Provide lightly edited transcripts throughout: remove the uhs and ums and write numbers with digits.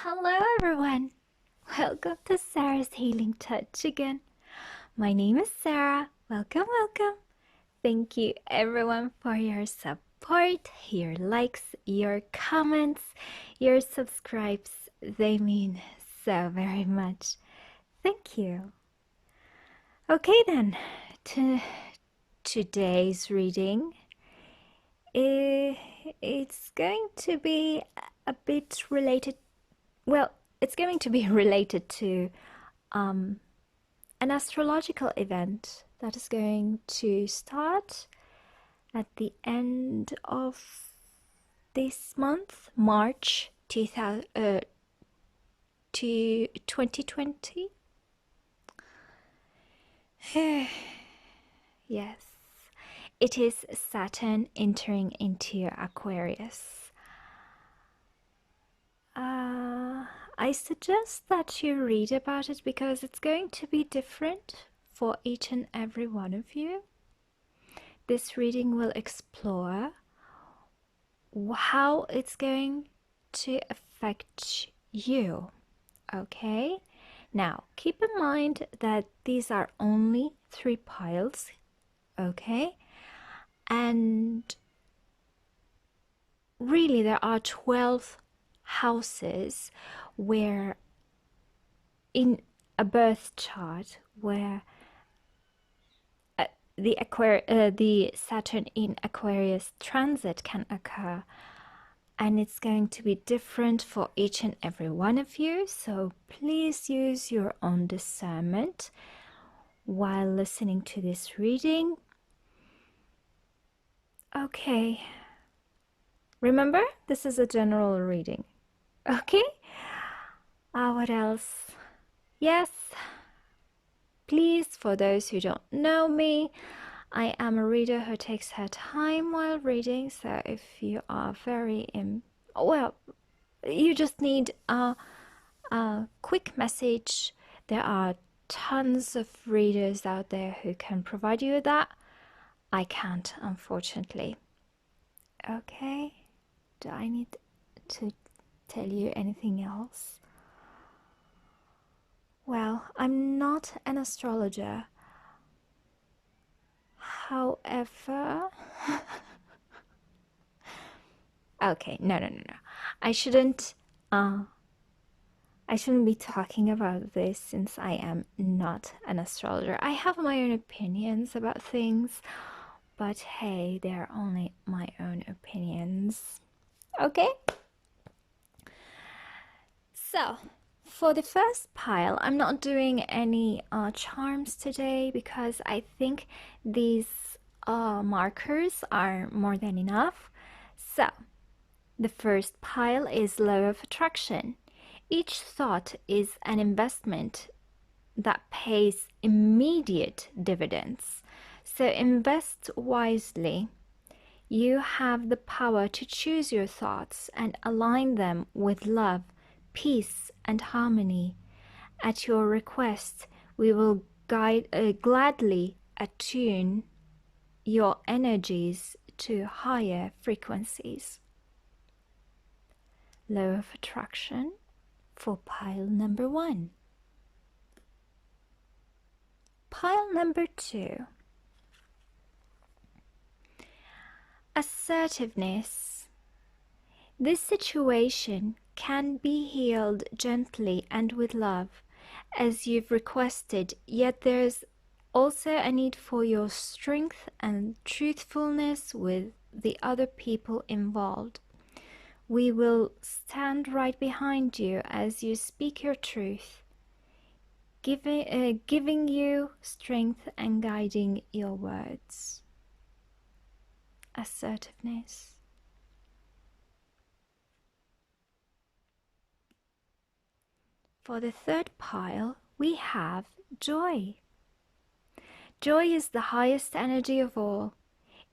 Hello everyone! Welcome to Sarah's Healing Touch again. My name is Sarah. Welcome, welcome. Thank you everyone for your support, your likes, your comments, your subscribes. They mean so very much. Thank you. Okay then, today's reading. It's going to be a bit related. Well, it's going to be related to an astrological event that is going to start at the end of this month, March 2020. Yes, it is Saturn entering into Aquarius. I suggest that you read about it because it's going to be different for each and every one of you. This reading will explore how it's going to affect you. Okay? Now, keep in mind that these are only 3 piles. Okay? And really, there are 12 houses where in a birth chart where the Saturn in Aquarius transit can occur, and it's going to be different for each and every one of you, so please use your own discernment while listening to this reading. Okay, remember, this is a general reading. Okay? What else? Yes, please, for those who don't know me, I am a reader who takes her time while reading, so if you are very well, you just need a quick message. There are tons of readers out there who can provide you with that. I can't, unfortunately. Okay, do I need to tell you anything else? Well, I'm not an astrologer. However, okay, no. I shouldn't be talking about this since I am not an astrologer. I have my own opinions about things, but hey, they're only my own opinions. Okay? So, for the first pile, I'm not doing any charms today because I think these markers are more than enough. So, the first pile is law of attraction. Each thought is an investment that pays immediate dividends. So invest wisely. You have the power to choose your thoughts and align them with love, peace, and harmony. At your request, we will gladly attune your energies to higher frequencies. Law of attraction for pile number 1. Pile number 2. Assertiveness. This situation can be healed gently and with love, as you've requested, yet there's also a need for your strength and truthfulness with the other people involved. We will stand right behind you as you speak your truth, giving you strength and guiding your words. Assertiveness. For the third pile, we have joy. Joy is the highest energy of all.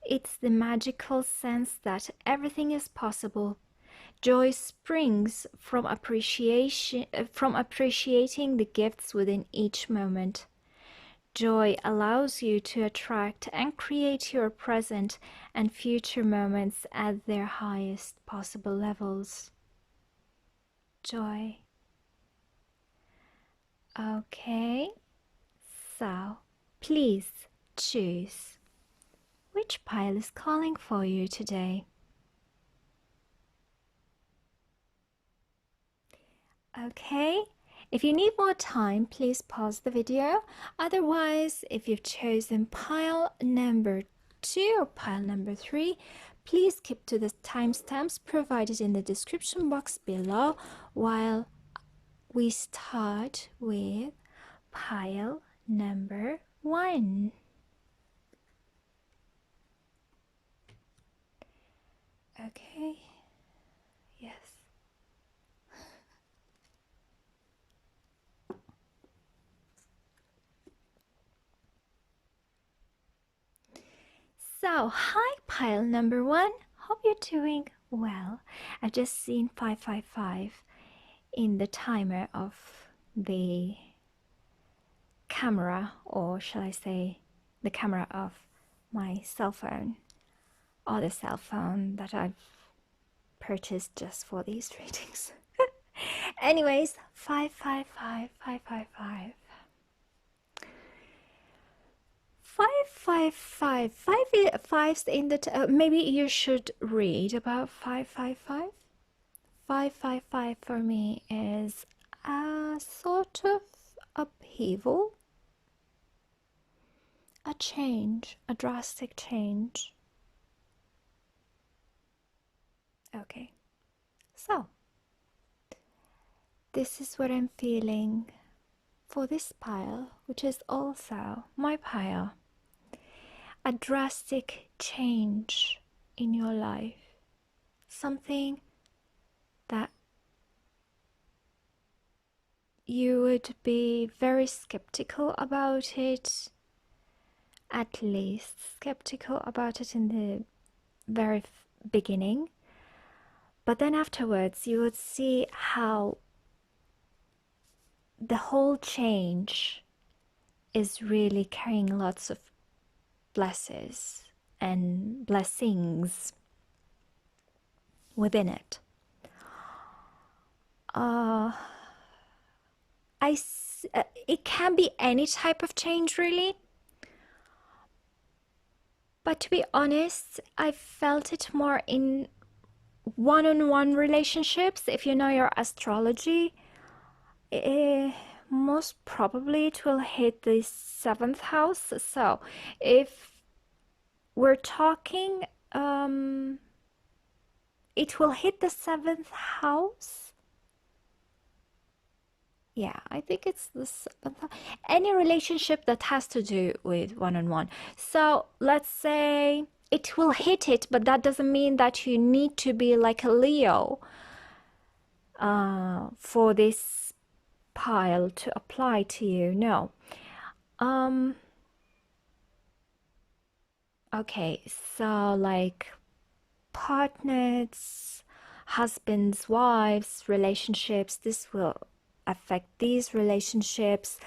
It's the magical sense that everything is possible. Joy springs from appreciating the gifts within each moment. Joy allows you to attract and create your present and future moments at their highest possible levels. joy. Okay, so please choose which pile is calling for you today. Okay, if you need more time, please pause the video. Otherwise, if you've chosen pile number 2 or pile number 3, please keep to the timestamps provided in the description box below while we start with pile number 1. Okay, yes. So, hi pile number 1. Hope you're doing well. I've just seen 555 in the timer of the camera, or shall I say the camera of my cell phone, or the cell phone that I've purchased just for these readings. Anyways, 555, 555. 555, fives in the maybe you should read about 555. 555 for me is a sort of upheaval, a change, a drastic change. Okay, so this is what I'm feeling for this pile, which is also my pile. A drastic change in your life, something that you would be very skeptical about it, at least skeptical about it in the very beginning, but then afterwards you would see how the whole change is really carrying lots of blessings within it. It can be any type of change really, but to be honest, I felt it more in one-on-one relationships. If you know your astrology, most probably it will hit the 7th house. So if we're talking, it will hit the 7th house. Yeah, I think it's the 7th. Any relationship that has to do with one-on-one. So let's say it will hit it, but that doesn't mean that you need to be like a Leo for this pile to apply to you. No. Okay, so like partners, husbands, wives, relationships, this will affect these relationships.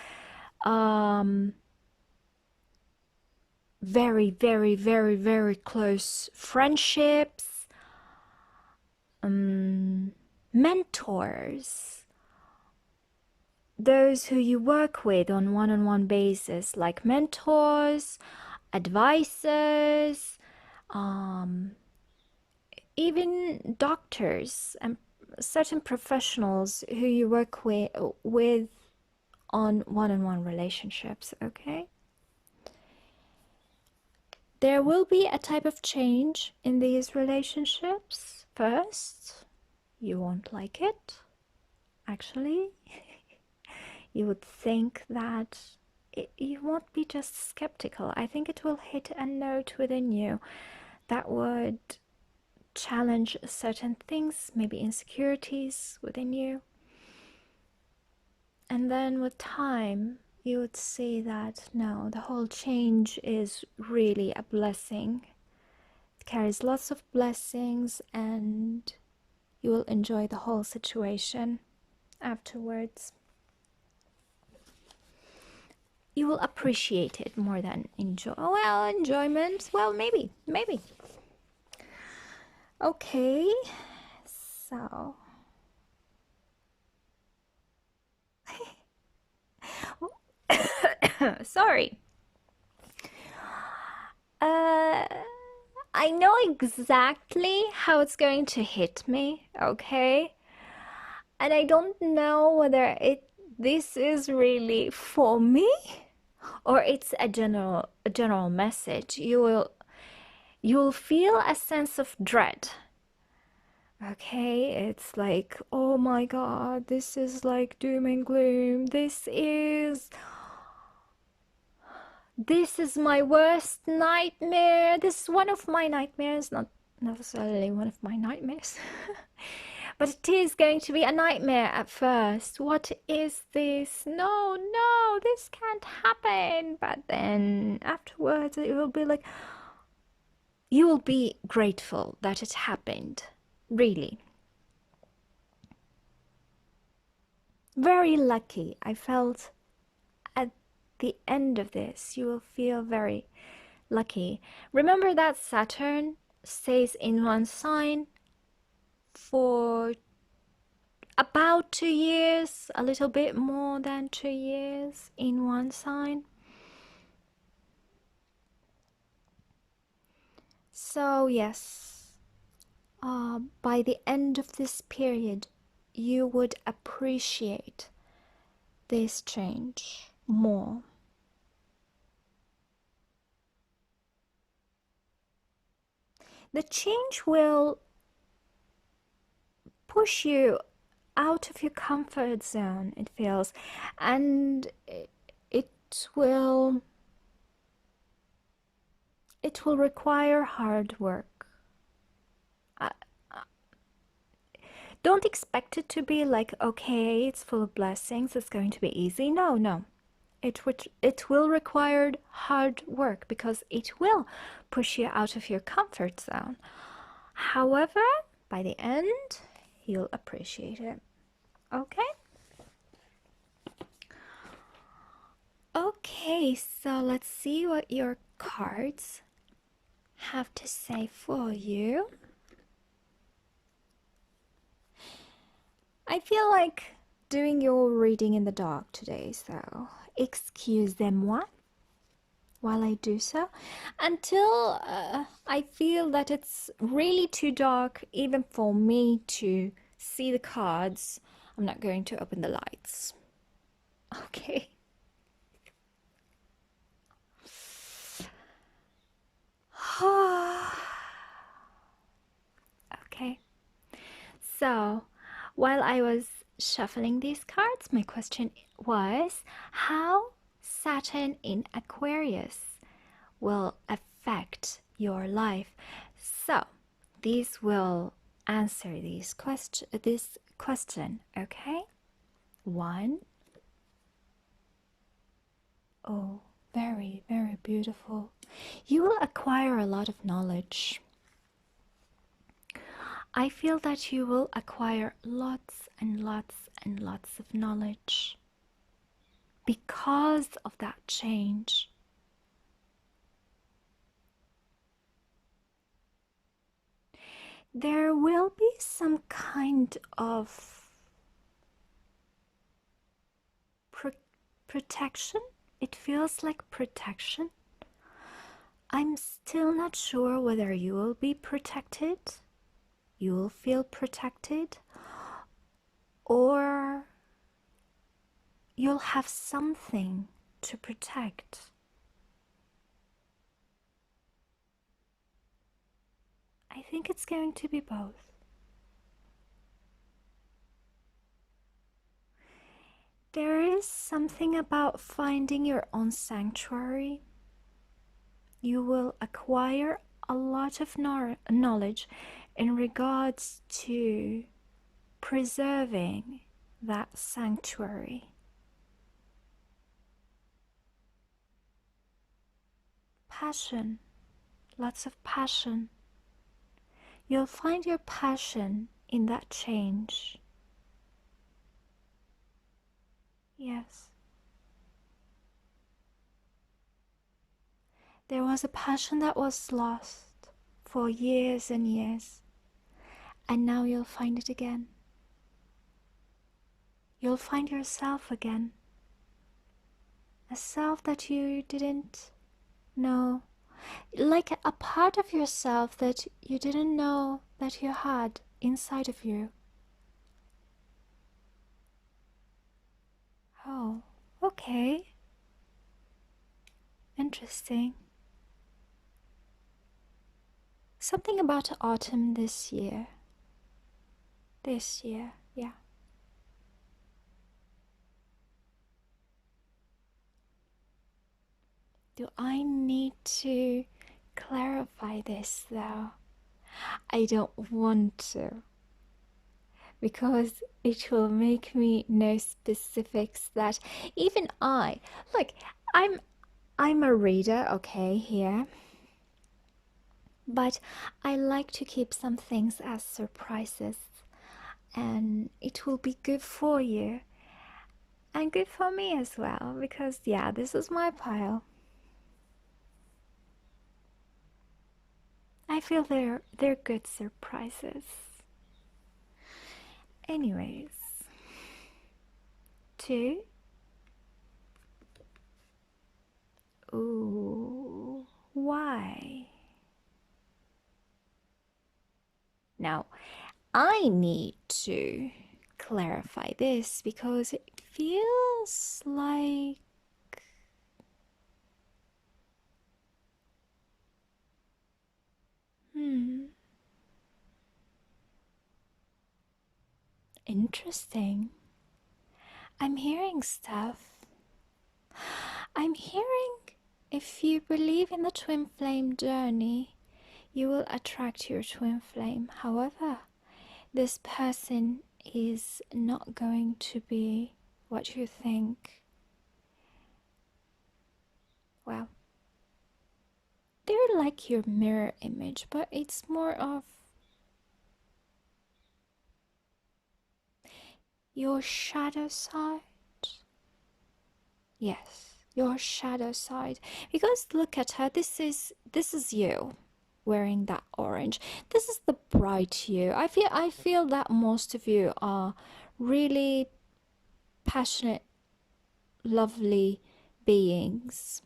Very, very, very, very close friendships, mentors, those who you work with on one-on-one basis, like mentors, advisors, even doctors and certain professionals who you work with on one-on-one relationships. Okay, there will be a type of change in these relationships. First, you won't like it. Actually, you would think that you won't be just skeptical. I think it will hit a note within you that would challenge certain things, maybe insecurities within you. And then with time, you would see that no, the whole change is really a blessing. It carries lots of blessings, and you will enjoy the whole situation afterwards. You will appreciate it more than enjoy. Well, enjoyment. Well, maybe. Okay, so Sorry. I know exactly how it's going to hit me, okay? And I don't know whether this is really for me or it's a general message. You'll feel a sense of dread. Okay, it's like, oh my God, this is like doom and gloom. This is my worst nightmare. This is one of my nightmares, not necessarily one of my nightmares. But it is going to be a nightmare at first. What is this? No, no, this can't happen. But then afterwards, it will be like, you will be grateful that it happened. Really. Very lucky. I felt at the end of this, you will feel very lucky. Remember that Saturn stays in one sign for about 2 years, a little bit more than 2 years in one sign. So yes, by the end of this period, you would appreciate this change more. The change will push you out of your comfort zone, it feels, and it will require hard work. Don't expect it to be like, okay, it's full of blessings, it's going to be easy. No, no. It will require hard work because it will push you out of your comfort zone. However, by the end, you'll appreciate it. Okay? Okay, so let's see what your cards have to say for you. I feel like doing your reading in the dark today, so excusez-moi while I do so, until I feel that it's really too dark even for me to see the cards. I'm not going to open the lights. Okay. Okay. So, while I was shuffling these cards, my question was how Saturn in Aquarius will affect your life. So, these will answer this question, okay? 1. Oh, very, very beautiful. You will acquire a lot of knowledge. I feel that you will acquire lots and lots and lots of knowledge because of that change. There will be some kind of protection. It feels like protection. I'm still not sure whether you will be protected, you will feel protected, or you'll have something to protect. I think it's going to be both. There is something about finding your own sanctuary. You will acquire a lot of knowledge in regards to preserving that sanctuary. Passion, lots of passion. You'll find your passion in that change. Yes. There was a passion that was lost for years and years, and now you'll find it again. You'll find yourself again, a self that you didn't know, like a part of yourself that you didn't know that you had inside of you. Oh, okay. Interesting. Something about autumn this year. This year, yeah. Do I need to clarify this though? I don't want to, because it will make me know specifics that even I, like, I'm a reader, okay, here, but I like to keep some things as surprises, and it will be good for you and good for me as well, because yeah, this is my pile. I feel they're good surprises. Anyways, 2. Ooh, why? Now, I need to clarify this because it feels like interesting. I'm hearing stuff. I'm hearing if you believe in the twin flame journey, you will attract your twin flame. However, this person is not going to be what you think. Well, they're like your mirror image, but it's more of your shadow side. Yes, your shadow side. Because look at her, this is you wearing that orange. This is the bright you. I feel that most of you are really passionate, lovely beings.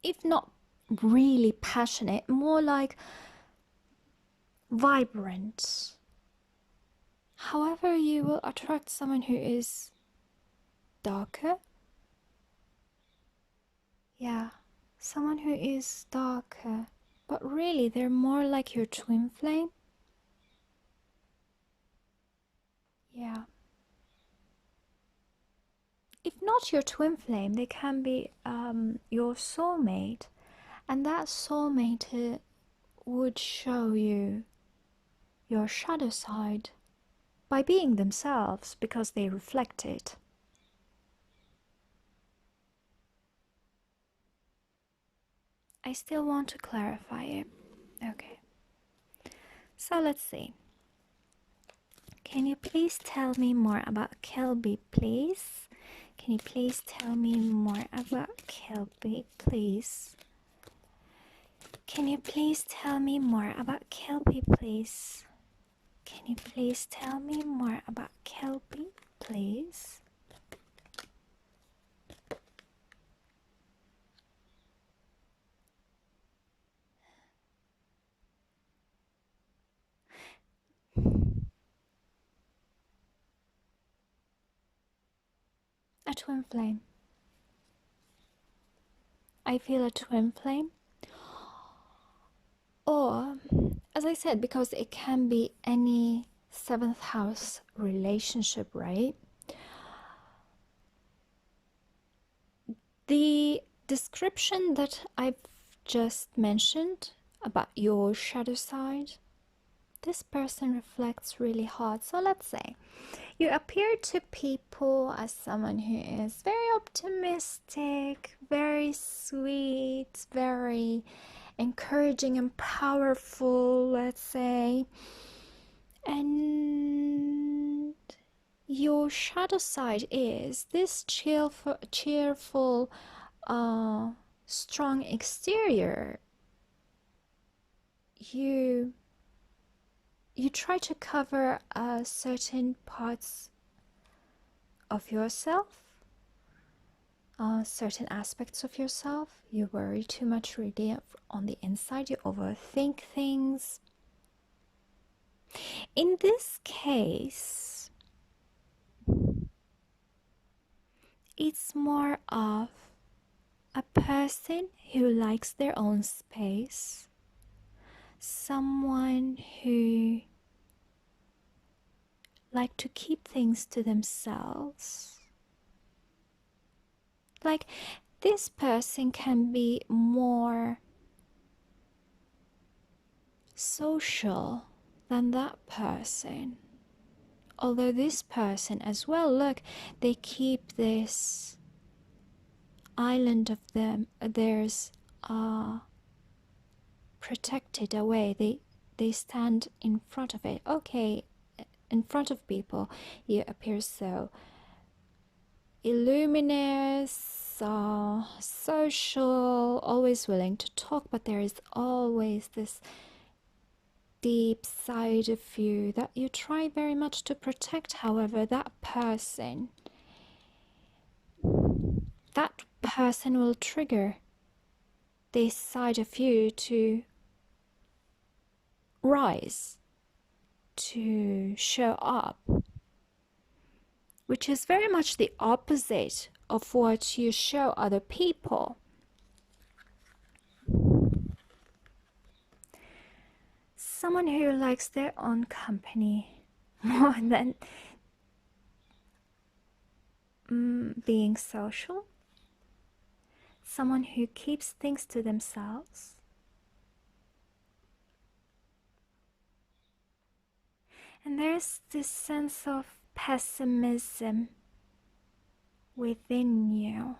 If not really passionate, more like vibrant. However, you will attract someone who is darker. Yeah, someone who is darker. But really, they're more like your twin flame. Yeah. If not your twin flame, they can be your soulmate. And that soulmate would show you your shadow side by being themselves because they reflect it. I still want to clarify it. Okay. So let's see. Can you please tell me more about Kelby, please? Can you please tell me more about Kelby, please? Can you please tell me more about Kelby, please? Can you please tell me more about Kelby, please? A twin flame. I feel a twin flame. Or, as I said, because it can be any 7th house relationship, right? The description that I've just mentioned about your shadow side, this person reflects really hard. So let's say you appear to people as someone who is very optimistic, very sweet, very encouraging and powerful, let's say. And your shadow side is this cheerful, strong exterior. You try to cover certain parts of yourself, certain aspects of yourself. You worry too much really on the inside. You overthink things. In this case, it's more of a person who likes their own space, someone who like to keep things to themselves. Like, this person can be more social than that person. Although this person as well, look, they keep this island of theirs protected away. They stand in front of it. Okay, in front of people, you appear so illuminous, social, always willing to talk, but there is always this deep side of you that you try very much to protect. However, that person will trigger this side of you to rise, to show up, which is very much the opposite of what you show other people. Someone who likes their own company more than being social. Someone who keeps things to themselves. And there's this sense of pessimism within you.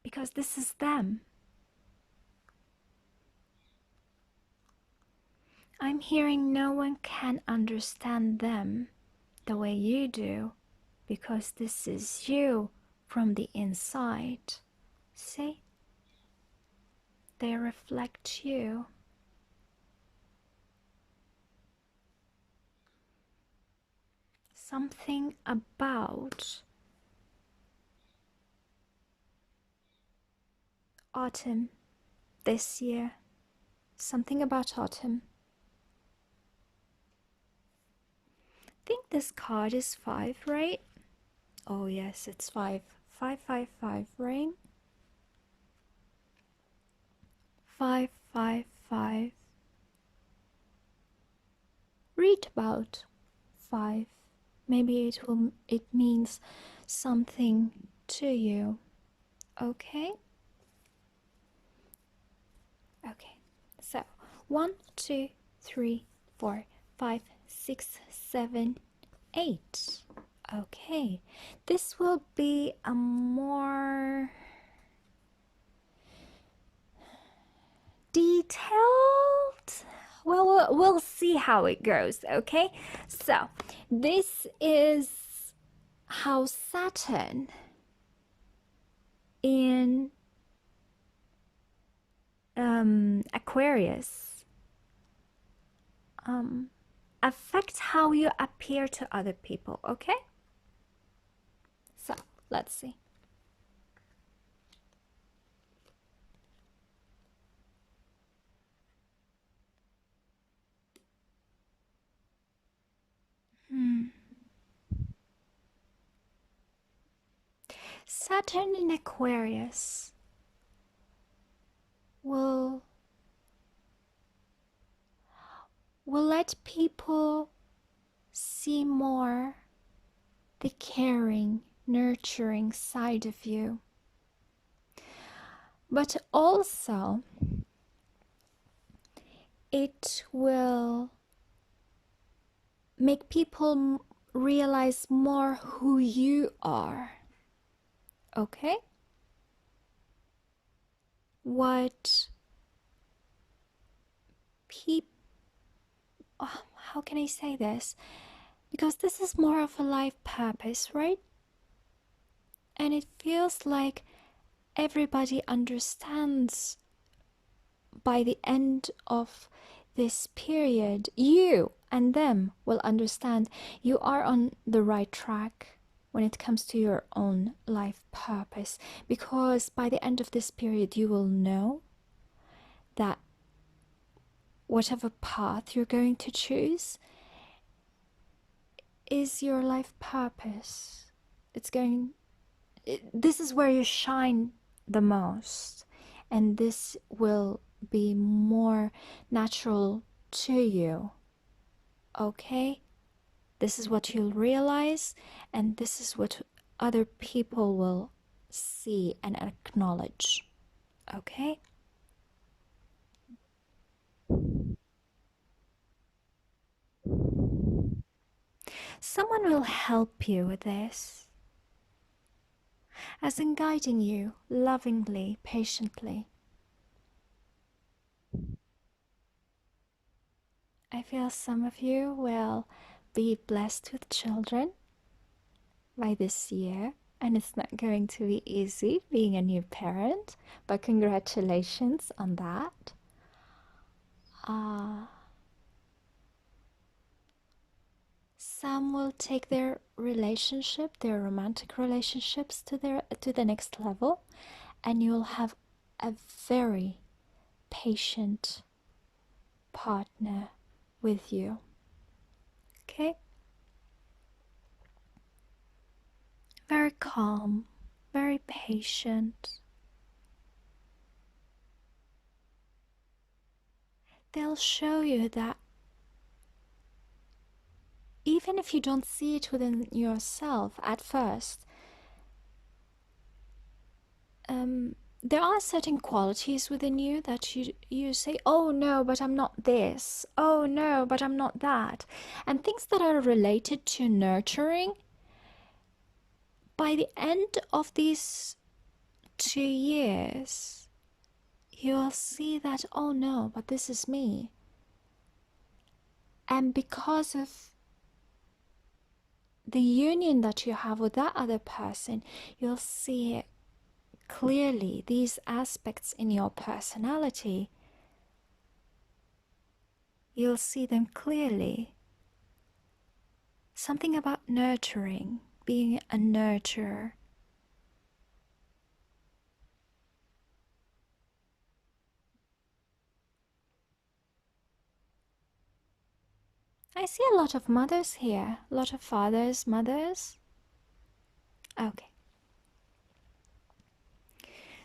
Because this is them. I'm hearing no one can understand them the way you do, because this is you from the inside. See? They reflect you. Something about autumn this year. Something about autumn. I think this card is 5, right? Oh yes, it's 5. 555, right? 555. Read about 5. Maybe it means something to you. Okay? Okay. So 1, 2, 3, 4, 5, 6, 7, 8. Okay. This will be a more detailed. Well, we'll see how it goes, okay? So, this is how Saturn in Aquarius affects how you appear to other people, okay? So, let's see. Saturn in Aquarius will let people see more the caring, nurturing side of you. But also, it will make people realize more who you are. Okay? What people... Oh, how can I say this? Because this is more of a life purpose, right? And it feels like everybody understands by the end of this period, you and them will understand you are on the right track when it comes to your own life purpose, because by the end of this period you will know that whatever path you're going to choose is your life purpose. This is where you shine the most, and this will be more natural to you. Okay? This is what you'll realize, and this is what other people will see and acknowledge. Okay? Someone will help you with this, as in guiding you lovingly, patiently. I feel some of you will be blessed with children by this year, and it's not going to be easy being a new parent, but congratulations on that. Some will take their relationship, their romantic relationships to the next level, and you'll have a very patient partner with you. Okay? Very calm, very patient. They'll show you that even if you don't see it within yourself at first, there are certain qualities within you that you say, oh no, but I'm not this. Oh no, but I'm not that. And things that are related to nurturing, by the end of these 2 years, you'll see that, oh no, but this is me. And because of the union that you have with that other person, you'll see it clearly, these aspects in your personality. You'll see them clearly. Something about nurturing, being a nurturer. I see a lot of mothers here, a lot of fathers, mothers. Okay.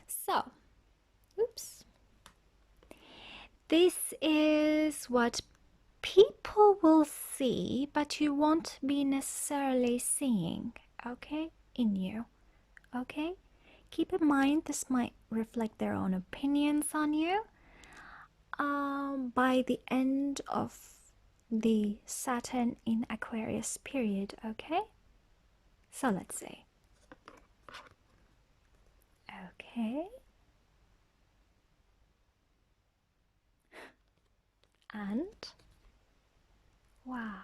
So, oops. This is what people will see, but you won't be necessarily seeing, okay, in you, okay? Keep in mind this might reflect their own opinions on you. By the end of the Saturn in Aquarius period, okay? So let's see. Okay. And wow.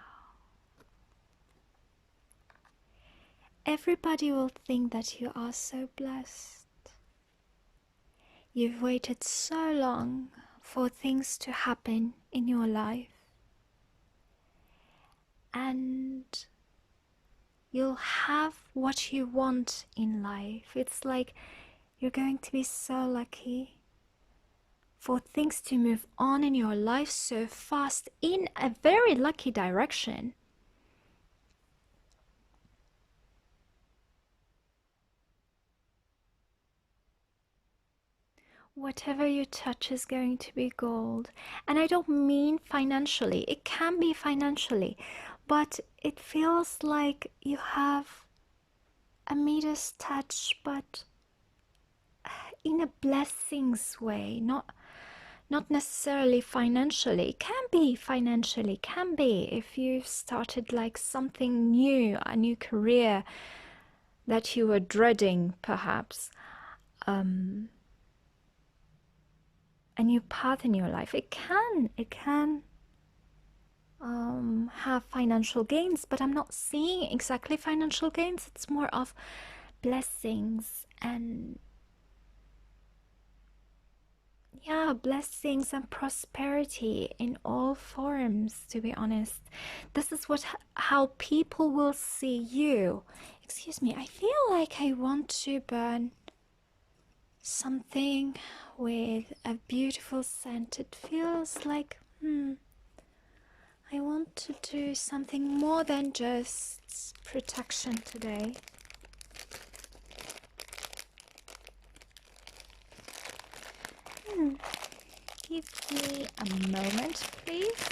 Everybody will think that you are so blessed. You've waited so long for things to happen in your life. And you'll have what you want in life. It's like you're going to be so lucky for things to move on in your life so fast in a very lucky direction. Whatever you touch is going to be gold. And I don't mean financially. It can be financially, but it feels like you have a Midas touch, but in a blessings way, not necessarily financially. It can be financially, can be if you've started like something new, a new career that you were dreading perhaps, a new path in your life. It can have financial gains, but I'm not seeing exactly financial gains. It's more of blessings and Yeah, blessings and prosperity in all forms, to be honest. This is how people will see you. Excuse me, I feel like I want to burn something with a beautiful scent. It feels like, I want to do something more than just protection today. Give me a moment, please.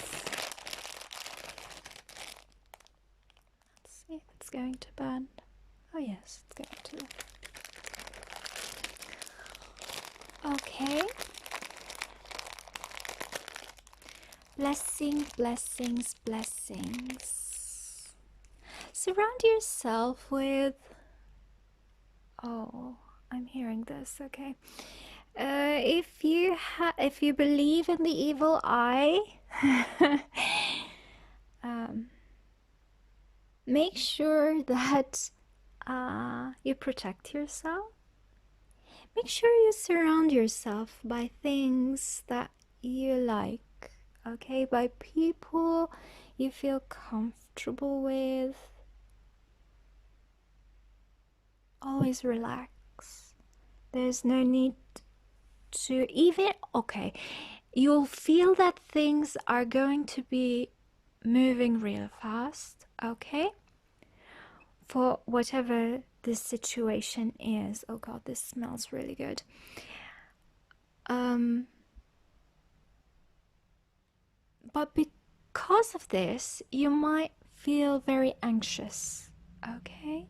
Let's see if it's going to burn. Oh yes, it's going to. Okay. Blessing, blessings, blessings. Surround yourself with... Oh, I'm hearing this, okay. If you believe in the evil eye, make sure that you protect yourself. Make sure you surround yourself by things that you like, okay? By people you feel comfortable with. Always relax. There's no need to even, okay, you'll feel that things are going to be moving real fast, okay? For whatever the situation is. Oh god, this smells really good. But because of this, you might feel very anxious, okay?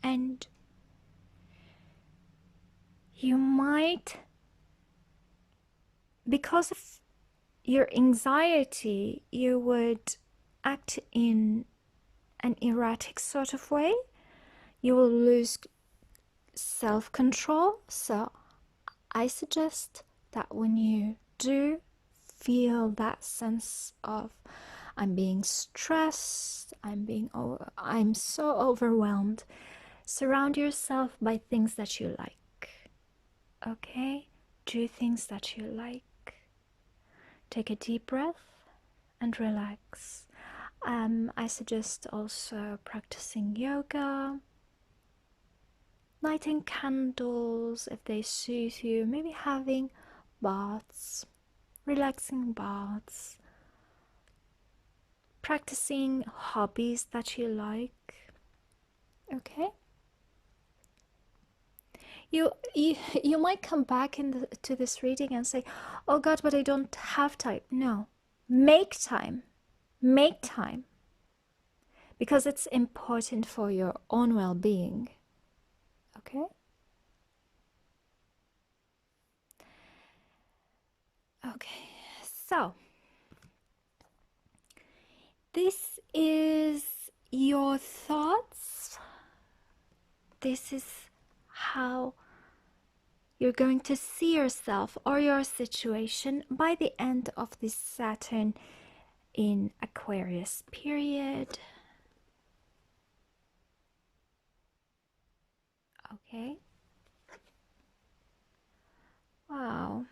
And you might, because of your anxiety, you would act in an erratic sort of way. You will lose self-control. So I suggest that when you do feel that sense of I'm being stressed, I'm so overwhelmed, surround yourself by things that you like, okay? Do things that you like. Take a deep breath and relax. I suggest also practicing yoga, lighting candles if they suit you, maybe having baths, relaxing baths, practicing hobbies that you like, okay? You might come back to this reading and say, oh god, but I don't have time. No, make time. Make time, because it's important for your own well-being, okay? Okay, so this is your thoughts. This is how you're going to see yourself or your situation by the end of this Saturn in Aquarius period. Okay. Wow.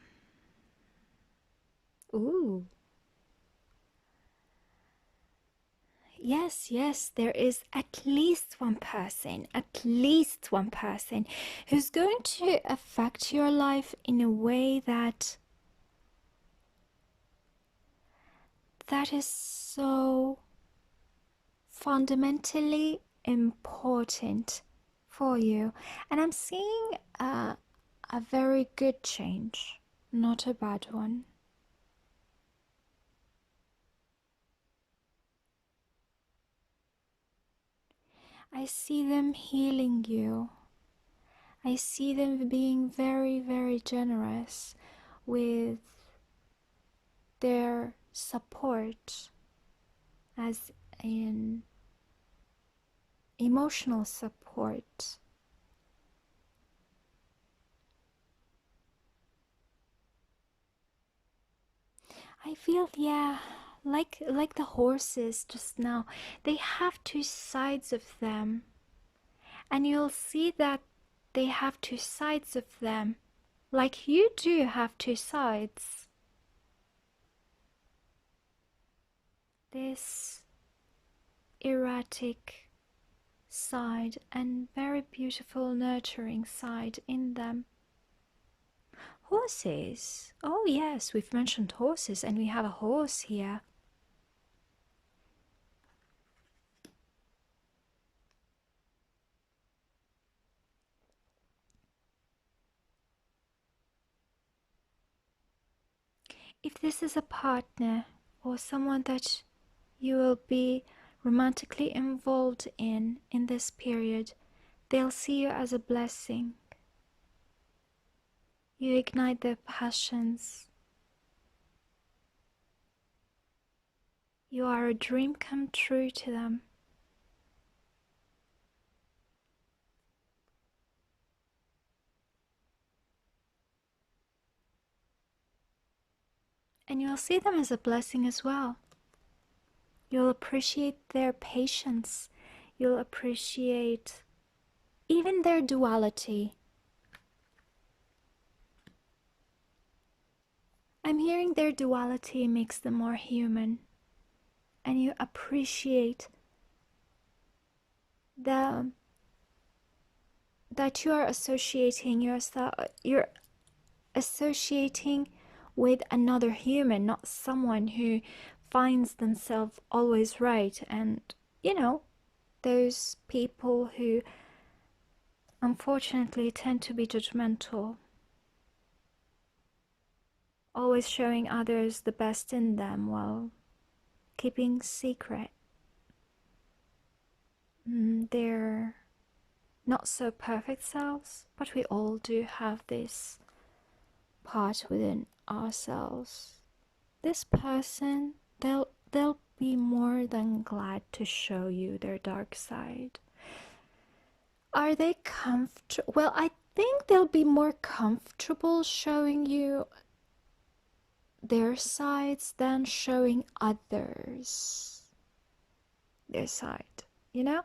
Ooh. Yes, there is at least one person who's going to affect your life in a way that is so fundamentally important for you. And I'm seeing a very good change, not a bad one. I see them healing you. I see them being very, very generous with their support, as in emotional support. I feel, yeah, like the horses just now, they have two sides of them, and you'll see that they have two sides of them Like you do have two sides. This erratic side and very beautiful nurturing side in them. Horses. Oh yes, we've mentioned horses and we have a horse here. If this is a partner or someone that you will be romantically involved in this period, they'll see you as a blessing. You ignite their passions. You are a dream come true to them. And you'll see them as a blessing as well. You'll appreciate their patience. You'll appreciate even their duality. I'm hearing their duality makes them more human. And you appreciate that you are associating yourself, you're associating with another human, not someone who finds themselves always right. And you know, those people who unfortunately tend to be judgmental, always showing others the best in them while keeping secret their not so perfect selves. But we all do have this part within ourselves. This person, they'll be more than glad to show you their dark side. Are they comfortable? Well, I think they'll be more comfortable showing you their sides than showing others their side, you know?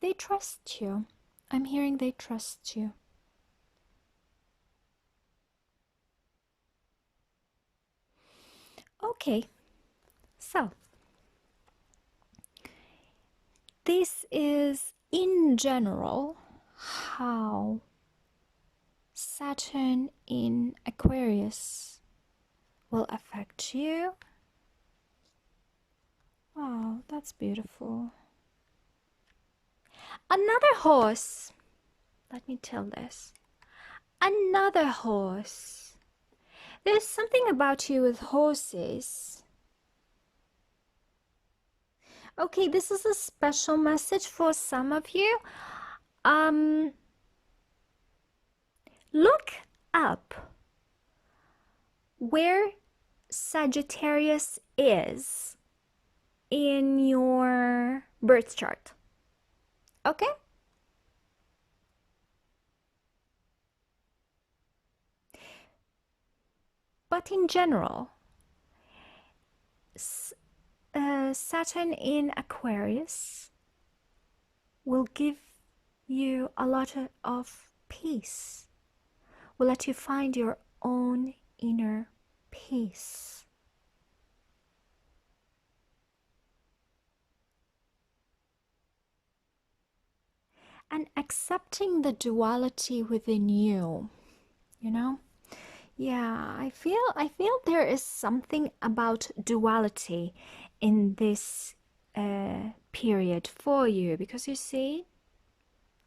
They trust you. I'm hearing they trust you. Okay, so this is in general how Saturn in Aquarius will affect you. Oh, that's beautiful. Another horse. Let me tell this. Another horse. There's something about you with horses. Okay, this is a special message for some of you. Look up where Sagittarius is in your birth chart. Okay? But in general, Saturn in Aquarius will give you a lot of peace, will let you find your own inner peace. And accepting the duality within you, you know? Yeah, I feel there is something about duality in this period for you, because you see,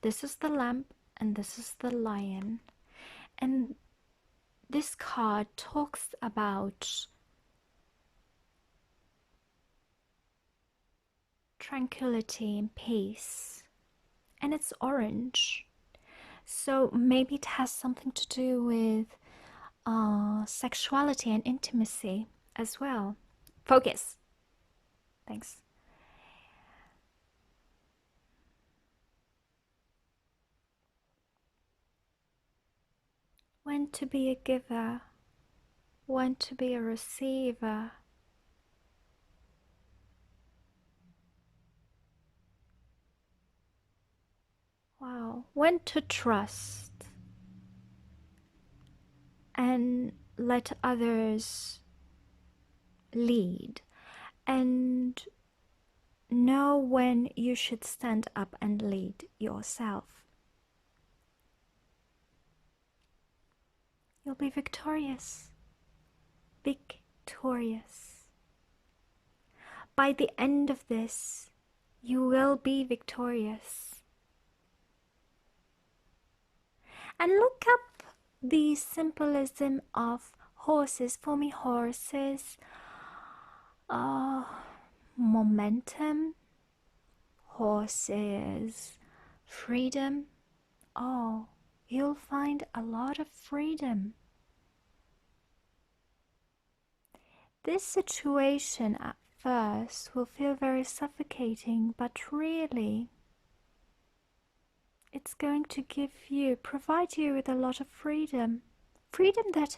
this is the lamp and this is the lion, and this card talks about tranquility and peace, and it's orange, so maybe it has something to do with sexuality and intimacy as well. Focus. Thanks. When to be a giver, when to be a receiver. when to trust and let others lead, and know when you should stand up and lead yourself. You'll be victorious. Victorious. By the end of this, you will be victorious. And look up the symbolism of horses. For me, horses, momentum, horses, freedom. Oh, you'll find a lot of freedom. This situation at first will feel very suffocating, but really, it's going to provide you with a lot of freedom. Freedom that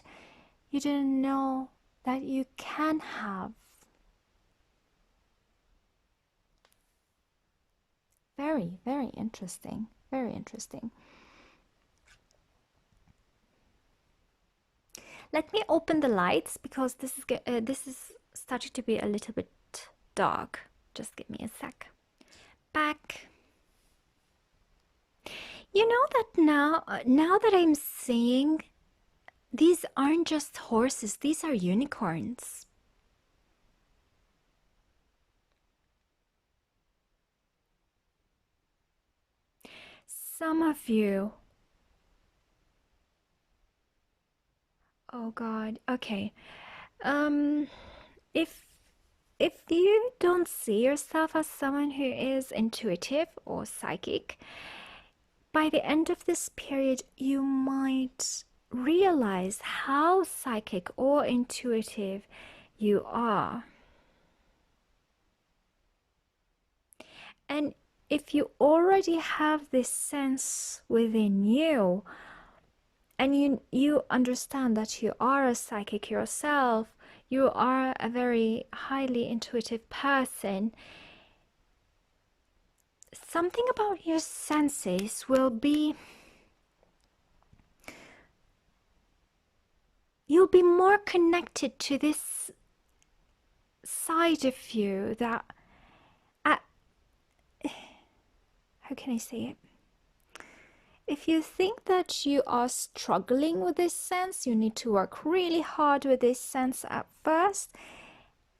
you didn't know that you can have. Very, very interesting. Very interesting. Let me open the lights because this is starting to be a little bit dark. Just give me a sec. Back. You know that now that I'm seeing, these aren't just horses, these are unicorns. Some of you... Oh God, okay. If you don't see yourself as someone who is intuitive or psychic, by the end of this period, you might realize how psychic or intuitive you are. And if you already have this sense within you, and you understand that you are a psychic yourself, you are a very highly intuitive person, something about your senses will be... You'll be more connected to this side of you that... how can I say it? If you think that you are struggling with this sense, you need to work really hard with this sense at first.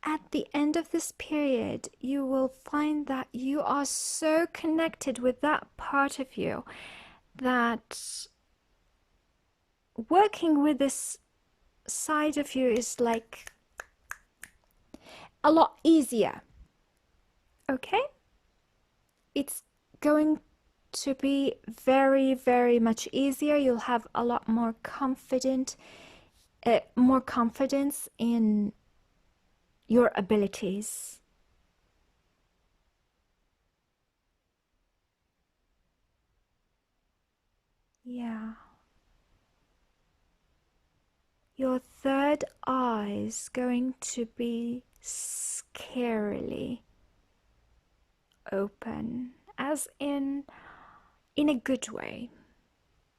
At the end of this period, you will find that you are so connected with that part of you that working with this side of you is like a lot easier. Okay? It's going to be very, very much easier. You'll have a lot more confidence in your abilities. Yeah. Your third eye is going to be scarily open, as in a good way.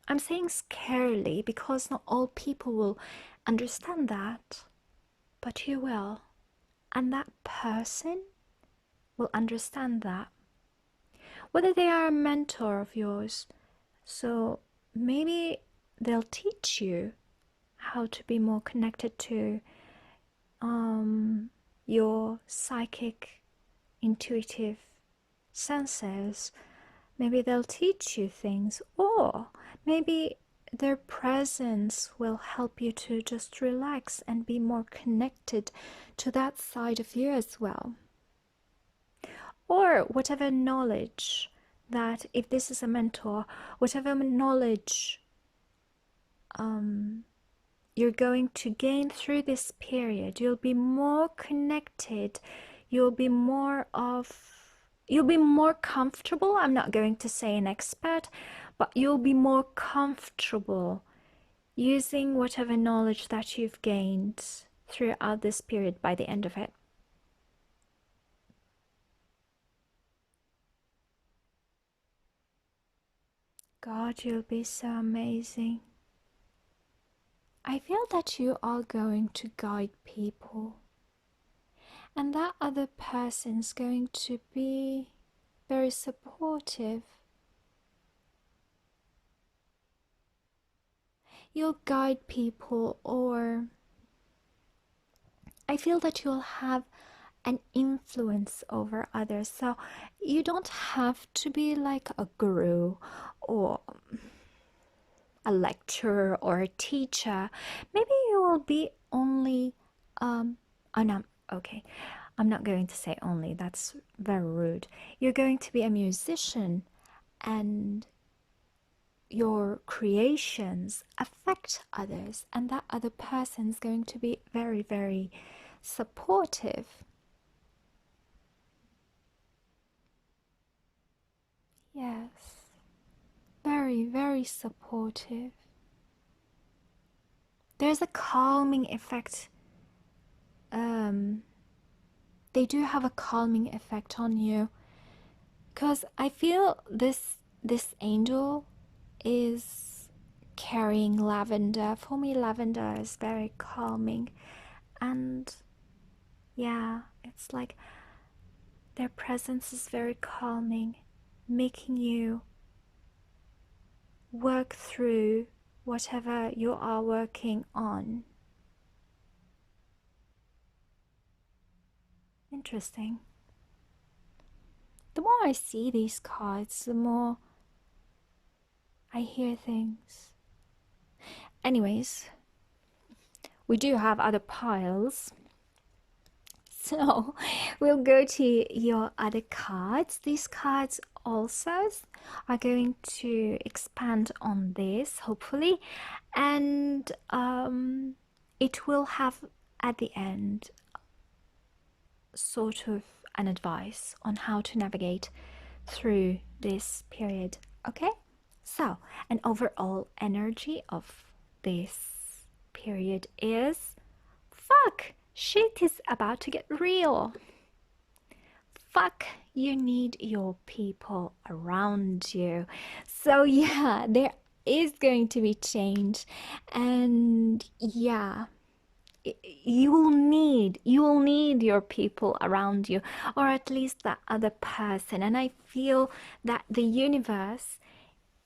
I'm saying scarily because not all people will understand that, but you will. And that person will understand that. Whether they are a mentor of yours, so maybe they'll teach you how to be more connected to your psychic, intuitive senses. Maybe they'll teach you things, or maybe their presence will help you to just relax and be more connected to that side of you as well. Or whatever knowledge that, if this is a mentor, whatever knowledge you're going to gain through this period, you'll be more connected, you'll be more comfortable. I'm not going to say an expert, but you'll be more comfortable using whatever knowledge that you've gained throughout this period by the end of it. God, you'll be so amazing. I feel that you are going to guide people, and that other person's going to be very supportive. You'll guide people, or I feel that you'll have an influence over others. So you don't have to be like a guru or a lecturer or a teacher. Maybe you will be only oh no, okay, I'm not going to say only, that's very rude. You're going to be a musician, and your creations affect others, and that other person is going to be very, very supportive. Yes, very, very supportive. There's a calming effect. They do have a calming effect on you, because I feel this angel is carrying lavender. For me, lavender is very calming, and yeah, it's like their presence is very calming, making you work through whatever you are working on. Interesting. The more I see these cards, the more I hear things. Anyways, we do have other piles. So we'll go to your other cards. These cards also are going to expand on this, hopefully. And it will have at the end sort of an advice on how to navigate through this period. Okay? So, an overall energy of this period is fuck, shit is about to get real. Fuck, you need your people around you. So yeah, there is going to be change, and yeah, you will need your people around you, or at least that other person. And I feel that the universe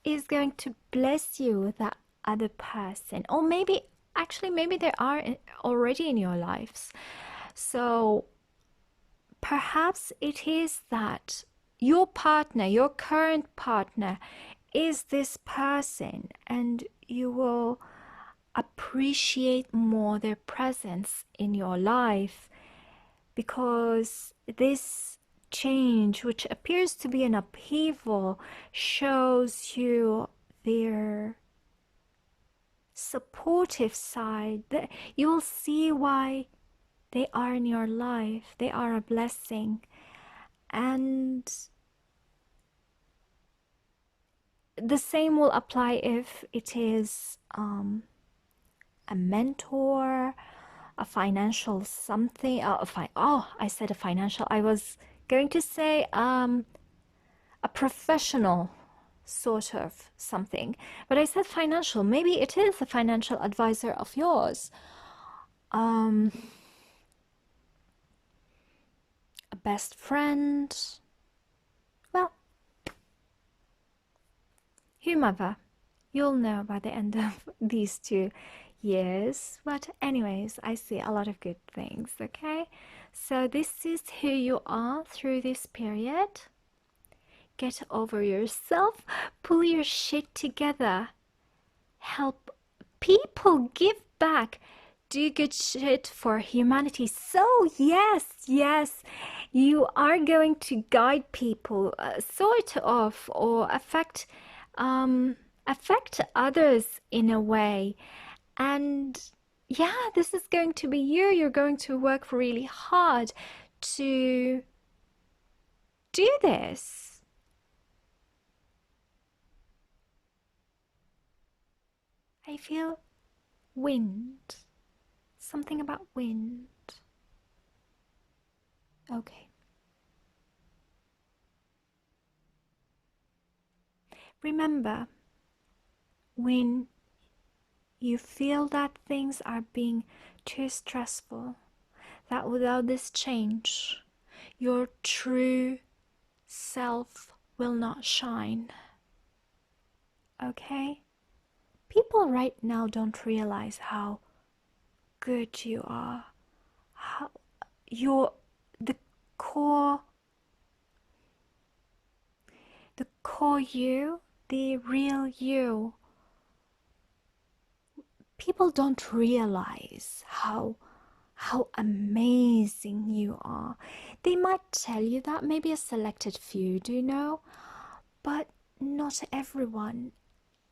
is going to bless you with that other person, or maybe they are already in your lives. So perhaps it is that your partner, your current partner, is this person, and you will appreciate more their presence in your life, because this change, which appears to be an upheaval, shows you their supportive side. You will see why they are in your life. They are a blessing. And the same will apply if it is a mentor, a financial something. I said a financial. I was going to say a professional sort of something, but I said financial. Maybe it is a financial advisor of yours. A best friend. Well, whomever. You'll know by the end of these 2 years. But anyways, I see a lot of good things, okay? So this is who you are through this period. Get over yourself, pull your shit together, help people, give back, do good shit for humanity. So yes, you are going to guide people, sort of, or affect others in a way. And yeah, this is going to be you. You're going to work really hard to do this. I feel wind. Something about wind. Okay. Remember, when you feel that things are being too stressful, that without this change, your true self will not shine. Okay? People right now don't realize how good you are, how you're the core you, the real you. People don't realize how amazing you are. They might tell you that, maybe a selected few do know, but not everyone.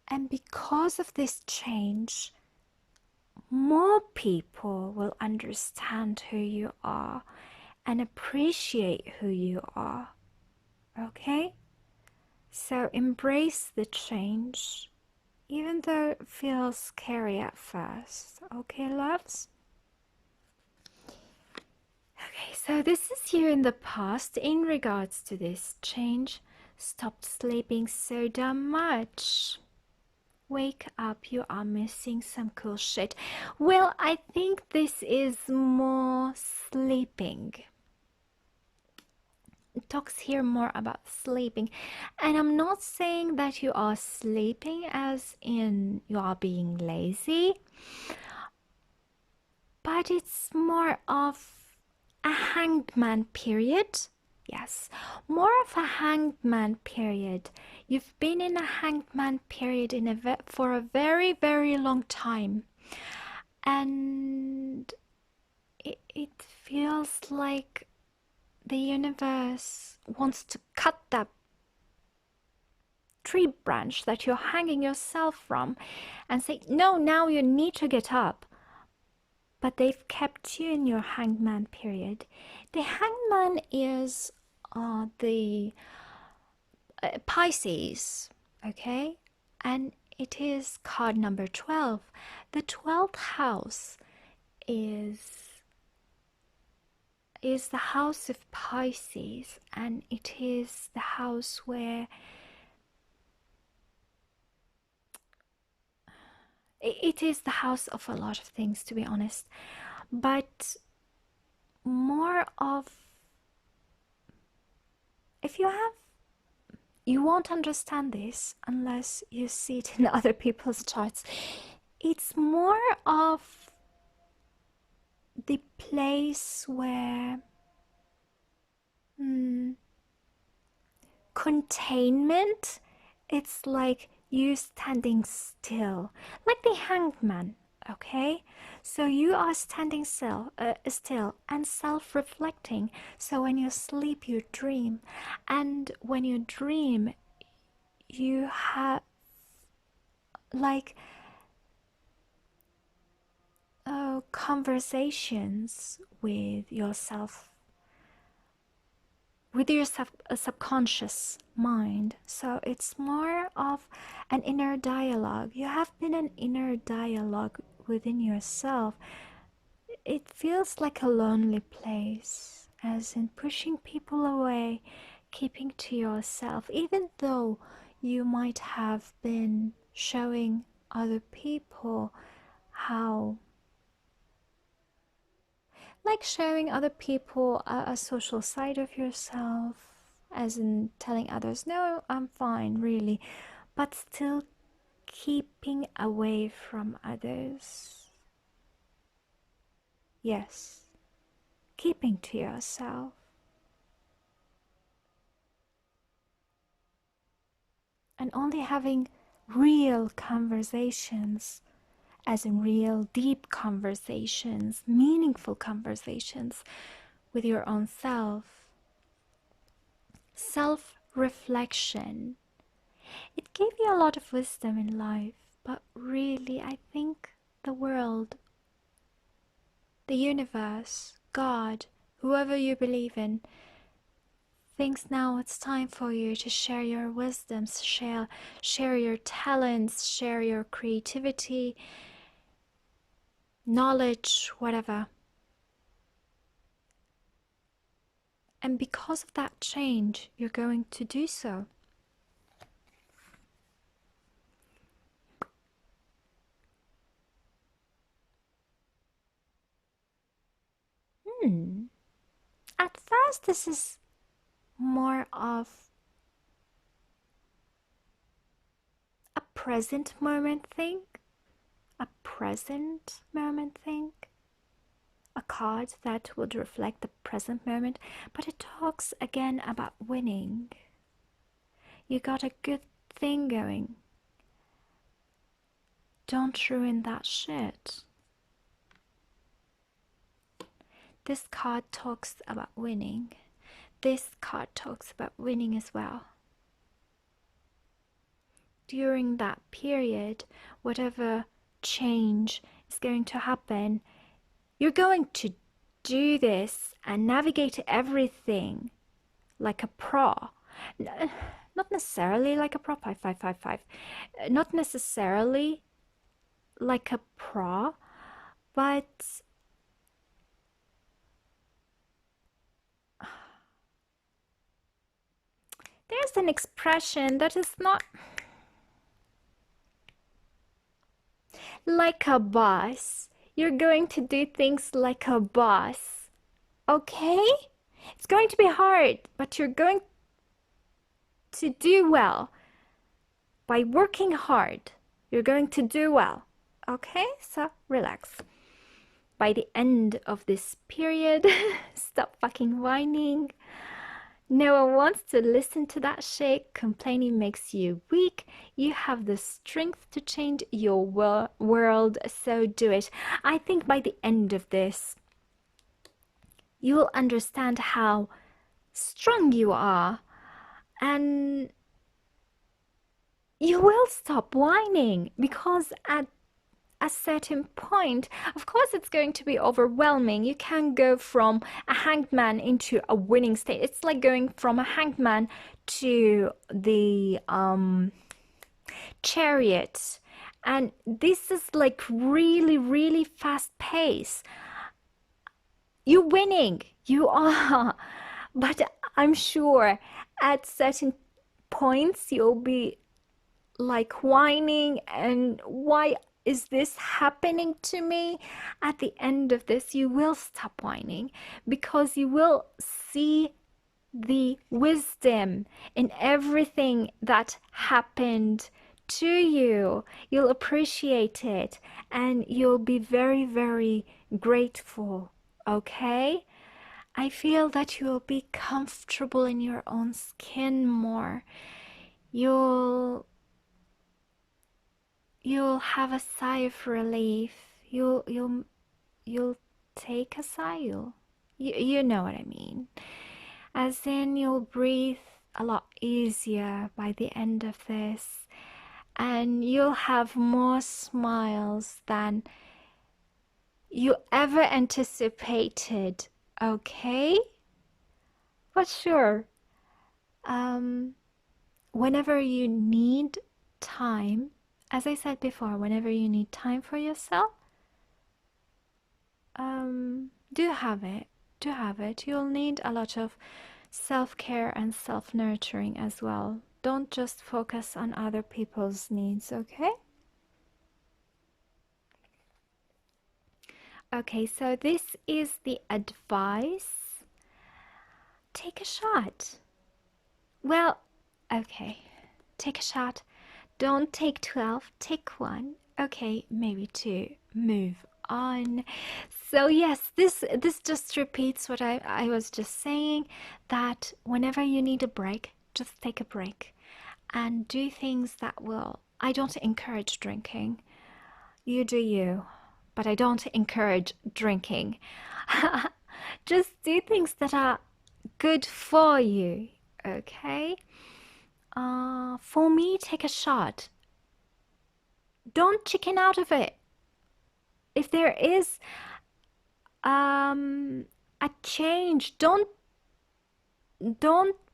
And because of this change, more people will understand who you are and appreciate who you are. Okay? So embrace the change, even though it feels scary at first. Okay, loves? Okay, so this is you in the past in regards to this change. Stop sleeping so damn much. Wake up, you are missing some cool shit. Well, I think this is more sleeping. It talks here more about sleeping. And I'm not saying that you are sleeping as in you are being lazy, but it's more of a hanged man period. Yes, more of a hanged man period. You've been in a hanged man period for a very, very long time. And it feels like the universe wants to cut that tree branch that you're hanging yourself from and say, no, now you need to get up. But they've kept you in your hangman period. The hangman is the Pisces, okay? And it is card number 12. The 12th house is the house of Pisces, and it is the house where it is the house of a lot of things, to be honest, but more of, if you won't understand this unless you see it in other people's charts. It's more of the place where containment, it's like you standing still, like the hanged man, okay? So you are standing still and self-reflecting. So when you sleep, you dream, and when you dream, you have like conversations with yourself, with your subconscious mind. So it's more of an inner dialogue. You have been an inner dialogue within yourself. It feels like a lonely place, as in pushing people away, keeping to yourself, even though you might have been showing other people how, like showing other people a social side of yourself, as in telling others, no, I'm fine, really, but still keeping away from others. Yes, keeping to yourself. And only having real conversations, as in real deep conversations, meaningful conversations with your own self. Self-reflection. It gave you a lot of wisdom in life, but really I think the world, the universe, God, whoever you believe in, thinks now it's time for you to share your wisdoms, share your talents, share your creativity, knowledge, whatever. And because of that change, you're going to do so. At first, this is more of a present moment thing. A present moment thing. A card that would reflect the present moment, but it talks again about winning. You got a good thing going. Don't ruin that shit. This card talks about winning. This card talks about winning as well. During that period, whatever change is going to happen, you're going to do this and navigate everything like a pro. Not necessarily like a pro, 5555. Not necessarily like a pro, but there's an expression that is not like a boss. You're going to do things like a boss, okay? It's going to be hard, but you're going to do well. By working hard, you're going to do well, okay? So relax. By the end of this period, stop fucking whining. No one wants to listen to that shit. Complaining makes you weak. You have the strength to change your world, so do it. I think by the end of this, you will understand how strong you are, and you will stop whining, because at a certain point, of course, it's going to be overwhelming. You can go from a hanged man into a winning state. It's like going from a hanged man to the chariot, and this is like really, really fast pace. You're winning, you are, but I'm sure at certain points you'll be like whining, and why is this happening to me? At the end of this, you will stop whining, because you will see the wisdom in everything that happened to you. You'll appreciate it, and you'll be very, very grateful, okay? I feel that you'll be comfortable in your own skin more. You'll have a sigh of relief. You'll take a sigh. You know what I mean. As in, you'll breathe a lot easier by the end of this, and you'll have more smiles than you ever anticipated, okay? But sure, whenever you need time, as I said before, whenever you need time for yourself, do have it. Do have it. You'll need a lot of self-care and self-nurturing as well. Don't just focus on other people's needs, okay? Okay, so this is the advice. Take a shot. Well, okay, take a shot. Don't take 12, take 1. Okay, maybe 2. Move on. So yes, this just repeats what I was just saying, that whenever you need a break, just take a break and do things that will... I don't encourage drinking. You do you, but I don't encourage drinking. Just do things that are good for you, okay? For me, take a shot. Don't chicken out of it. If there is a change, don't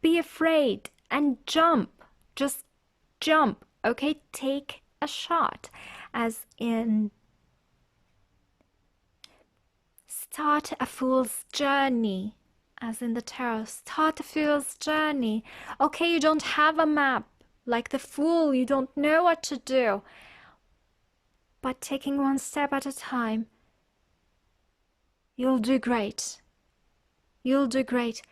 be afraid and jump. Just jump, okay? Take a shot, as in start a fool's journey, as in the tarot. Start a fool's journey. Okay, you don't have a map. Like the fool, you don't know what to do. But taking one step at a time, you'll do great. You'll do great.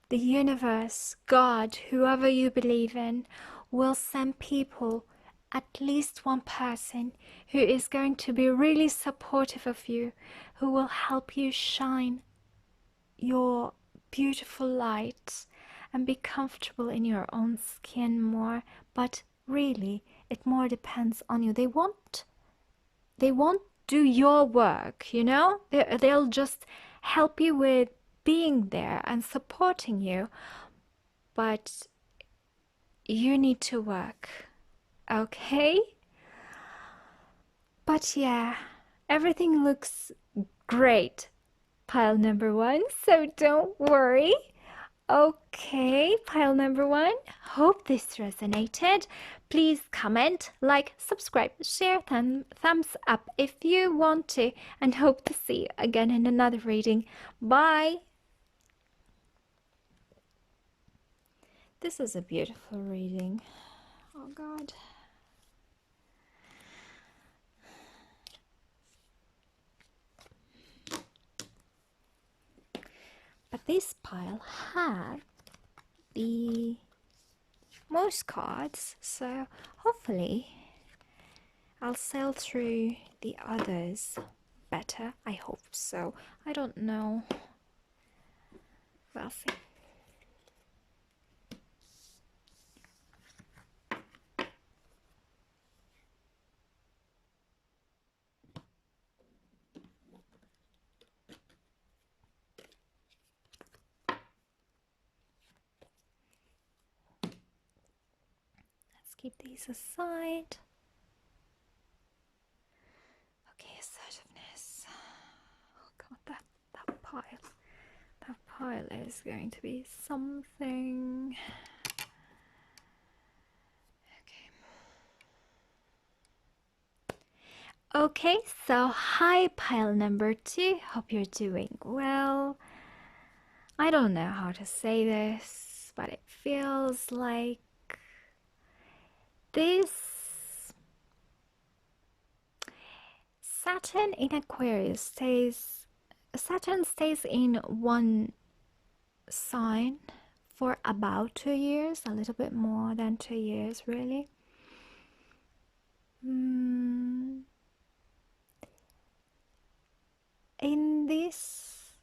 The universe, God, whoever you believe in, will send people, at least one person, who is going to be really supportive of you, who will help you shine your beautiful light and be comfortable in your own skin more. But really, it more depends on you. They won't do your work, you know? They'll just help you with being there and supporting you, but you need to work, okay? But yeah, everything looks great, pile number one, so don't worry. Okay, pile number one, hope this resonated. Please comment, like, subscribe, share, thumbs up if you want to, and hope to see you again in another reading. Bye! This is a beautiful reading. Oh God. But this pile had the most cards, so hopefully I'll sail through the others better. I hope so. I don't know. We'll see. Let's keep these aside. Okay, assertiveness. Oh God, that pile. That pile is going to be something. Okay, so hi pile number two. Hope you're doing well. I don't know how to say this, but it feels like this Saturn in Aquarius stays. Saturn stays in one sign for about 2 years, a little bit more than 2 years, really. In this,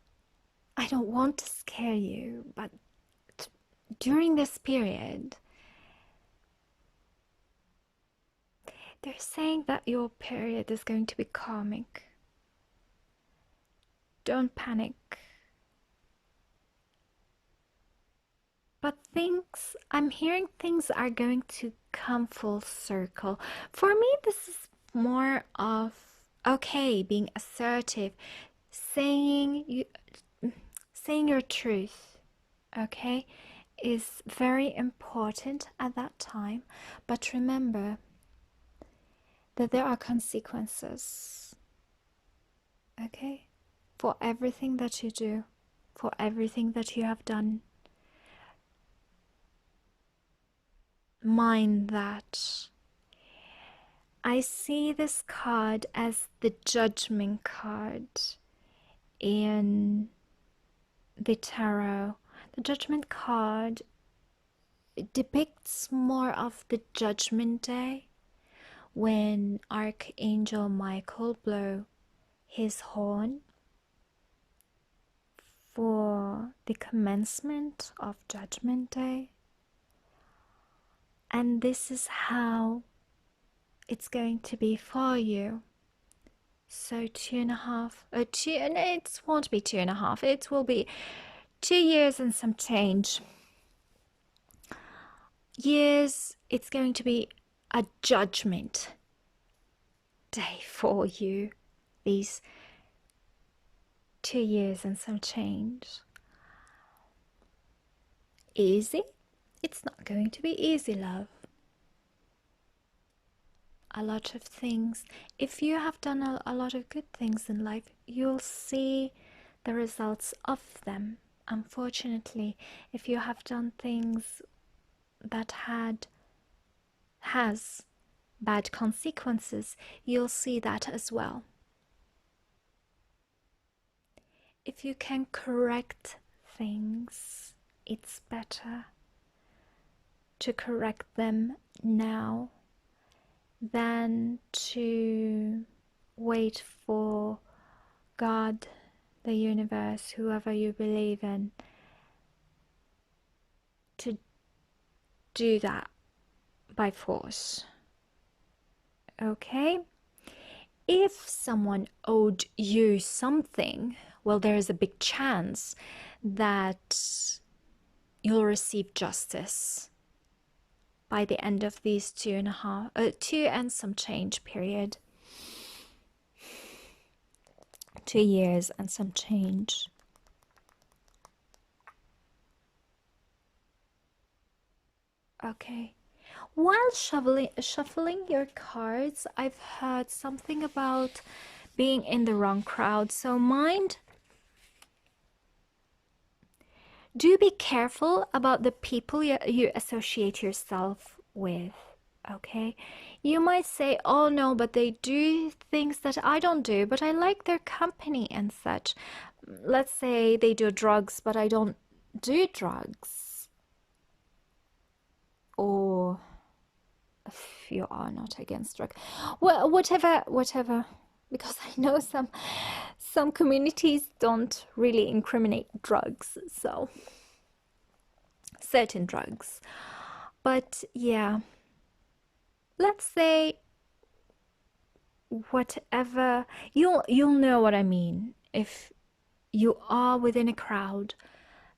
I don't want to scare you, but during this period, they're saying that your period is going to be karmic. Don't panic. But I'm hearing things are going to come full circle. For me, this is more of, okay, being assertive, saying your truth, okay, is very important at that time. But remember that there are consequences, okay, for everything that you do, for everything that you have done. Mind that. I see this card as the Judgment card in the tarot. The Judgment card depicts more of the Judgment Day, when Archangel Michael blew his horn for the commencement of Judgment Day. And this is how it's going to be for you. So 2.5, and it won't be 2.5, it will be 2 years and some change. Years, it's going to be a judgment day for you. These 2 years and some change. Easy? It's not going to be easy, love. A lot of things. If you have done a lot of good things in life, you'll see the results of them. Unfortunately, if you have done things that has bad consequences, you'll see that as well. If you can correct things, it's better to correct them now than to wait for God, the universe, whoever you believe in, to do that by force. Okay? If someone owed you something, well, there is a big chance that you'll receive justice by the end of these 2 and some change period. 2 years and some change. Okay. While shuffling your cards, I've heard something about being in the wrong crowd. So do be careful about the people you associate yourself with, okay? You might say, oh no, but they do things that I don't do, but I like their company and such. Let's say they do drugs, but I don't do drugs. Or if you are not against drugs, well, whatever, because I know some communities don't really incriminate drugs, so certain drugs. But yeah, let's say whatever, you'll know what I mean. If you are within a crowd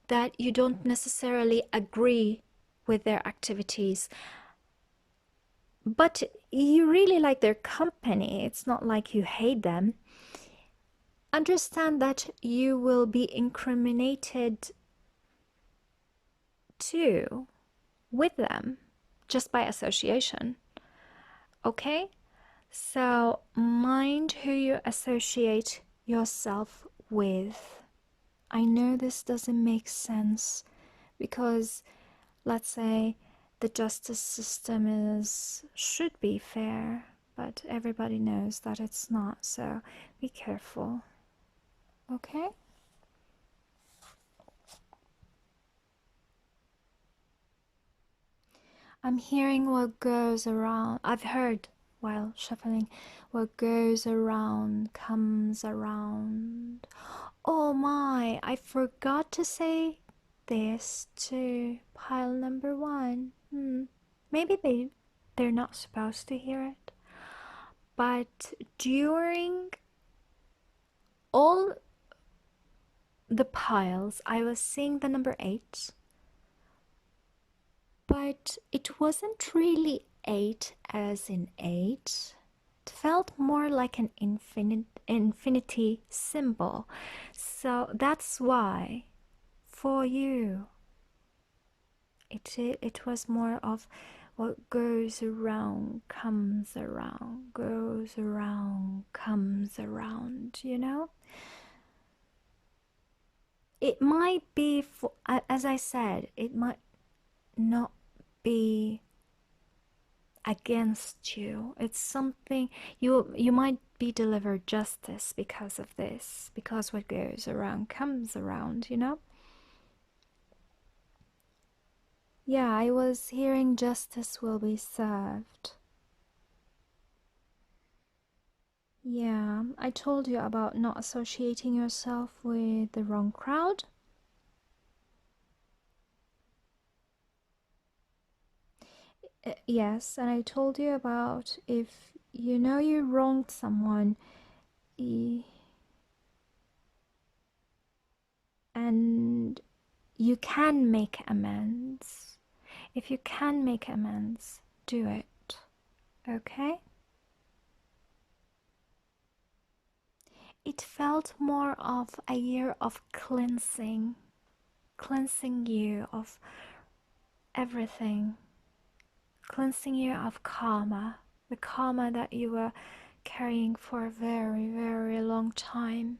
that you don't necessarily agree with their activities, but you really like their company, it's not like you hate them, understand that you will be incriminated too with them just by association. Okay? So mind who you associate yourself with. I know this doesn't make sense because, let's say, the justice system should be fair, but everybody knows that it's not, so be careful. Okay? I'm hearing what goes around. I've heard while shuffling, what goes around comes around. Oh my, I forgot to say this to pile number 1. Maybe they're not supposed to hear it. But during all the piles, I was seeing the number 8. But it wasn't really 8 as in 8. It felt more like an infinity symbol. So that's why for you it was more of what goes around comes around, goes around comes around, you know? It might be, as I said, it might not be against you. It's something you might be delivered justice because of this, because what goes around comes around, you know? Yeah, I was hearing justice will be served. Yeah, I told you about not associating yourself with the wrong crowd. Yes, and I told you about if you know you wronged someone and you can make amends. If you can make amends, do it. Okay? It felt more of a year of cleansing you of everything, cleansing you of karma, the karma that you were carrying for a very, very long time.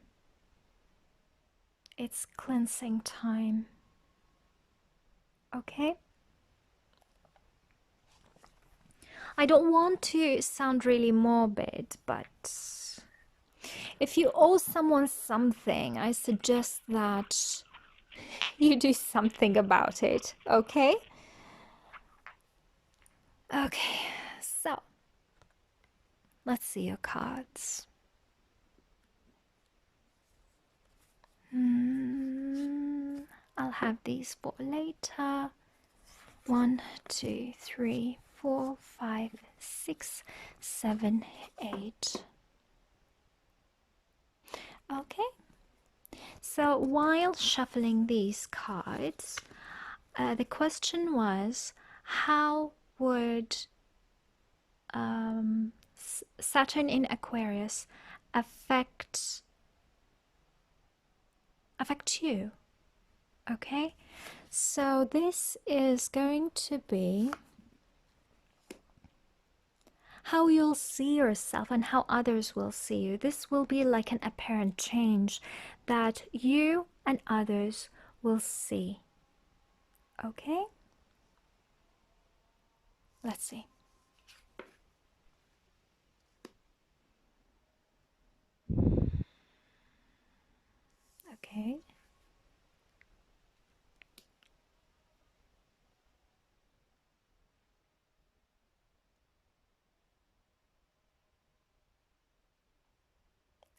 It's cleansing time. Okay? I don't want to sound really morbid, but if you owe someone something, I suggest that You do something about it, okay? Okay, so let's see your cards. I'll have these for later. 1, 2, 3, 4, 5, 6, 7, 8. Okay. So while shuffling these cards, the question was, how would Saturn in Aquarius affect you? Okay, so this is going to be how you'll see yourself and how others will see you. This will be like an apparent change that you and others will see. Okay, let's see. Okay.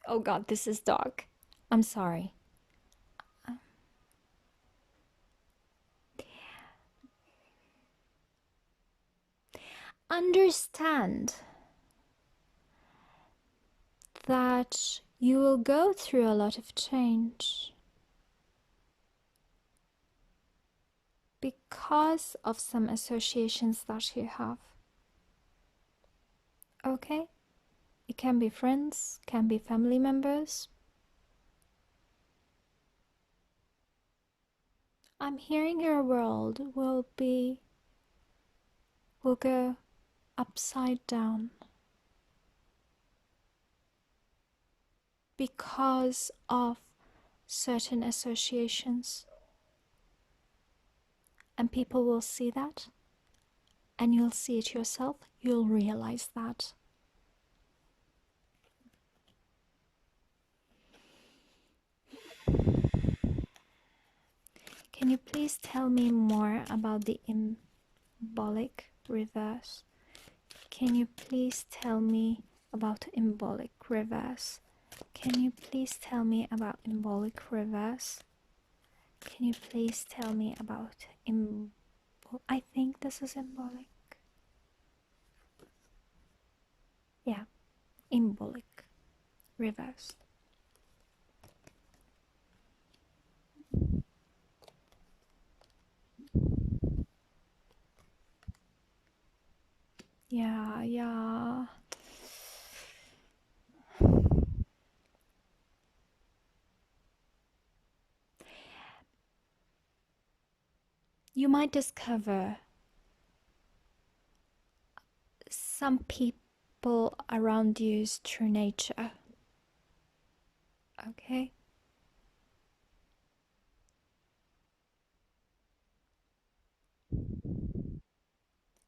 Oh God, this is dark. I'm sorry. Understand that you will go through a lot of change because of some associations that you have. Okay? It can be friends, can be family members. I'm hearing your world will go upside down because of certain associations. And people will see that, and you'll see it yourself. You'll realize that. Can you please tell me more about the embolic reverse? Can you please tell me about embolic reverse? Can you please tell me about embolic reverse? Can you please tell me about I think this is embolic. Yeah, embolic reverse. Yeah. You might discover some people around you's true nature. Okay?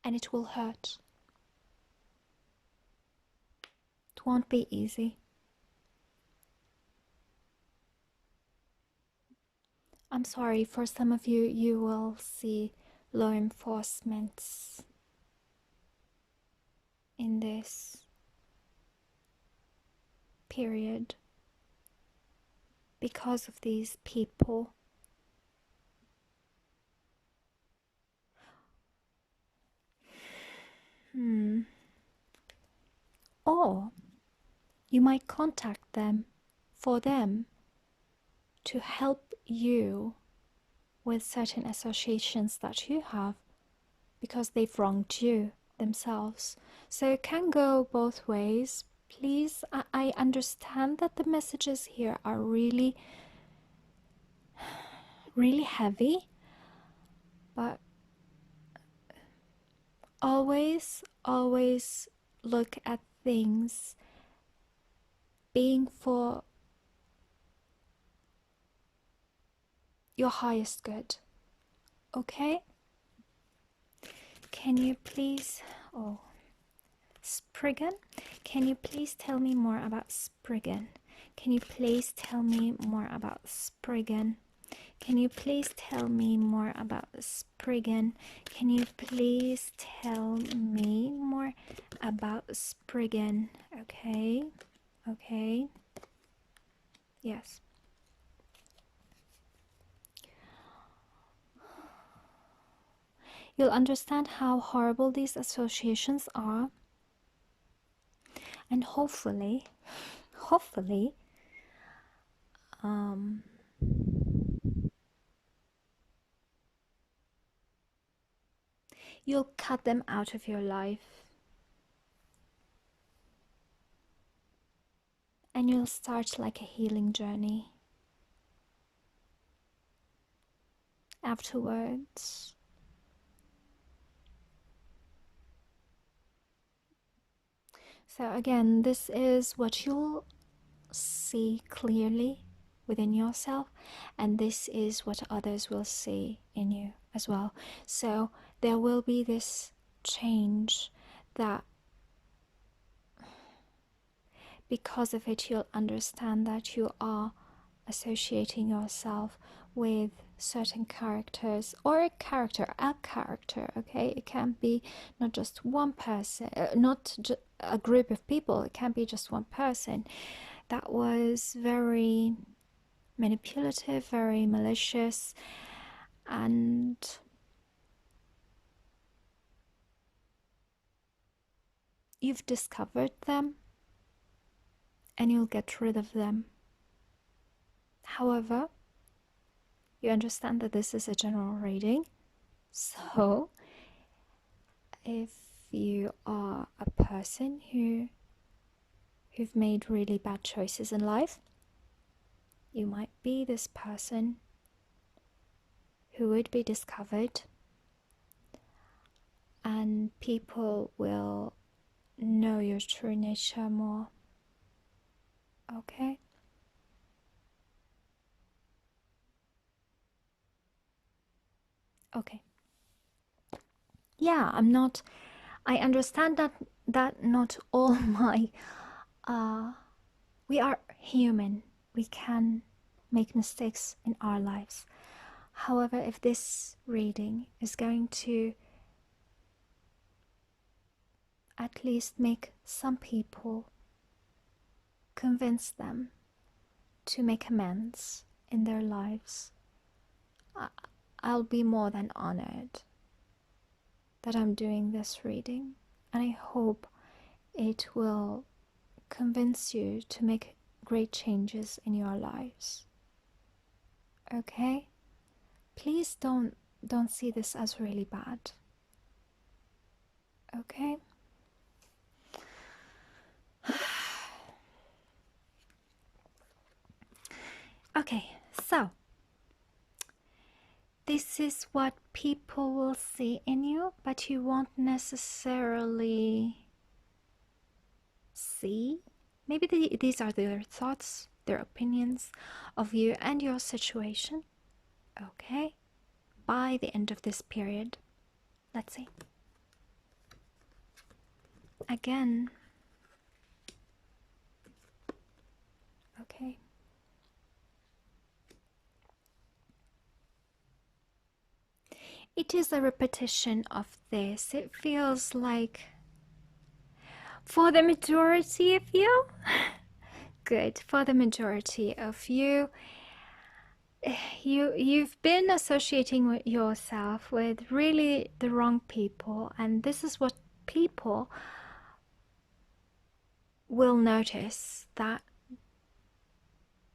And it will hurt. It won't be easy. I'm sorry, for some of you, you will see law enforcements in this period because of these people. Or you might contact them for them to help you with certain associations that you have because they've wronged you themselves. So it can go both ways. Please, I understand that the messages here are really, really heavy, but always look at things being for your highest good. Okay? Can you please... Oh, Spriggan? Can you please tell me more about Spriggan? Can you please tell me more about Spriggan? Can you please tell me more about Spriggan? Can you please tell me more about Spriggan? Okay, okay, yes. You'll understand how horrible these associations are, and hopefully, hopefully, you'll cut them out of your life, and you'll start like a healing journey. Afterwards, so again, this is what you'll see clearly within yourself, and this is what others will see in you as well. So there will be this change that because of it you'll understand that you are associating yourself with certain characters, or a character, okay? It can be not just one person, not a group of people, it can be just one person that was very manipulative, very malicious, and you've discovered them and you'll get rid of them. However, you understand that this is a general reading, so if you are a person who've made really bad choices in life, you might be this person who would be discovered, and people will know your true nature more. Okay? Okay. Yeah, I understand that not all my we are human. We can make mistakes in our lives. However, if this reading is going to at least make some people, convince them to make amends in their lives, I'll be more than honored that I'm doing this reading, and I hope it will convince you to make great changes in your lives. Okay? Please don't see this as really bad. Okay? Okay, so this is what people will see in you, but you won't necessarily see. Maybe these are their thoughts, their opinions of you and your situation. Okay? By the end of this period. Let's see. Again. Okay. It is a repetition of this. It feels like for the majority of you, good, for the majority of you, you've been associating with yourself with really the wrong people, and this is what people will notice, that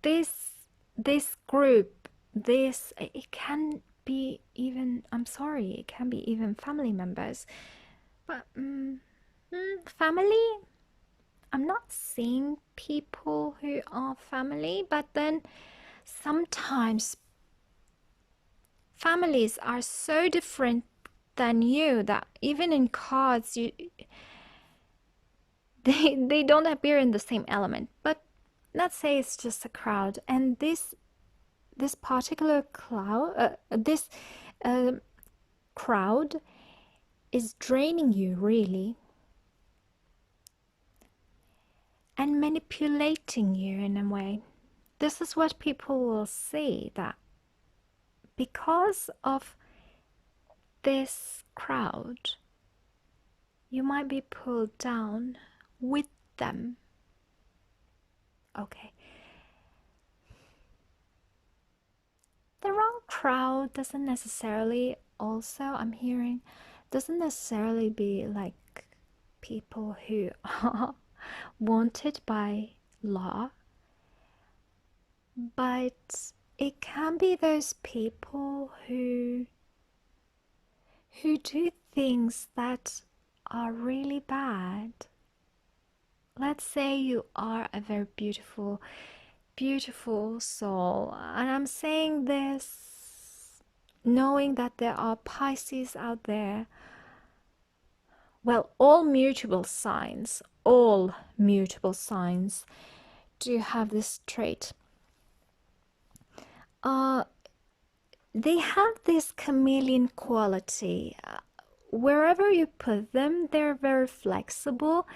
this group, it can be even, I'm sorry, it can be even family members, but family, I'm not seeing people who are family, but then sometimes families are so different than you that even in cards they don't appear in the same element. But let's say it's just a crowd, and this particular crowd is draining you really and manipulating you in a way. This is what people will see, that because of this crowd, you might be pulled down with them. Okay. The wrong crowd doesn't necessarily also, I'm hearing, doesn't necessarily be like people who are wanted by law, but it can be those people who do things that are really bad. Let's say you are a very beautiful soul, and I'm saying this knowing that there are Pisces out there. Well, all mutable signs do have this trait. They have this chameleon quality. Wherever you put them, they're very flexible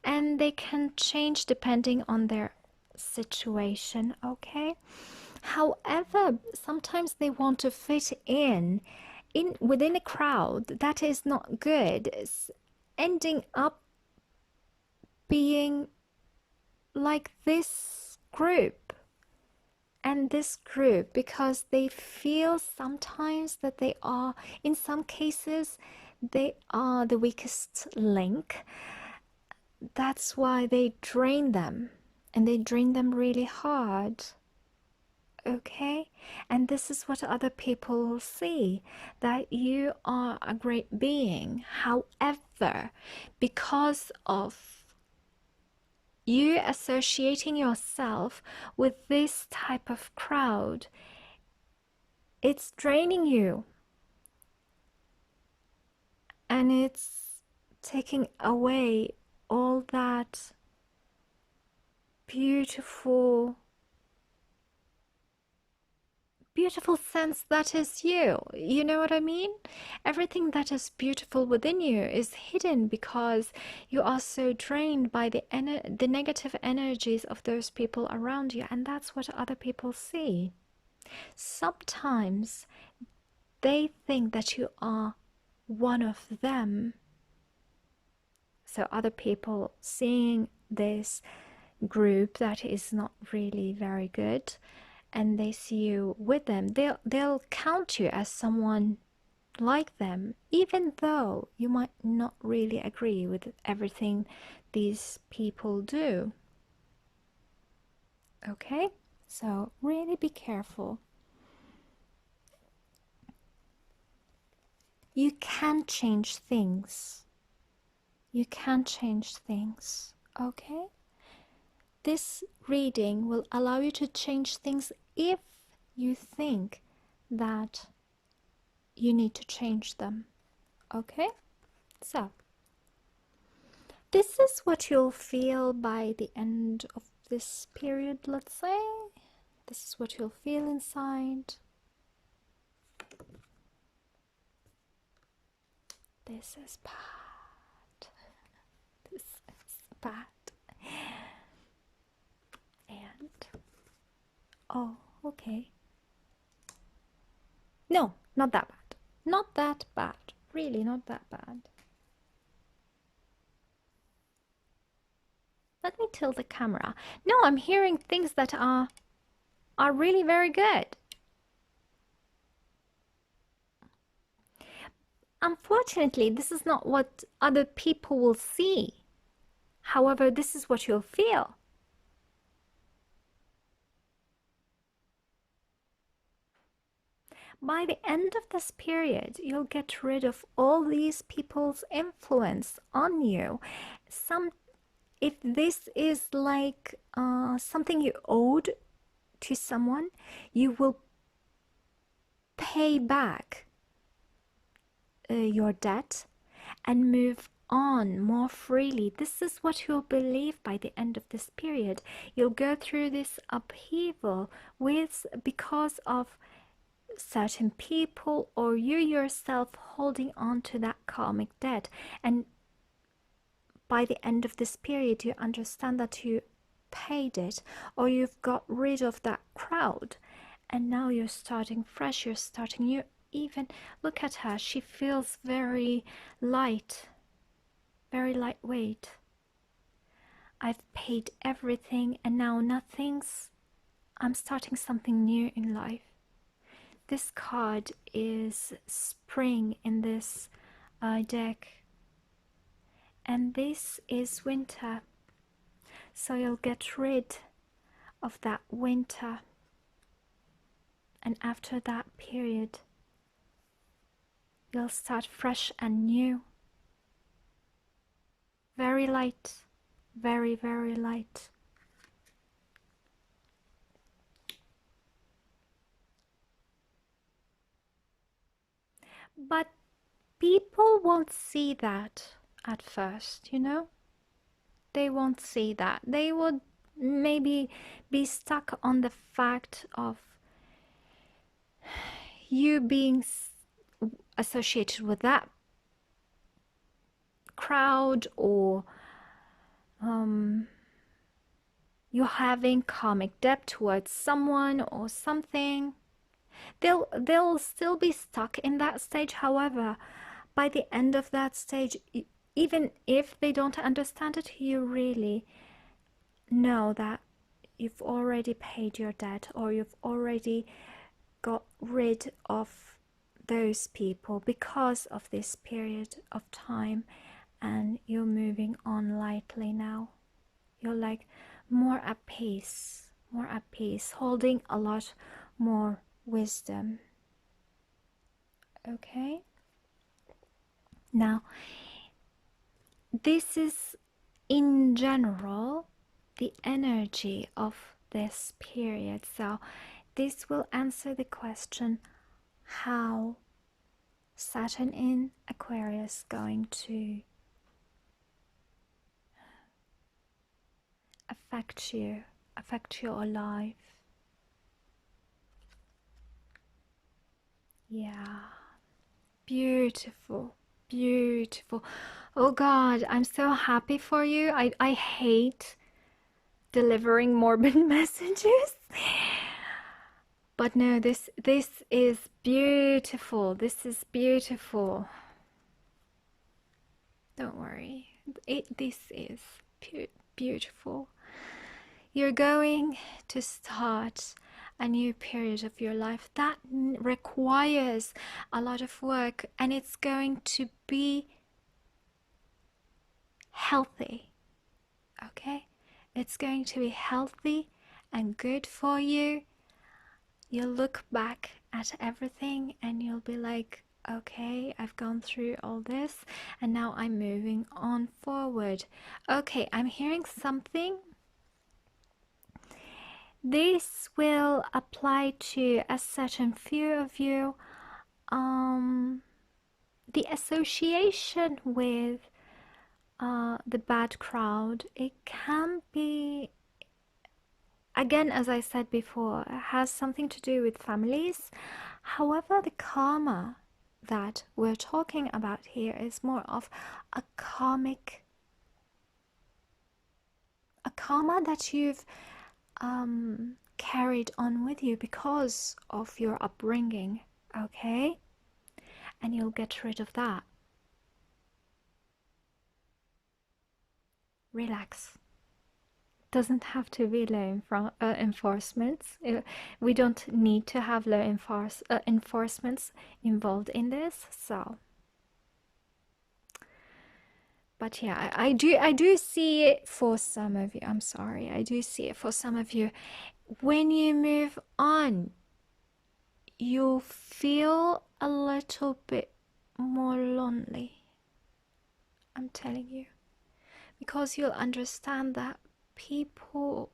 and they can change depending on their situation, okay? However, sometimes they want to fit in within a crowd that is not good. It's ending up being like this group and this group because they feel sometimes that they are, in some cases, they are the weakest link. That's why they drain them, and they drain them really hard. Okay? And this is what other people will see, that you are a great being. However, because of you associating yourself with this type of crowd, it's draining you. And it's taking away all that beautiful sense that is you. You know what I mean? Everything that is beautiful within you is hidden because you are so drained by the negative energies of those people around you, and that's what other people see. Sometimes they think that you are one of them. So other people seeing this group that is not really very good, and they see you with them, they'll count you as someone like them, even though you might not really agree with everything these people do. Okay? So really be careful. You can change things. You can change things. Okay? This reading will allow you to change things if you think that you need to change them. Okay? So, this is what you'll feel by the end of this period, let's say. This is what you'll feel inside. This is bad. This is bad. And, oh, okay. No, not that bad. Not that bad. Really not that bad. Let me tilt the camera. No, I'm hearing things that are really very good. Unfortunately, this is not what other people will see. However, this is what you'll feel. By the end of this period, you'll get rid of all these people's influence on you. If this is like something you owed to someone, you will pay back your debt and move on more freely. This is what you'll believe by the end of this period. You'll go through this upheaval because of certain people or you yourself holding on to that karmic debt, and by the end of this period you understand that you paid it, or you've got rid of that crowd, and now you're starting fresh, you're starting new. Even look at her, she feels very light, very lightweight. I've paid everything and now nothing's, I'm starting something new in life. This card is spring in this deck, and this is winter, so you'll get rid of that winter, and after that period you'll start fresh and new. Very light, very, very light. But people won't see that at first, you know? They won't see that. They would maybe be stuck on the fact of you being associated with that crowd, or you're having karmic debt towards someone or something. They'll still be stuck in that stage. However, by the end of that stage, even if they don't understand it, you really know that you've already paid your debt, or you've already got rid of those people because of this period of time, and you're moving on lightly now. You're like more at peace, holding a lot more wisdom. Okay? Now, this is in general the energy of this period. So this will answer the question, how Saturn in Aquarius is going to affect your life. Yeah, beautiful, beautiful. Oh God, I'm so happy for you. I hate delivering morbid messages, but no, this is beautiful. This is beautiful. Don't worry, this is beautiful. You're going to start a new period of your life that requires a lot of work, and it's going to be healthy. Okay, it's going to be healthy and good for you. You'll look back at everything and you'll be like, okay, I've gone through all this and now I'm moving on forward. Okay, I'm hearing something. This will apply to a certain few of you. The association with the bad crowd, it can be, again, as I said before, has something to do with families. However, the karma that we're talking about here is more of a karma that you've carried on with you because of your upbringing, okay? And you'll get rid of that. Relax. Doesn't have to be law enforcements. We don't need to have law enforcements involved in this. So, but yeah, I do see it for some of you. I'm sorry, I do see it for some of you. When you move on, you'll feel a little bit more lonely. I'm telling you, because you'll understand that people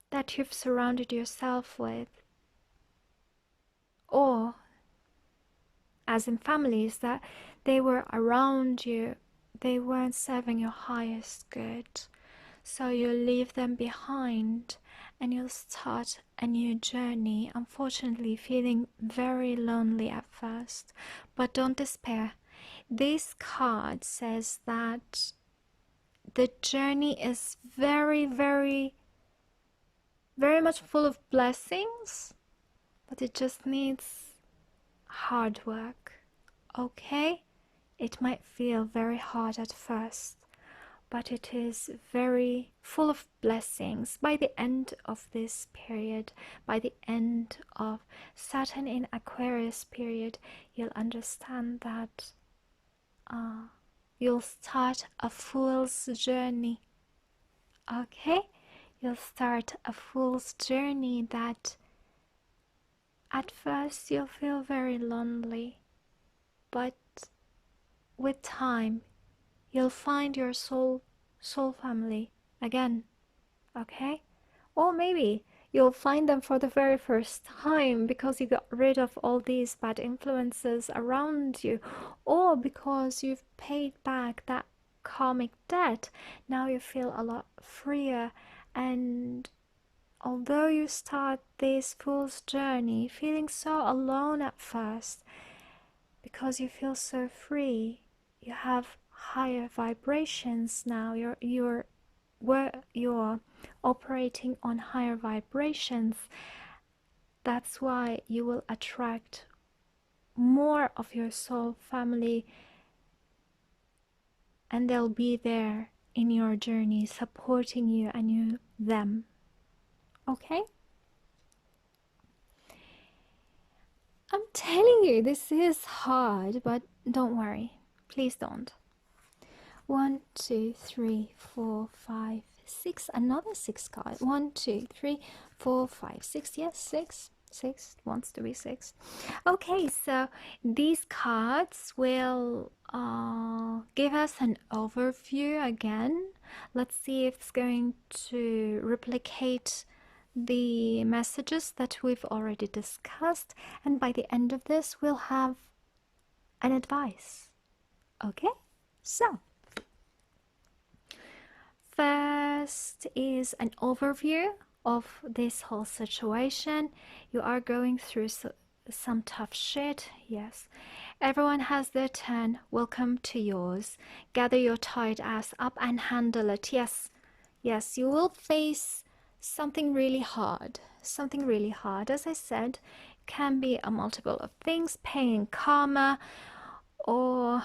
that you've surrounded yourself with, or as in families that they were around you, they weren't serving your highest good. So you'll leave them behind and you'll start a new journey, unfortunately feeling very lonely at first. But don't despair. This card says that the journey is very, very, very much full of blessings, but it just needs hard work, okay? It might feel very hard at first, but it is very full of blessings. By the end of this period, by the end of Saturn in Aquarius period, you'll understand that you'll start a fool's journey, okay? You'll start a fool's journey that at first you'll feel very lonely, but with time you'll find your soul family again, okay? Or maybe you'll find them for the very first time because you got rid of all these bad influences around you, or because you've paid back that karmic debt. Now you feel a lot freer, and although you start this fool's journey feeling so alone at first, because you feel so free, you have higher vibrations now. You're operating on higher vibrations. That's why you will attract more of your soul family, and they'll be there in your journey supporting you and you them, okay? I'm telling you, this is hard, but don't worry. Please don't. 1, 2, 3, 4, 5, 6. Another 6 card. 1, 2, 3, 4, 5, 6. Yes, 6. 6 wants to be 6. Okay, so these cards will give us an overview again. Let's see if it's going to replicate the messages that we've already discussed, and by the end of this we'll have an advice, okay? So first is an overview of this whole situation. You are going through some tough shit, yes. Everyone has their turn. Welcome to yours. Gather your tired ass up and handle it. Yes, yes, you will face something really hard. Something really hard. As I said, can be a multiple of things: paying karma, or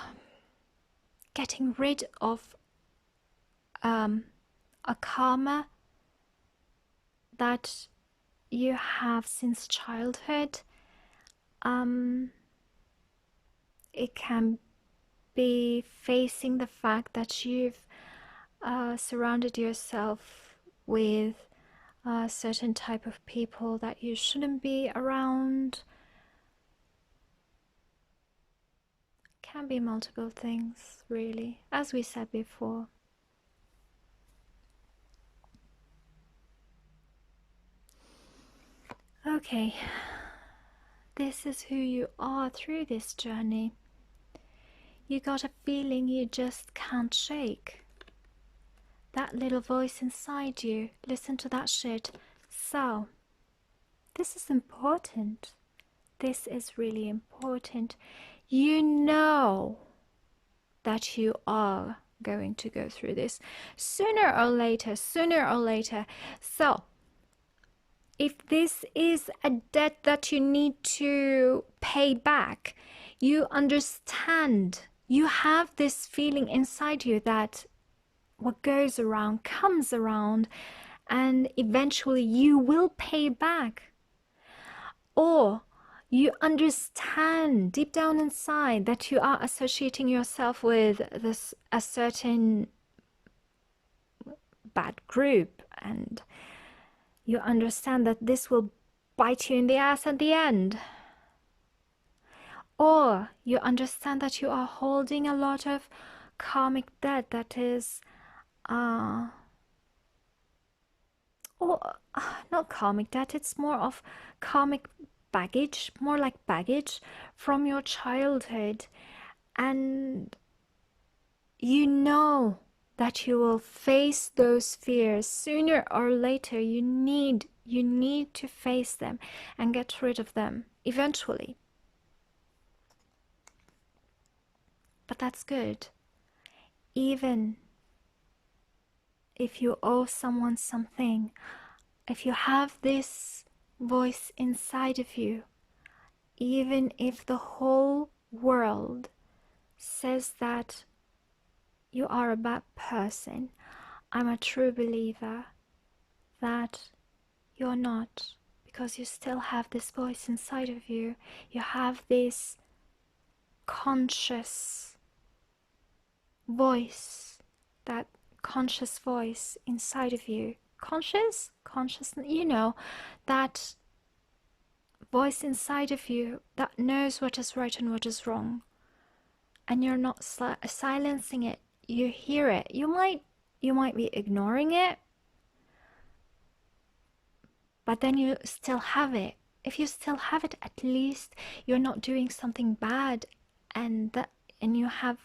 getting rid of a karma that you have since childhood. It can be facing the fact that you've surrounded yourself with a certain type of people that you shouldn't be around. Can be multiple things, really, as we said before. Okay, this is who you are through this journey. You got a feeling you just can't shake. That little voice inside you, listen to that shit. So, this is important. This is really important. You know that you are going to go through this sooner or later, sooner or later. So, if this is a debt that you need to pay back, you understand, you have this feeling inside you that what goes around comes around, and eventually you will pay back. Or you understand deep down inside that you are associating yourself with a certain bad group, and you understand that this will bite you in the ass at the end. Or you understand that you are holding a lot of karmic debt that is not karmic debt, it's more of karmic baggage, more like baggage from your childhood, and you know that you will face those fears sooner or later. You need to face them and get rid of them eventually. But that's good. Even if you owe someone something, if you have this voice inside of you, even if the whole world says that you are a bad person, I'm a true believer that you're not, because you still have this voice inside of you. You have this conscious voice, that conscious voice inside of you. Conscious, you know, that voice inside of you that knows what is right and what is wrong. And you're not silencing it. You hear it. You might be ignoring it, but then you still have it. If you still have it, at least you're not doing something bad, and you have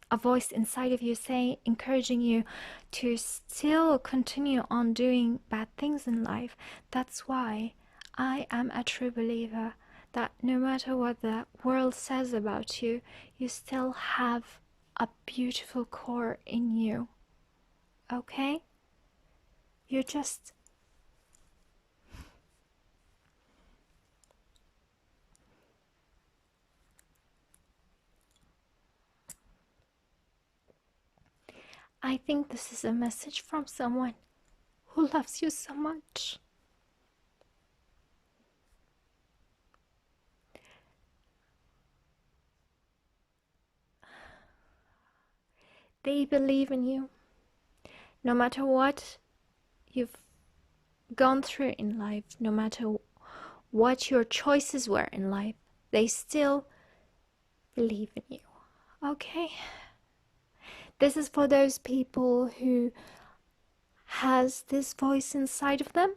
a voice inside of you saying, encouraging you to still continue on doing bad things in life. That's why I am a true believer that no matter what the world says about you, you still have a beautiful core in you. Okay? You're just I think this is a message from someone who loves you so much. They believe in you. No matter what you've gone through in life, no matter what your choices were in life, they still believe in you. Okay? This is for those people who has this voice inside of them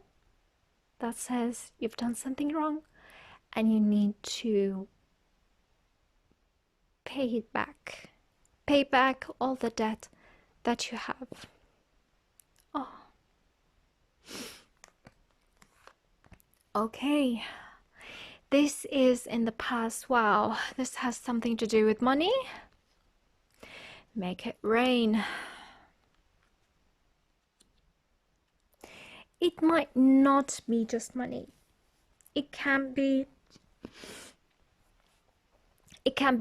that says you've done something wrong and you need to pay it back. Pay back all the debt that you have. Oh. Okay. This is in the past. Wow, this has something to do with money. Make it rain. It might not be just money. It can be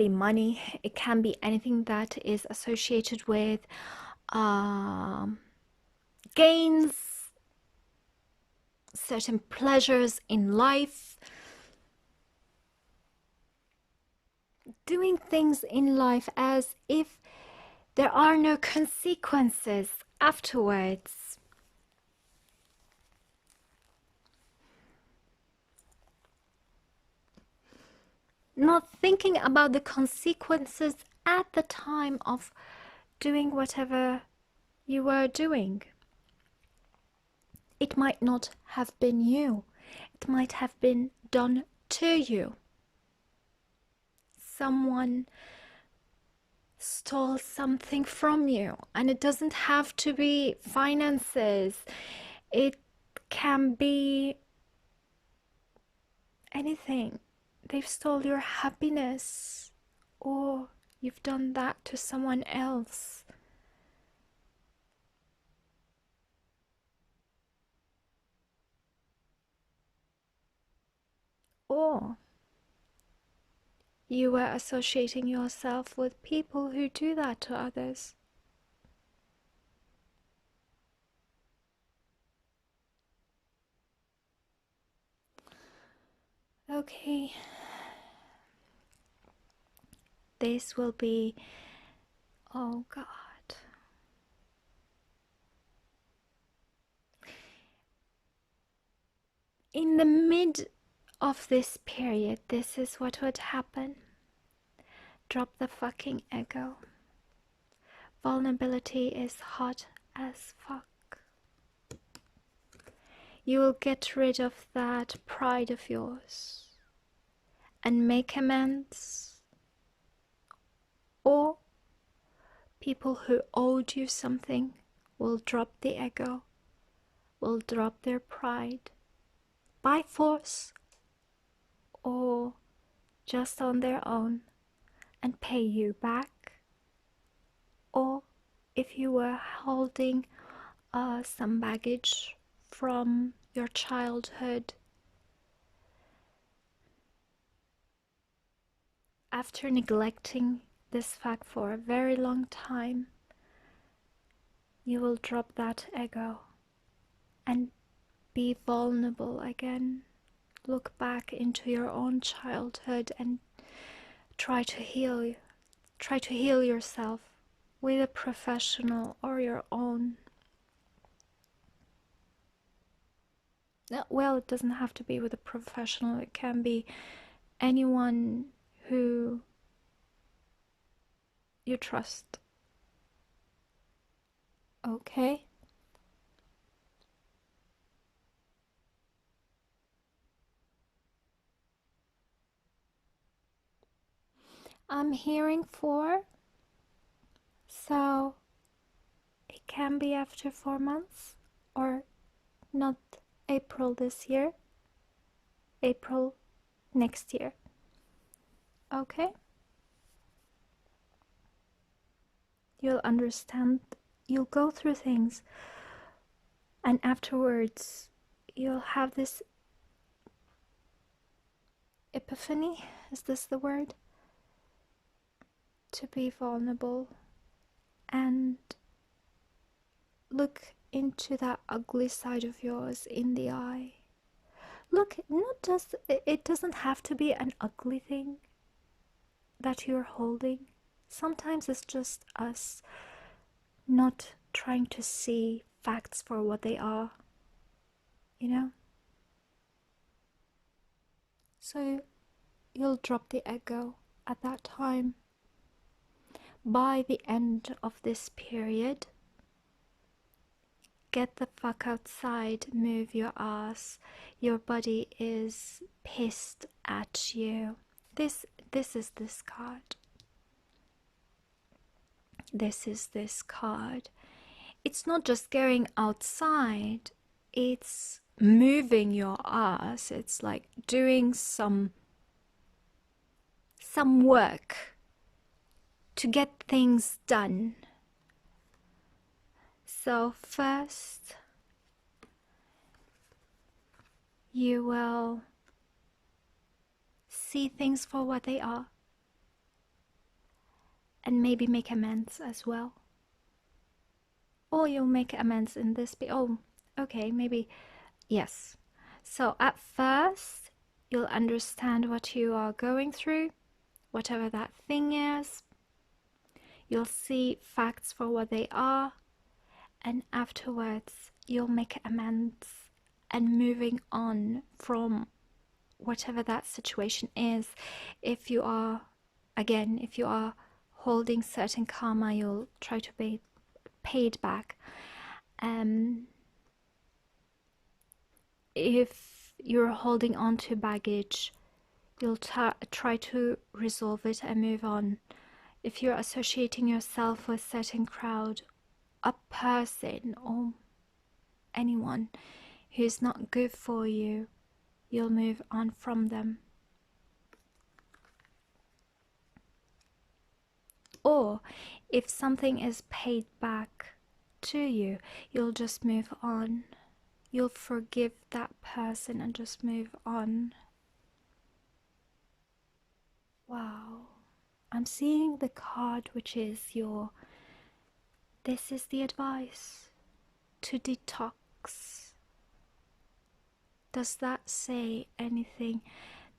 money. It can be anything that is associated with gains, certain pleasures in life, doing things in life as if there are no consequences afterwards. Not thinking about the consequences at the time of doing whatever you were doing. It might not have been you. It might have been done to you. Someone stole something from you, and it doesn't have to be finances. It can be anything. They've stole your happiness, or you've done that to someone else. Or you were associating yourself with people who do that to others. Okay. This will be, oh God. In the mid of this period, this is what would happen. Drop the fucking ego. Vulnerability is hot as fuck. You will get rid of that pride of yours and make amends. Or people who owed you something will drop the ego, will drop their pride by force or just on their own and pay you back. Or if you were holding some baggage from your childhood. After neglecting this fact for a very long time, you will drop that ego and be vulnerable again. Look back into your own childhood and try to heal yourself with a professional or your own. Well, it doesn't have to be with a professional. It can be anyone who you trust. Okay? I'm hearing 4, so it can be after 4 months, or not April this year, April next year. Okay? You'll understand, you'll go through things, and afterwards you'll have this epiphany, is this the word? To be vulnerable and look into that ugly side of yours in the eye. Look, not just, it doesn't have to be an ugly thing that you're holding. Sometimes it's just us not trying to see facts for what they are, you know? So you'll drop the ego at that time. By the end of this period, get the fuck outside, move your ass. Your body is pissed at you. This is this card. This is this card. It's not just going outside, it's moving your ass. It's like doing some work to get things done. So first, you will see things for what they are and maybe make amends as well. Or you'll make amends in this okay, maybe, yes. So at first, you'll understand what you are going through, whatever that thing is. You'll see facts for what they are, and afterwards you'll make amends and moving on from whatever that situation is. If you are holding certain karma, you'll try to be paid back. If you're holding on to baggage, you'll try to resolve it and move on. If you're associating yourself with a certain crowd, a person or anyone who's not good for you, you'll move on from them. Or if something is paid back to you, you'll just move on. You'll forgive that person and just move on. Wow. I'm seeing the card which is this is the advice to detox. Does that say anything?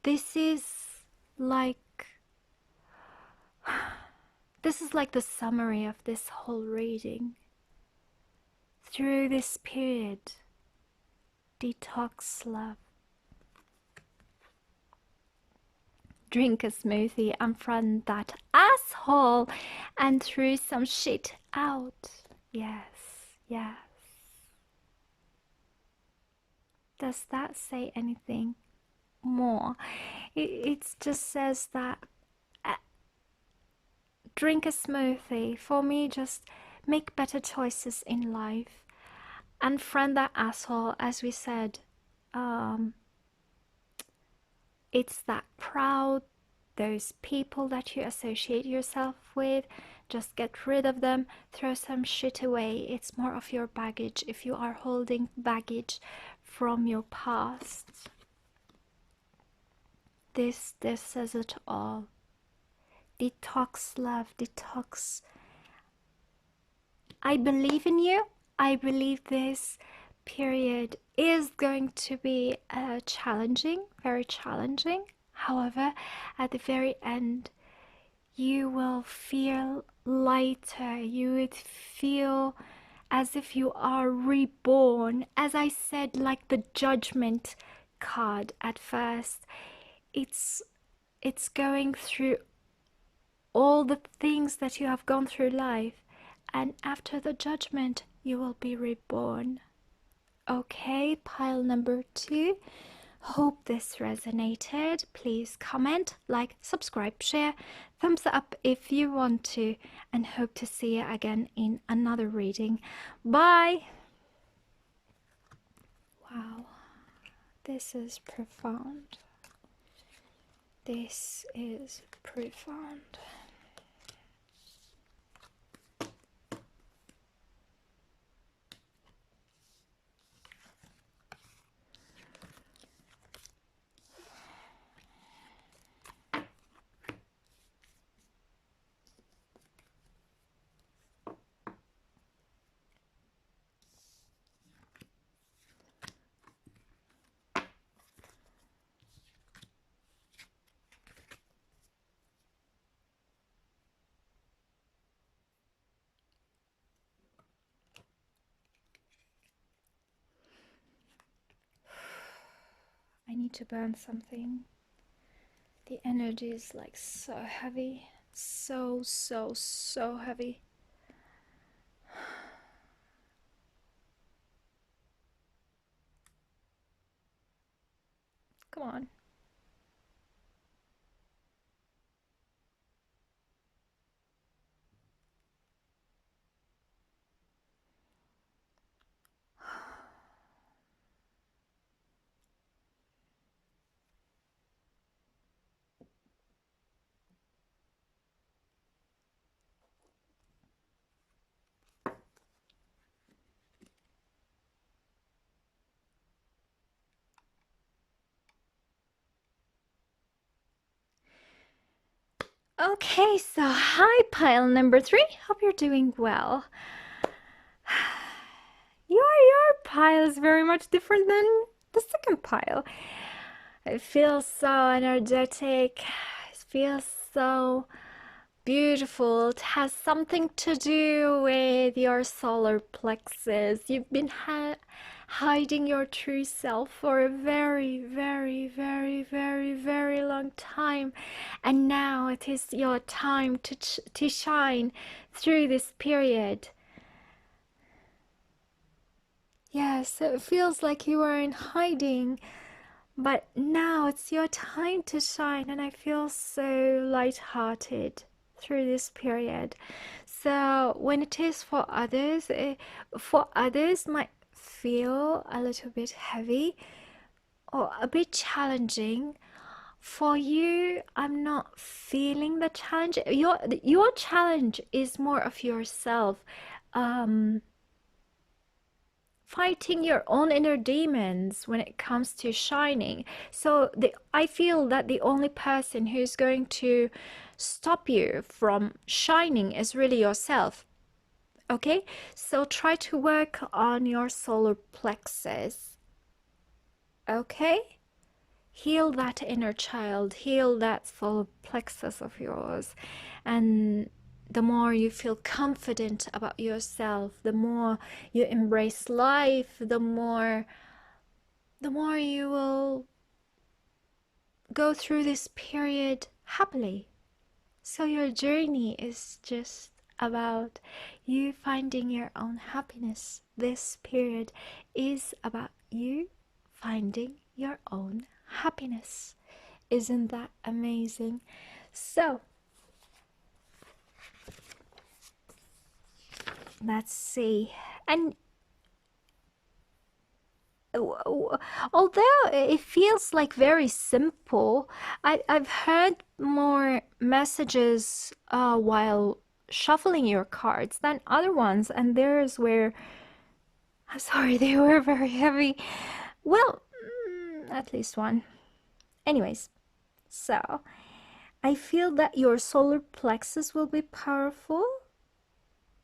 This is like the summary of this whole reading. Through this period, detox, love. Drink a smoothie, unfriend that asshole, and threw some shit out. Yes, yes. Does that say anything more? It just says that drink a smoothie. For me, just make better choices in life. Unfriend that asshole, as we said. It's that proud, those people that you associate yourself with, Just get rid of them, throw some shit away. It's more of your baggage if you are holding baggage from your past. This says it all. Detox, love, detox. I believe in you. I believe this period is going to be challenging, very challenging. However, at the very end, you will feel lighter. You would feel as if you are reborn. As I said, like the Judgment card at first, it's going through all the things that you have gone through life, and after the Judgment, you will be reborn. Okay, pile number 2. Hope this resonated. Please comment, like, subscribe, share, thumbs up if you want to, and hope to see you again in another reading. Bye. Wow, this is profound. This is profound. I need to burn something. The energy is like so heavy. So heavy. Come on. Okay, so hi pile number 3. Hope you're doing well. Your pile is very much different than the second pile. It feels so energetic. It feels so beautiful. It has something to do with your solar plexus. You've been hiding your true self for a very long time, and now it is your time to shine through this period. Yes, it feels like you are in hiding, but now it's your time to shine, and I feel so light-hearted through this period. So when it is for others might feel a little bit heavy or a bit challenging. For you, I'm not feeling the challenge. Your challenge is more of yourself, fighting your own inner demons when it comes to shining. So I feel that the only person who's going to stop you from shining is really yourself. Okay, so try to work on your solar plexus. Okay, heal that inner child, heal that solar plexus of yours, and the more you feel confident about yourself, the more you embrace life, the more you will go through this period happily. So your journey is just about you finding your own happiness. This period is about you finding your own happiness. Isn't that amazing? So let's see. And although it feels like very simple, I've heard more messages while shuffling your cards than other ones, and theirs were, I'm sorry, they were very heavy. Well, at least one. Anyways, so I feel that your solar plexus will be powerful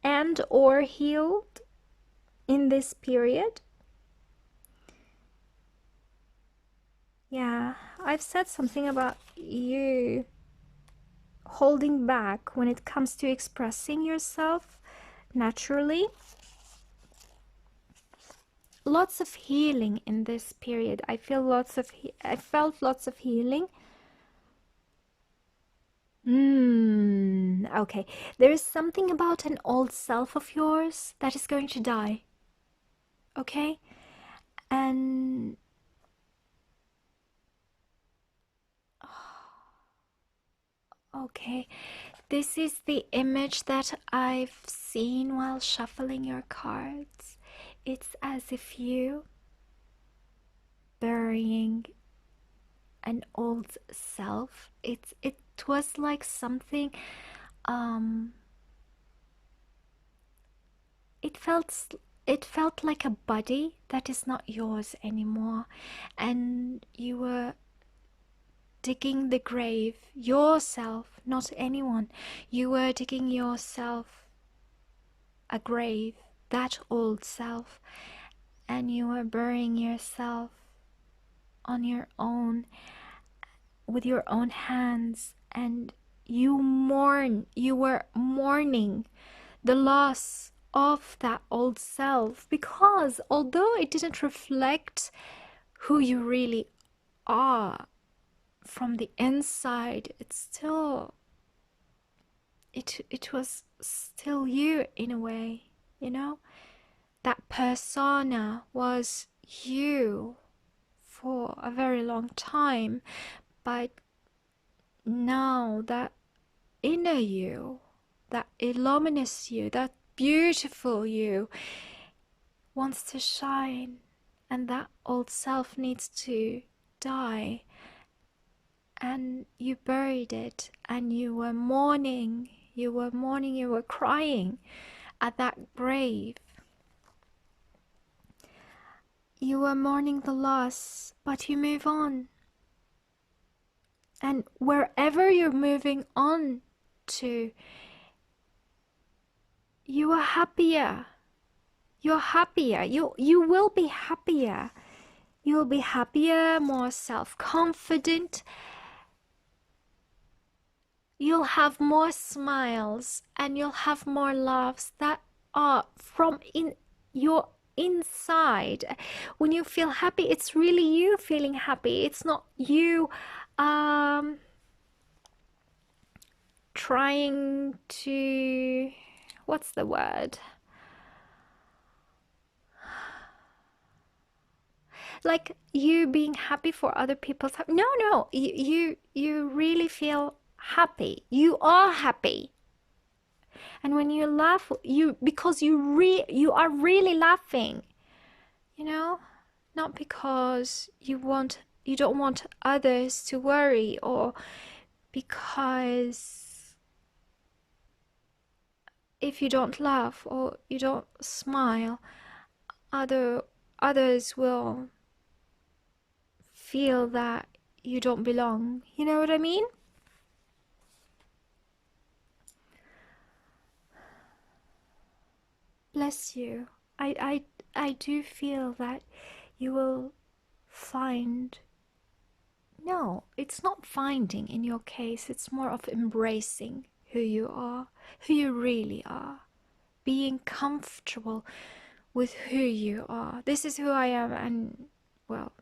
and or healed in this period. Yeah, I've said something about you holding back when it comes to expressing yourself naturally. Lots of healing in this period. I felt lots of healing. Okay. There is something about an old self of yours that is going to die. Okay? And okay. This is the image that I've seen while shuffling your cards. It's as if you burying an old self. It was like something, it felt like a body that is not yours anymore, and you were digging the grave yourself, not anyone. You were digging yourself a grave, that old self, and you were burying yourself on your own, with your own hands, and you were mourning the loss of that old self, because although it didn't reflect who you really are from the inside, it was still you in a way, you know. That persona was you for a very long time, but now that inner you, that luminous you, that beautiful you wants to shine, and that old self needs to die. And you buried it, and you were mourning, you were crying at that grave. You were mourning the loss, but you move on. And wherever you're moving on to, you are happier. You're happier. You will be happier. You will be happier, more self-confident. You'll have more smiles, and you'll have more laughs that are from in your inside. When you feel happy, it's really you feeling happy. It's not you trying to, what's the word, like you being happy for other people's no, you really feel happy. You are happy. And when you laugh, because you are really laughing, you know, not because you don't want others to worry, or because if you don't laugh or you don't smile, others will feel that you don't belong. You know what I mean? Bless you. I do feel that you will find, no, it's not finding in your case, it's more of embracing who you are, who you really are, being comfortable with who you are. This is who I am, and well,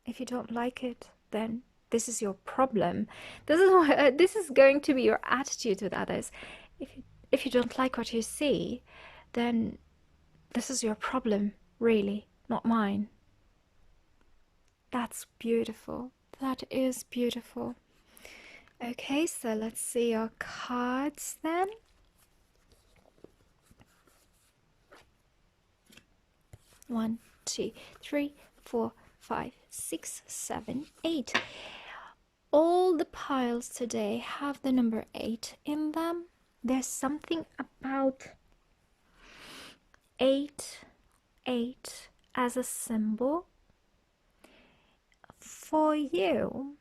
if you don't like it, then this is your problem. This is going to be your attitude with others. If you don't like what you see, then this is your problem, really, not mine. That's beautiful. That is beautiful. Okay, so let's see your cards then. One, two, three, four, 5, 6, 7, 8. All the piles today have the number 8 in them. There's something about 8, 8 as a symbol for you.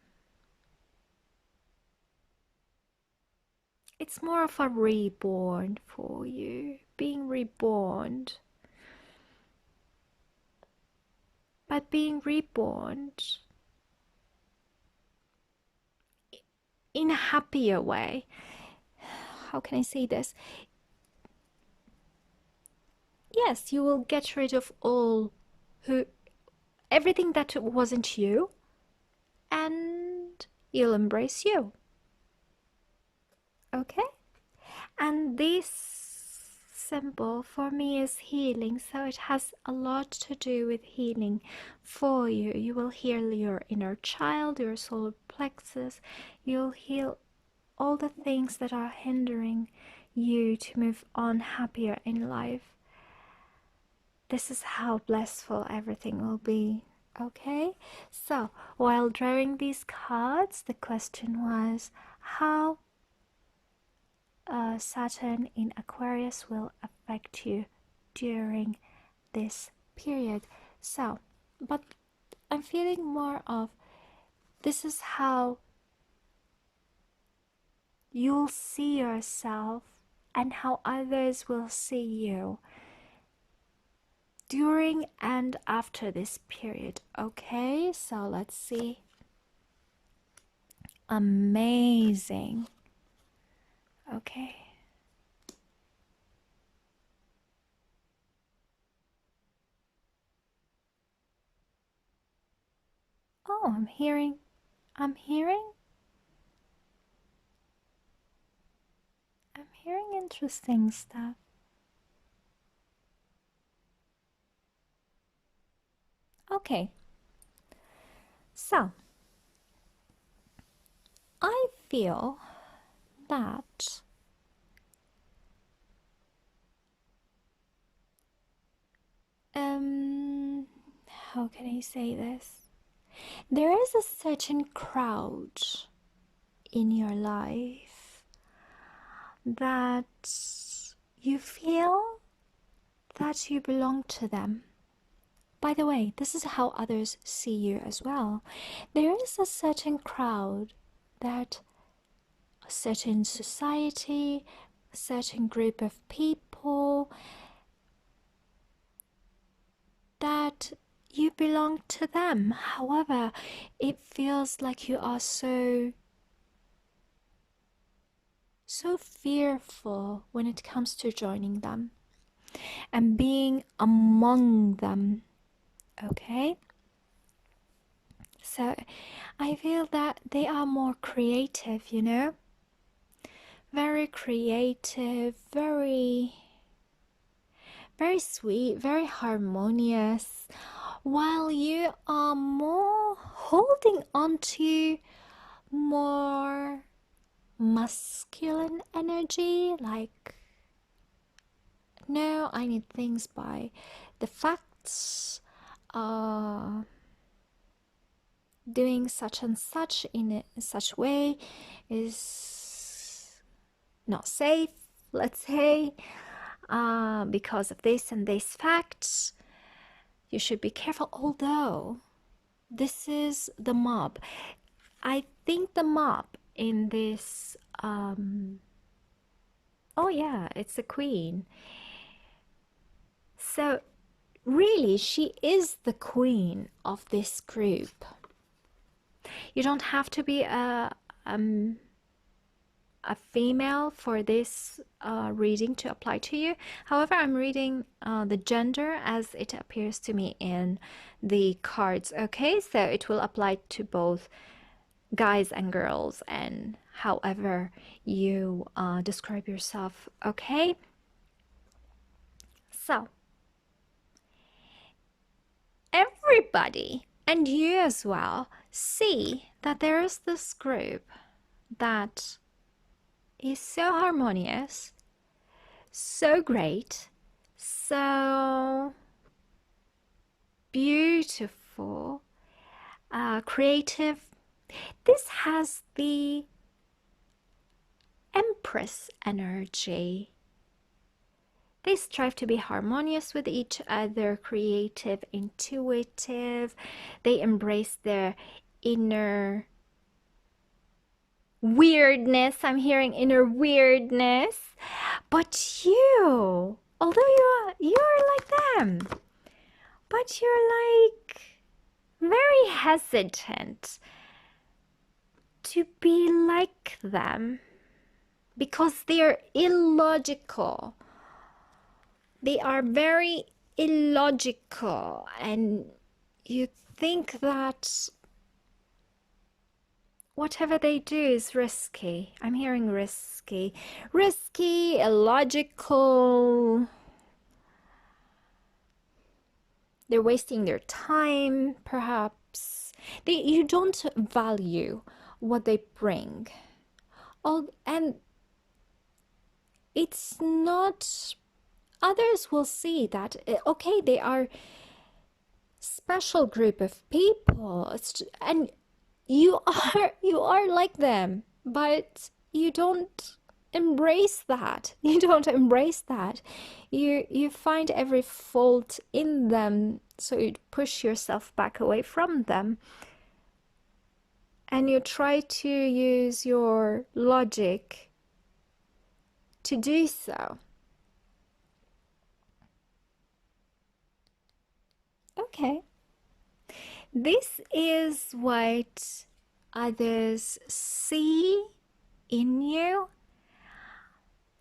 It's more of a reborn for you, being reborn. But being reborn in a happier way. How can I say this? Yes, you will get rid of everything that wasn't you, and you'll embrace you. Okay? And this symbol for me is healing, so it has a lot to do with healing for you. You will heal your inner child, your solar plexus. You'll heal all the things that are hindering you to move on happier in life. This is how blissful everything will be. Okay, so while drawing these cards, the question was how Saturn in Aquarius will affect you during this period. So, but I'm feeling more of this is how you'll see yourself and how others will see you during and after this period. Okay, so let's see. Amazing. Okay. Oh, I'm hearing interesting stuff. Okay. So, I feel that how can I say this? There is a certain crowd in your life that you feel that you belong to them. By the way, this is how others see you as well. There is a certain crowd that a certain society, a certain group of people that you belong to them. However, it feels like you are so fearful when it comes to joining them and being among them. Okay? So I feel that they are more creative, you know? Very creative, very sweet, very harmonious, while you are more holding on to more masculine energy, like, no, I need things by the facts, doing such and such in such way is not safe, let's say, because of this and this facts. You should be careful, although this is the mob. I think the mob in this, oh yeah, it's the queen. So really, she is the queen of this group. You don't have to be a female for this reading to apply to you. However, I'm reading the gender as it appears to me in the cards. Okay, so it will apply to both guys and girls, and however you describe yourself. Okay, so everybody, and you as well, see that there is this group that is so harmonious, so great, so beautiful, creative, This has the Empress energy. They strive to be harmonious with each other, creative, intuitive. They embrace their inner weirdness. I'm hearing inner weirdness. But you, although you're like them, but you're like very hesitant to be like them because they're illogical. They are very illogical, and you think that whatever they do is risky. I'm hearing risky. Risky, illogical. They're wasting their time, perhaps. You don't value what they bring. And it's not... Others will see that, okay, they are special group of people, and you are like them, but you don't embrace that. You don't embrace that. You find every fault in them, so you push yourself back away from them, and you try to use your logic to do so. Okay. This is what others see in you.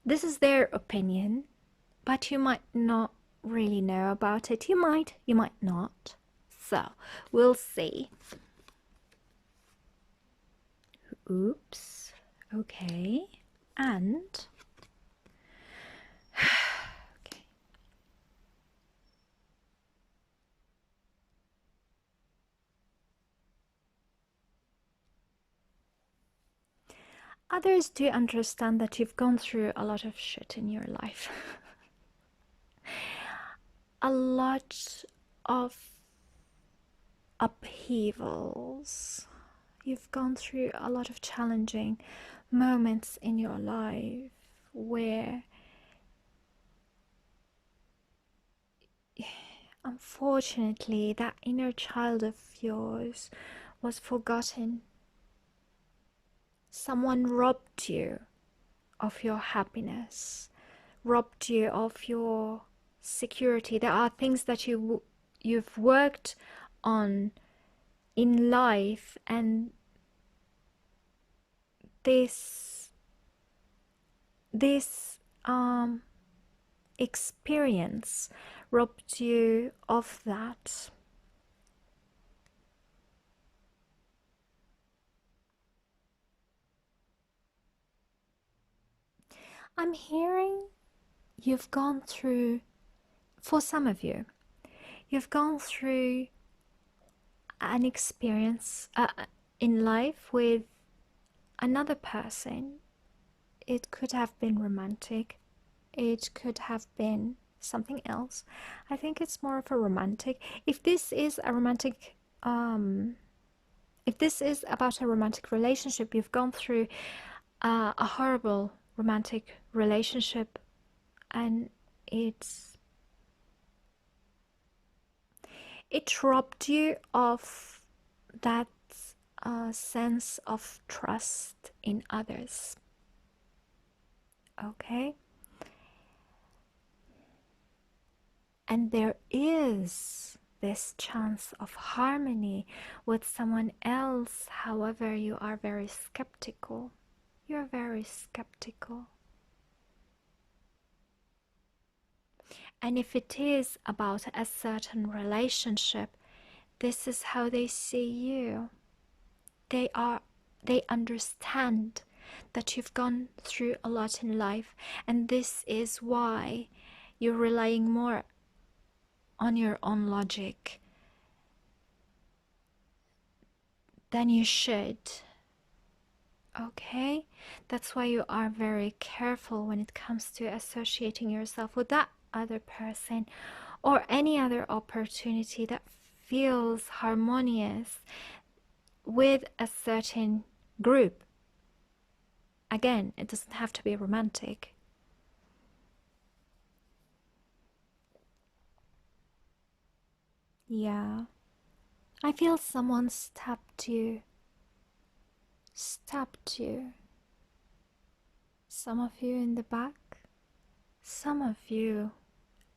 This is their opinion, but you might not really know about it. You might not. So, we'll see. Oops. Okay. And... okay. Others do understand that you've gone through a lot of shit in your life. A lot of upheavals. You've gone through a lot of challenging moments in your life where unfortunately that inner child of yours was forgotten. Someone robbed you of your happiness, robbed you of your security. There are things that you've worked on in life, and this experience robbed you of that. I'm hearing you've gone through, for some of you, you've gone through an experience in life with another person. It could have been romantic, it could have been something else. I think it's more of a romantic. If this is a romantic if this is about a romantic relationship, you've gone through a horrible romantic relationship, and it robbed you of that sense of trust in others. Okay? And there is this chance of harmony with someone else. However, you are very skeptical. You're very skeptical. And if it is about a certain relationship, this is how they see you. They understand that you've gone through a lot in life, and this is why you're relying more on your own logic than you should. Okay? That's why you are very careful when it comes to associating yourself with that other person or any other opportunity that feels harmonious, with a certain group. Again, it doesn't have to be romantic. Yeah, I feel someone stabbed you. Stabbed you. Some of you in the back, some of you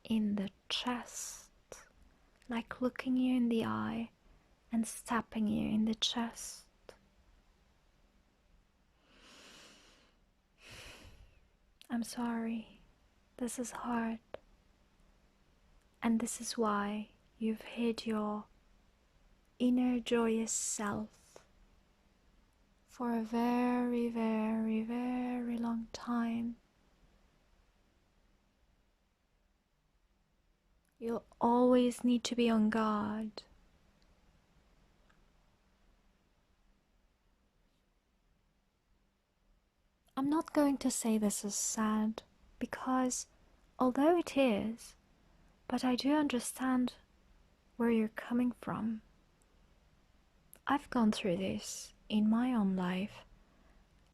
in the chest, like looking you in the eye and stabbing you in the chest. I'm sorry, this is hard, and this is why you've hid your inner joyous self for a very, very, very long time. You'll always need to be on guard. I'm not going to say this is sad, because although it is, but I do understand where you're coming from. I've gone through this in my own life,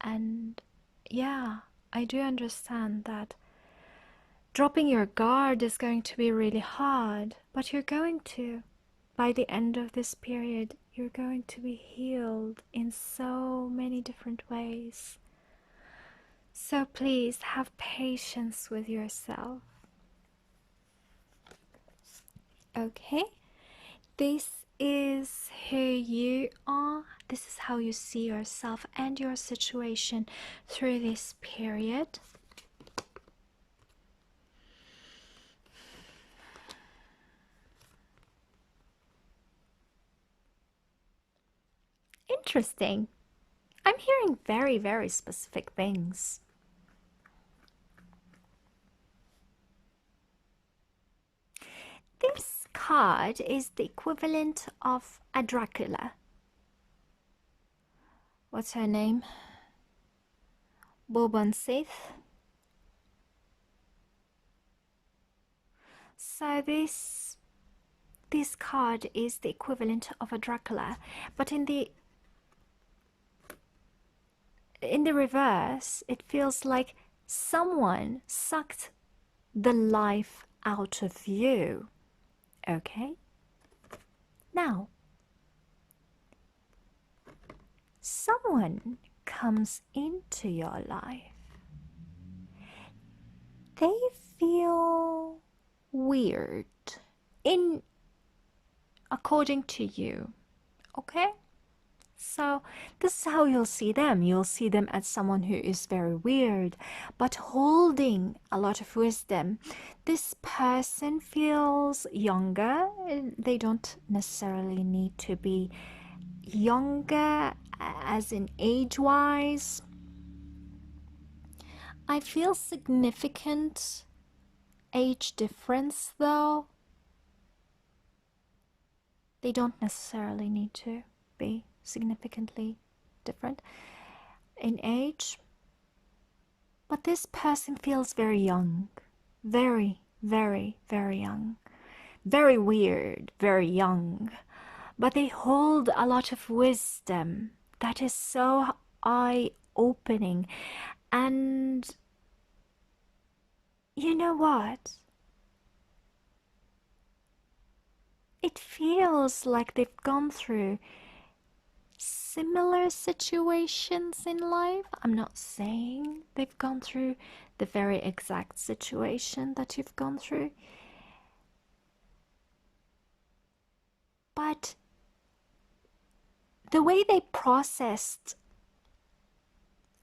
and yeah, I do understand that dropping your guard is going to be really hard, but you're going to. By the end of this period, you're going to be healed in so many different ways. So please have patience with yourself. Okay, this is who you are. This is how you see yourself and your situation through this period. Interesting. I'm hearing very, very specific things. This card is the equivalent of a Dracula. What's her name? Bourbon Sith. So this card is the equivalent of a Dracula, but in the reverse, it feels like someone sucked the life out of you. Okay? Now, someone comes into your life. They feel weird according to you. Okay? So this is how you'll see them. You'll see them as someone who is very weird, but holding a lot of wisdom. This person feels younger. They don't necessarily need to be younger as in age-wise. I feel significant age difference though. They don't necessarily need to be significantly different in age, but this person feels very young, very, very, very young, very weird, very young, but they hold a lot of wisdom that is so eye-opening. And you know what? It feels like they've gone through similar situations in life. I'm not saying they've gone through the very exact situation that you've gone through, but the way they processed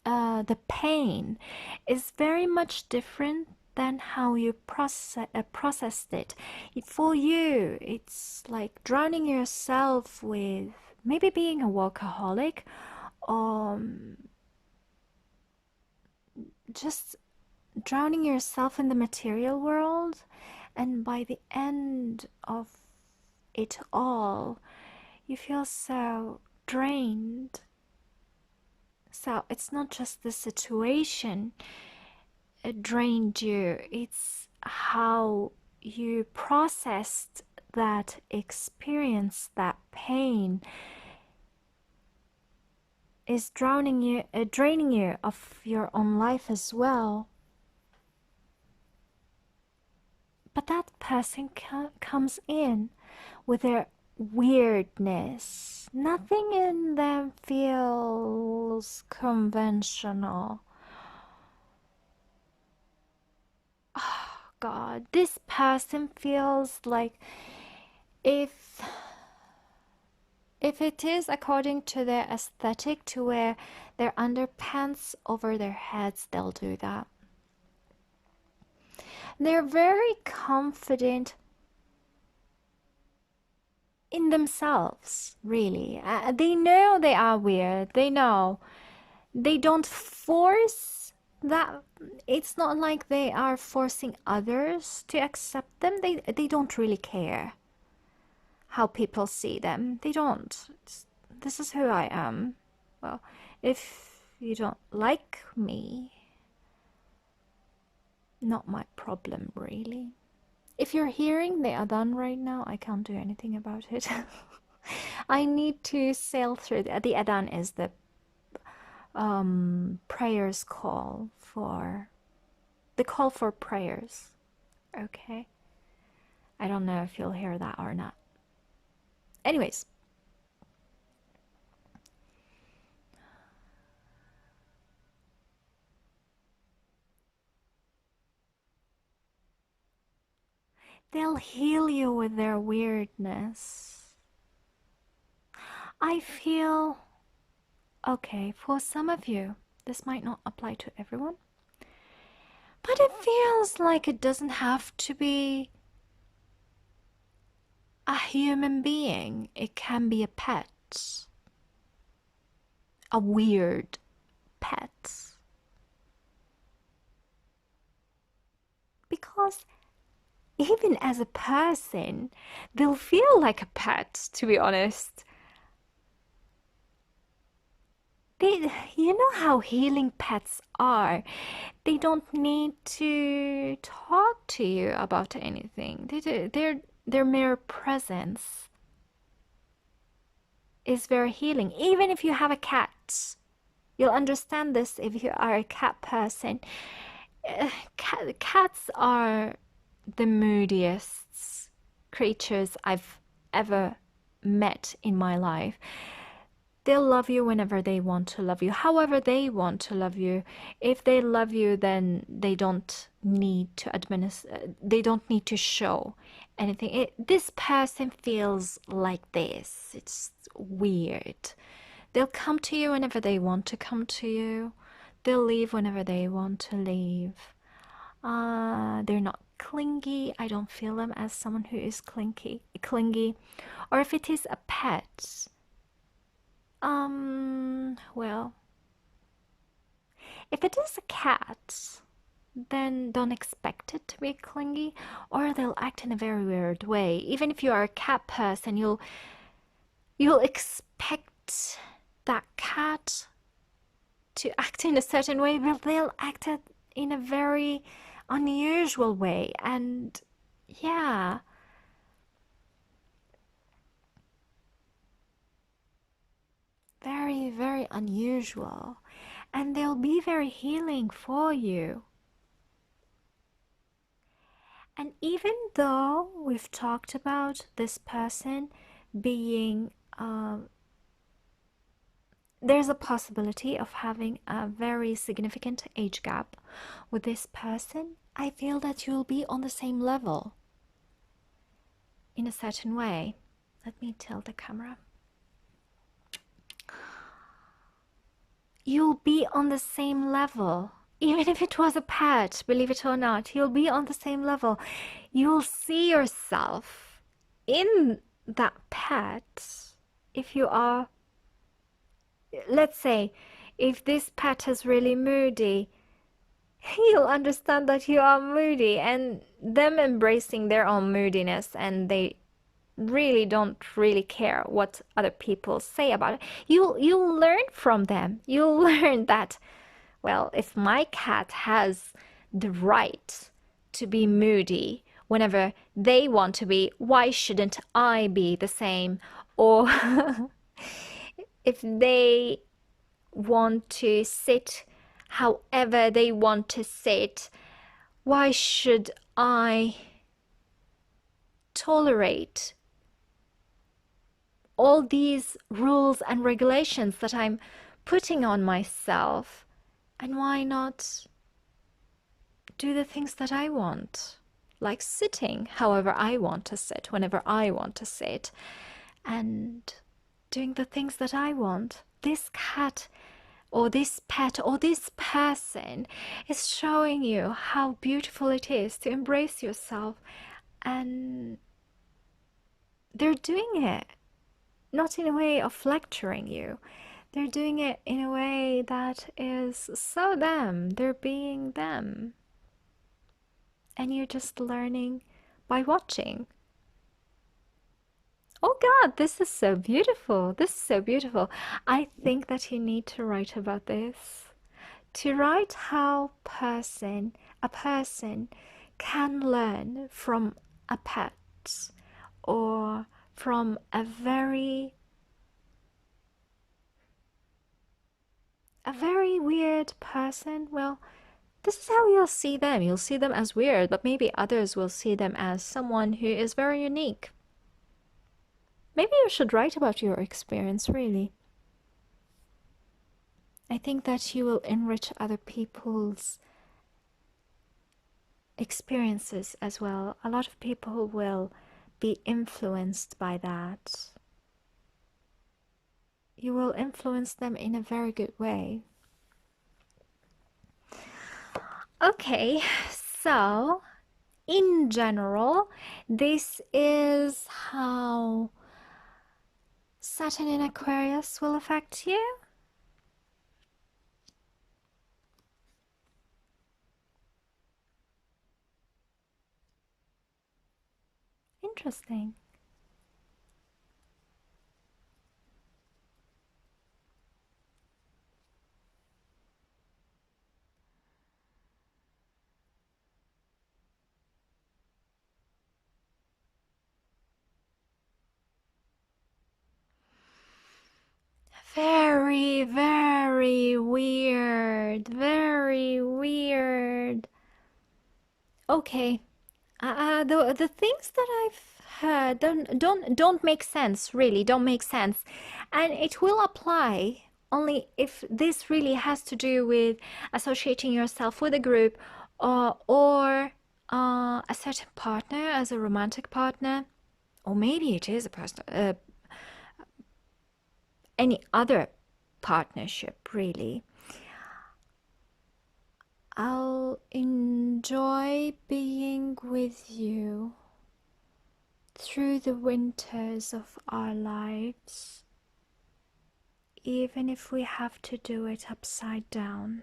the pain is very much different than how you processed it. For you, it's like drowning yourself with maybe being a workaholic, just drowning yourself in the material world, and by the end of it all, you feel so drained. So it's not just the situation drained you, it's how you processed that experience, that pain, is draining you of your own life as well. But that person comes in with their weirdness. Nothing in them feels conventional. Oh God, this person feels like if it is according to their aesthetic to wear their underpants over their heads, they'll do that. They're very confident in themselves, really. They know they are weird. They know. They don't force that. It's not like they are forcing others to accept them. They don't really care how people see them. They don't. This is who I am. Well, if you don't like me, not my problem, really. If you're hearing the adhan right now, I can't do anything about it. I need to sail through. The adhan is the prayers call for prayers. Okay, I don't know if you'll hear that or not. Anyways, they'll heal you with their weirdness. I feel okay. For some of you, this might not apply to everyone, but it feels like it doesn't have to be a human being. It can be a pet, a weird pet, because even as a person, they'll feel like a pet, to be honest. You know how healing pets are. They don't need to talk to you about anything. Their mere presence is very healing. Even if you have a cat, you'll understand this if you are a cat person. Cats are the moodiest creatures I've ever met in my life. They'll love you whenever they want to love you, however they want to love you. If they love you, then they don't need to show anything. This person feels like this. It's weird. They'll come to you whenever they want to come to you. They'll leave whenever they want to leave. They're not clingy. I don't feel them as someone who is clingy. Or if it is a pet, well, if it is a cat, then don't expect it to be clingy, or they'll act in a very weird way. Even if you are a cat person, you'll expect that cat to act in a certain way, but they'll act in a very unusual way. And yeah, very, very unusual, and they'll be very healing for you. And even though we've talked about this person being there's a possibility of having a very significant age gap with this person, I feel that you'll be on the same level in a certain way. Let me tilt the camera. You'll be on the same level. Even if it was a pet, believe it or not, you'll be on the same level. You'll see yourself in that pet. If you are, let's say, if this pet is really moody, you'll understand that you are moody, and them embracing their own moodiness, and they really don't really care what other people say about it. You'll learn from them. You'll learn that, well, if my cat has the right to be moody whenever they want to be, why shouldn't I be the same? Or if they want to sit however they want to sit. Why should I tolerate all these rules and regulations that I'm putting on myself? And why not do the things that I want? Like sitting however I want to sit, whenever I want to sit, and doing the things that I want. This cat or this pet or this person is showing you how beautiful it is to embrace yourself, and they're doing it not in a way of lecturing you. They're doing it in a way that is so them. They're being them. And you're just learning by watching. Oh God, this is so beautiful. This is so beautiful. I think that you need to write about this. To write how a person can learn from a pet or from a very weird person. Well, this is how you'll see them. You'll see them as weird, but maybe others will see them as someone who is very unique. Maybe you should write about your experience, really. I think that you will enrich other people's experiences as well. A lot of people will be influenced by that. You will influence them in a very good way. Okay, so in general, this is how Saturn in Aquarius will affect you. Interesting. Very, very weird. Very weird. Okay. The things that I've heard don't make sense, really, don't make sense. And it will apply only if this really has to do with associating yourself with a group or a certain partner as a romantic partner, or maybe it is a person, any other partnership, really. I'll enjoy being with you through the winters of our lives, even if we have to do it upside down.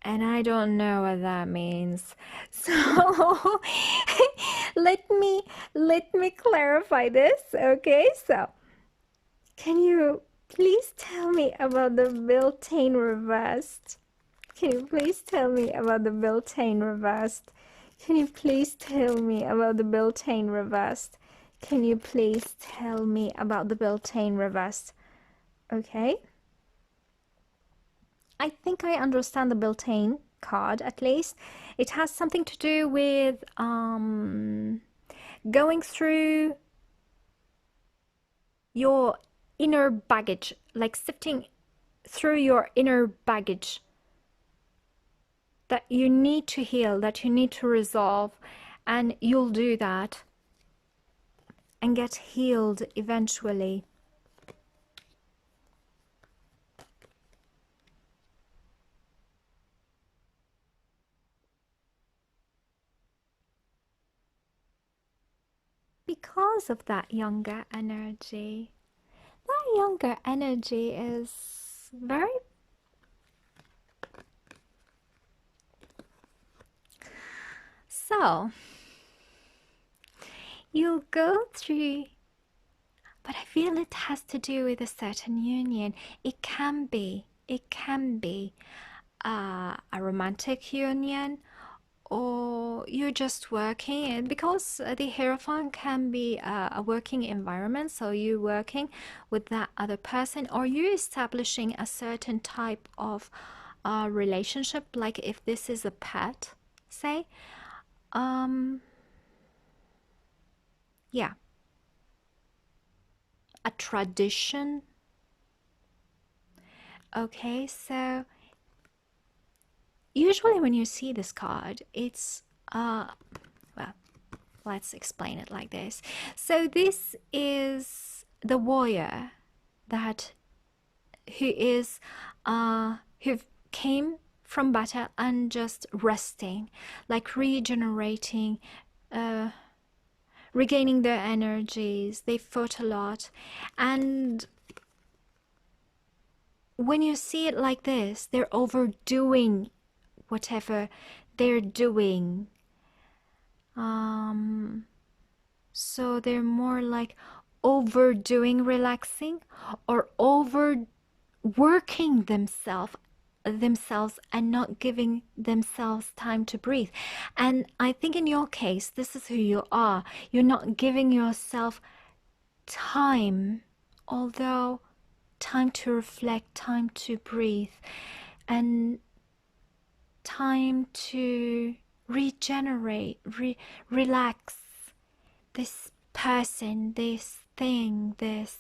And I don't know what that means. So let me clarify this, okay? So can you please tell me about the Beltane reversed? Can you please tell me about the Beltane reversed? Can you please tell me about the Beltane reversed? Can you please tell me about the Beltane reversed? Okay. I think I understand the Beltane card, at least. It has something to do with going through your inner baggage, like sifting through your inner baggage that you need to heal, that you need to resolve, and you'll do that and get healed eventually. Because of that younger energy. That younger energy is very so you'll go through, but I feel it has to do with a certain union. It can be a romantic union, or you're just working, because the Hierophant can be a working environment, so you're working with that other person, or you're establishing a certain type of relationship, like if this is a pet, say, yeah, a tradition. Okay, so usually when you see this card, it's well, let's explain it like this. So this is the warrior that who came from battle and just resting, like regenerating, regaining their energies. They fought a lot, and when you see it like this, they're overdoing whatever they're doing. So they're more like overdoing relaxing, or overworking themselves and not giving themselves time to breathe. And I think in your case, this is who you are. You're not giving yourself time, although time to reflect, time to breathe, and time to regenerate, relax. This person, this thing, this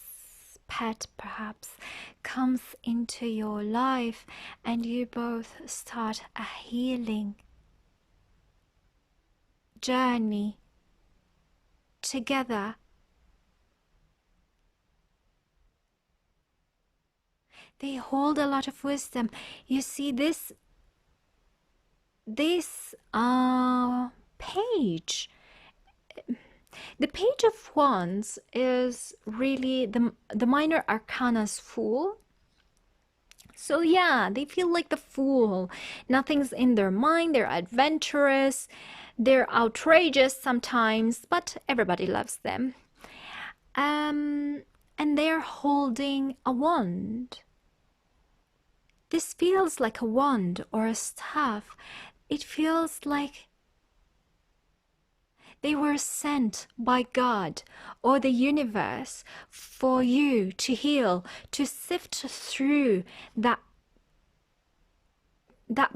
pet perhaps comes into your life, and you both start a healing journey together. They hold a lot of wisdom. You see, this page, the Page of Wands, is really the minor arcana's fool. So yeah, they feel like the fool. Nothing's in their mind. They're adventurous. They're outrageous sometimes, but everybody loves them. And they're holding a wand. This feels like a wand or a staff. It feels like they were sent by God or the universe for you to heal, to sift through that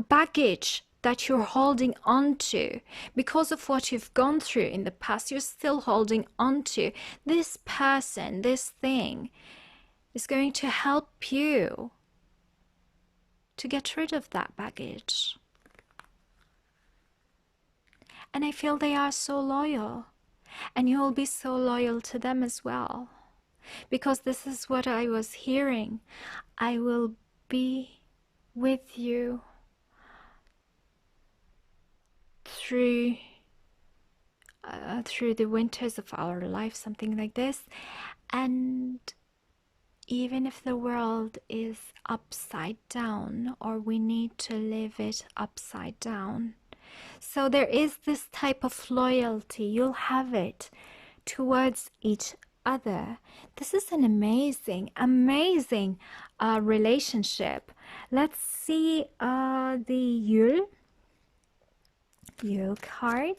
baggage that you're holding onto because of what you've gone through in the past. You're still holding onto. This person, this thing, is going to help you to get rid of that baggage. And I feel they are so loyal, and you will be so loyal to them as well, because this is what I was hearing. I will be with you through the winters of our life, something like this. And even if the world is upside down, or we need to live it upside down, so there is this type of loyalty. You'll have it towards each other. This is an amazing relationship. Let's see the Yule card.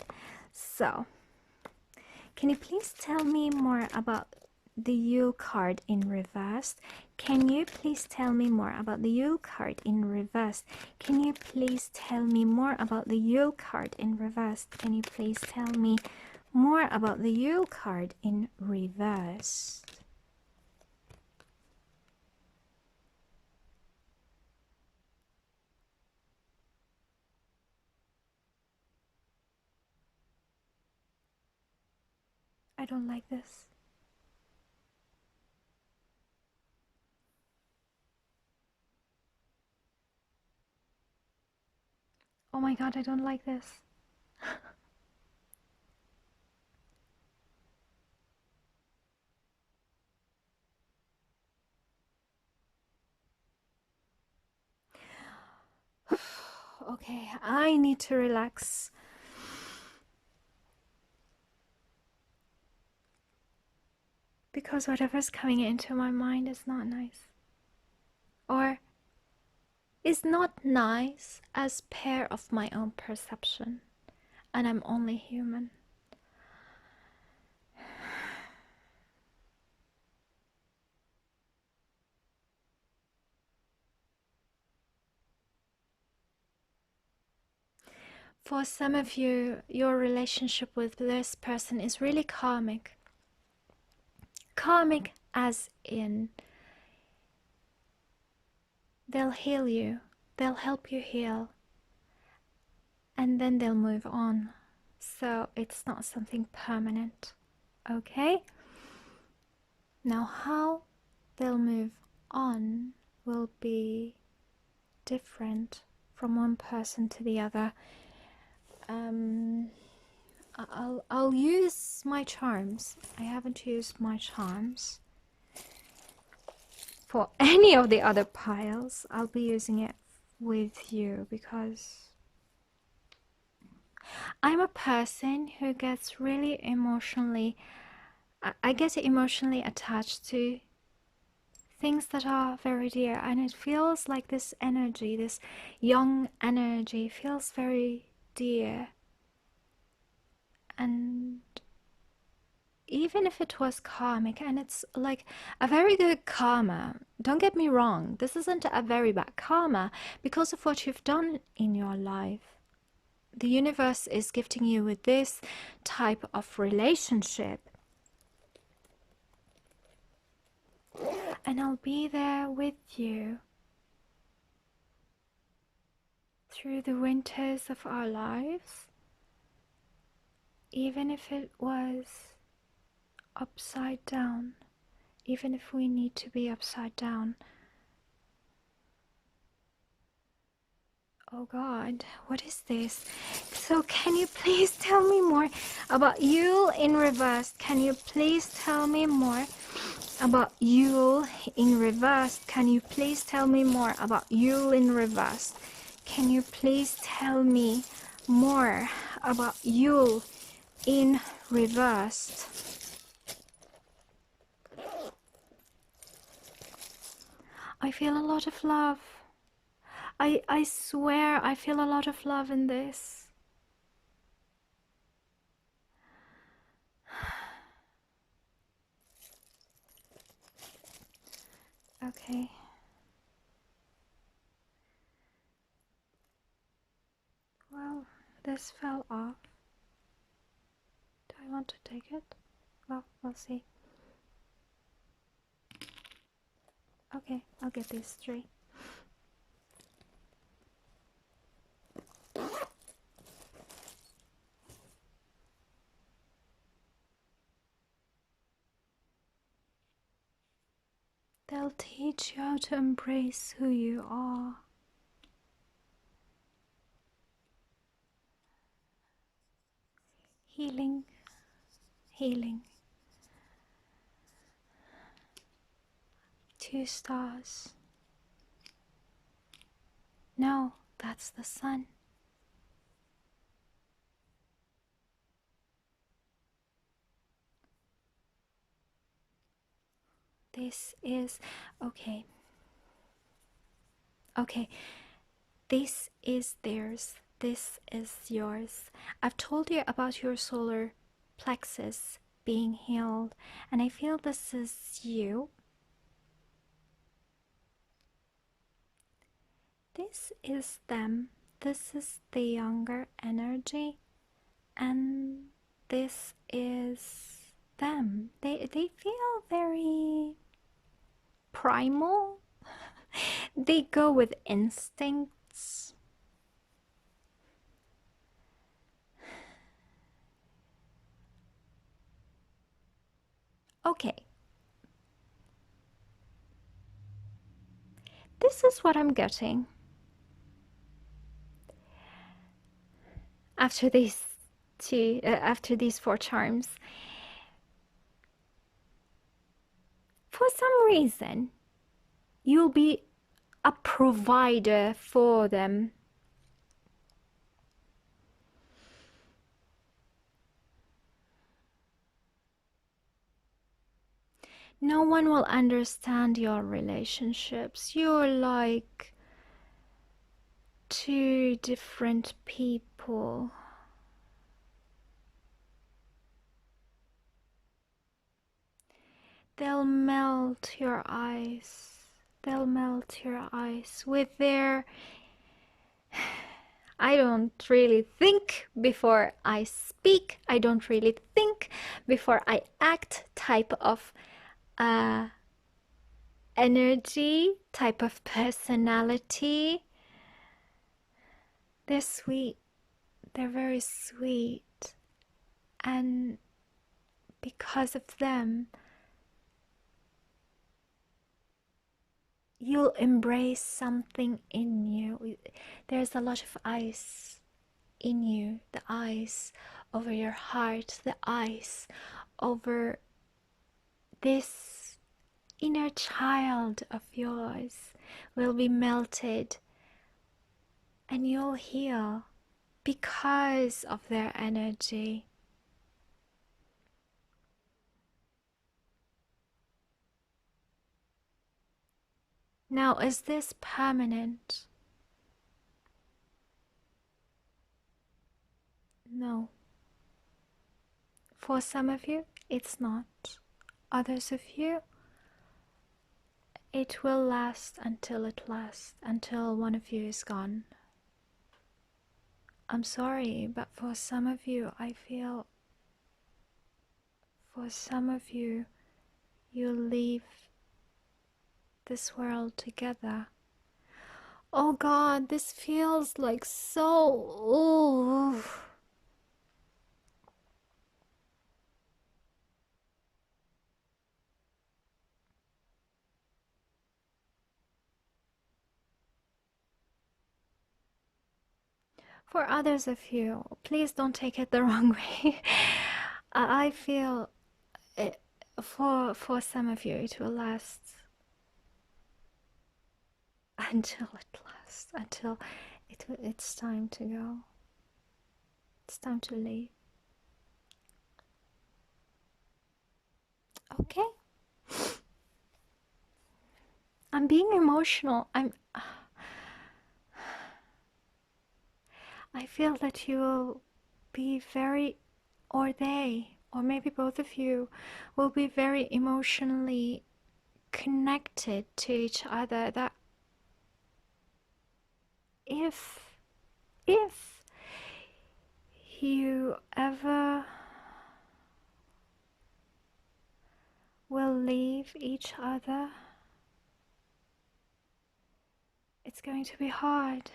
So can you please tell me more about the Yule card in reverse? Can you please tell me more about the Yule card in reverse? Can you please tell me more about the Yule card in reverse? Can you please tell me more about the Yule card in reverse? I don't like this. Oh my god, I don't like this. Okay, I need to relax. Because whatever's coming into my mind is not nice. Or is not nice as per of my own perception. and I'm only human. For some of you, your relationship with this person is really karmic. Karmic as in they'll heal you, they'll help you heal, and then they'll move on. So it's not something permanent, okay? Now how they'll move on will be different from one person to the other. I'll use my charms. I haven't used my charms for any of the other piles. I'll be using it with you because I'm a person who gets really emotionally, I get emotionally attached to things that are very dear, and it feels like this energy, this young energy feels very dear. And even if it was karmic, and it's like a very good karma, don't get me wrong, this isn't a very bad karma because of what you've done in your life. The universe is gifting you with this type of relationship, and I'll be there with you through the winters of our lives, even if it was upside down, even if we need to be upside down. Oh God, what is this? So can you please tell me more about Yule in reverse? Can you please tell me more about Yule in reverse? Can you please tell me more about Yule in reverse? Can you please tell me more about Yule in reverse? I feel a lot of love. I swear I feel a lot of love in this. Okay. Well, this fell off. Do I want to take it? Well, we'll see. Okay, I'll get these three. They'll teach you how to embrace who you are. Healing, healing. 2 stars. No, that's the sun. This is okay. Okay, this is theirs. This is yours. I've told you about your solar plexus being healed, and I feel this is you. This is them. This is the younger energy, and this is them. They feel very primal. They go with instincts. Okay. This is what I'm getting. After these after these 4 charms. For some reason, you'll be a provider for them. No one will understand your relationships. You're like 2 different people. they'll melt your eyes. They'll melt your eyes with their I don't really think before I speak. I don't really think before I act type of energy, type of personality. They're sweet. They're very sweet. And because of them, you'll embrace something in you. There's a lot of ice in you, the ice over your heart, the ice over this inner child of yours will be melted, and you'll heal because of their energy. Now, is this permanent? No. For some of you, it's not. Others of you, it will last until it lasts, until one of you is gone. I'm sorry, but for some of you, I feel for some of you, you'll leave this world together. Oh God, this feels like so... Ooh. For others of you, please don't take it the wrong way. I feel it, for some of you, it will last until it lasts, until it's time to go. It's time to leave. Okay. I'm being emotional. I feel that you will be very, or they, or maybe both of you, will be very emotionally connected to each other. That if you ever will leave each other, it's going to be hard.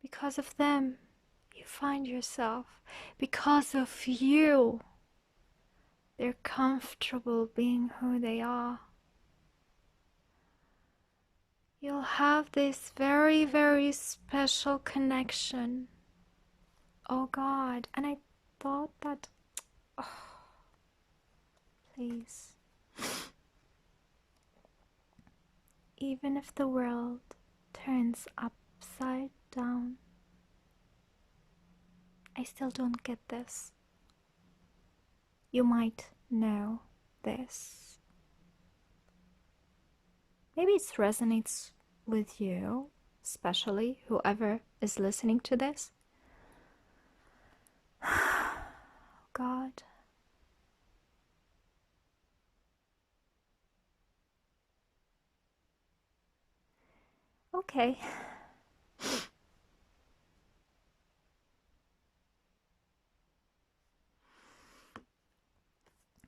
Because of them, you find yourself. Because of you, they're comfortable being who they are. You'll have this very, very special connection. Oh God, and I thought that, oh, please. Even if the world turns upside down, I still don't get this. You might know this. Maybe it resonates with you, especially whoever is listening to this. God. Okay.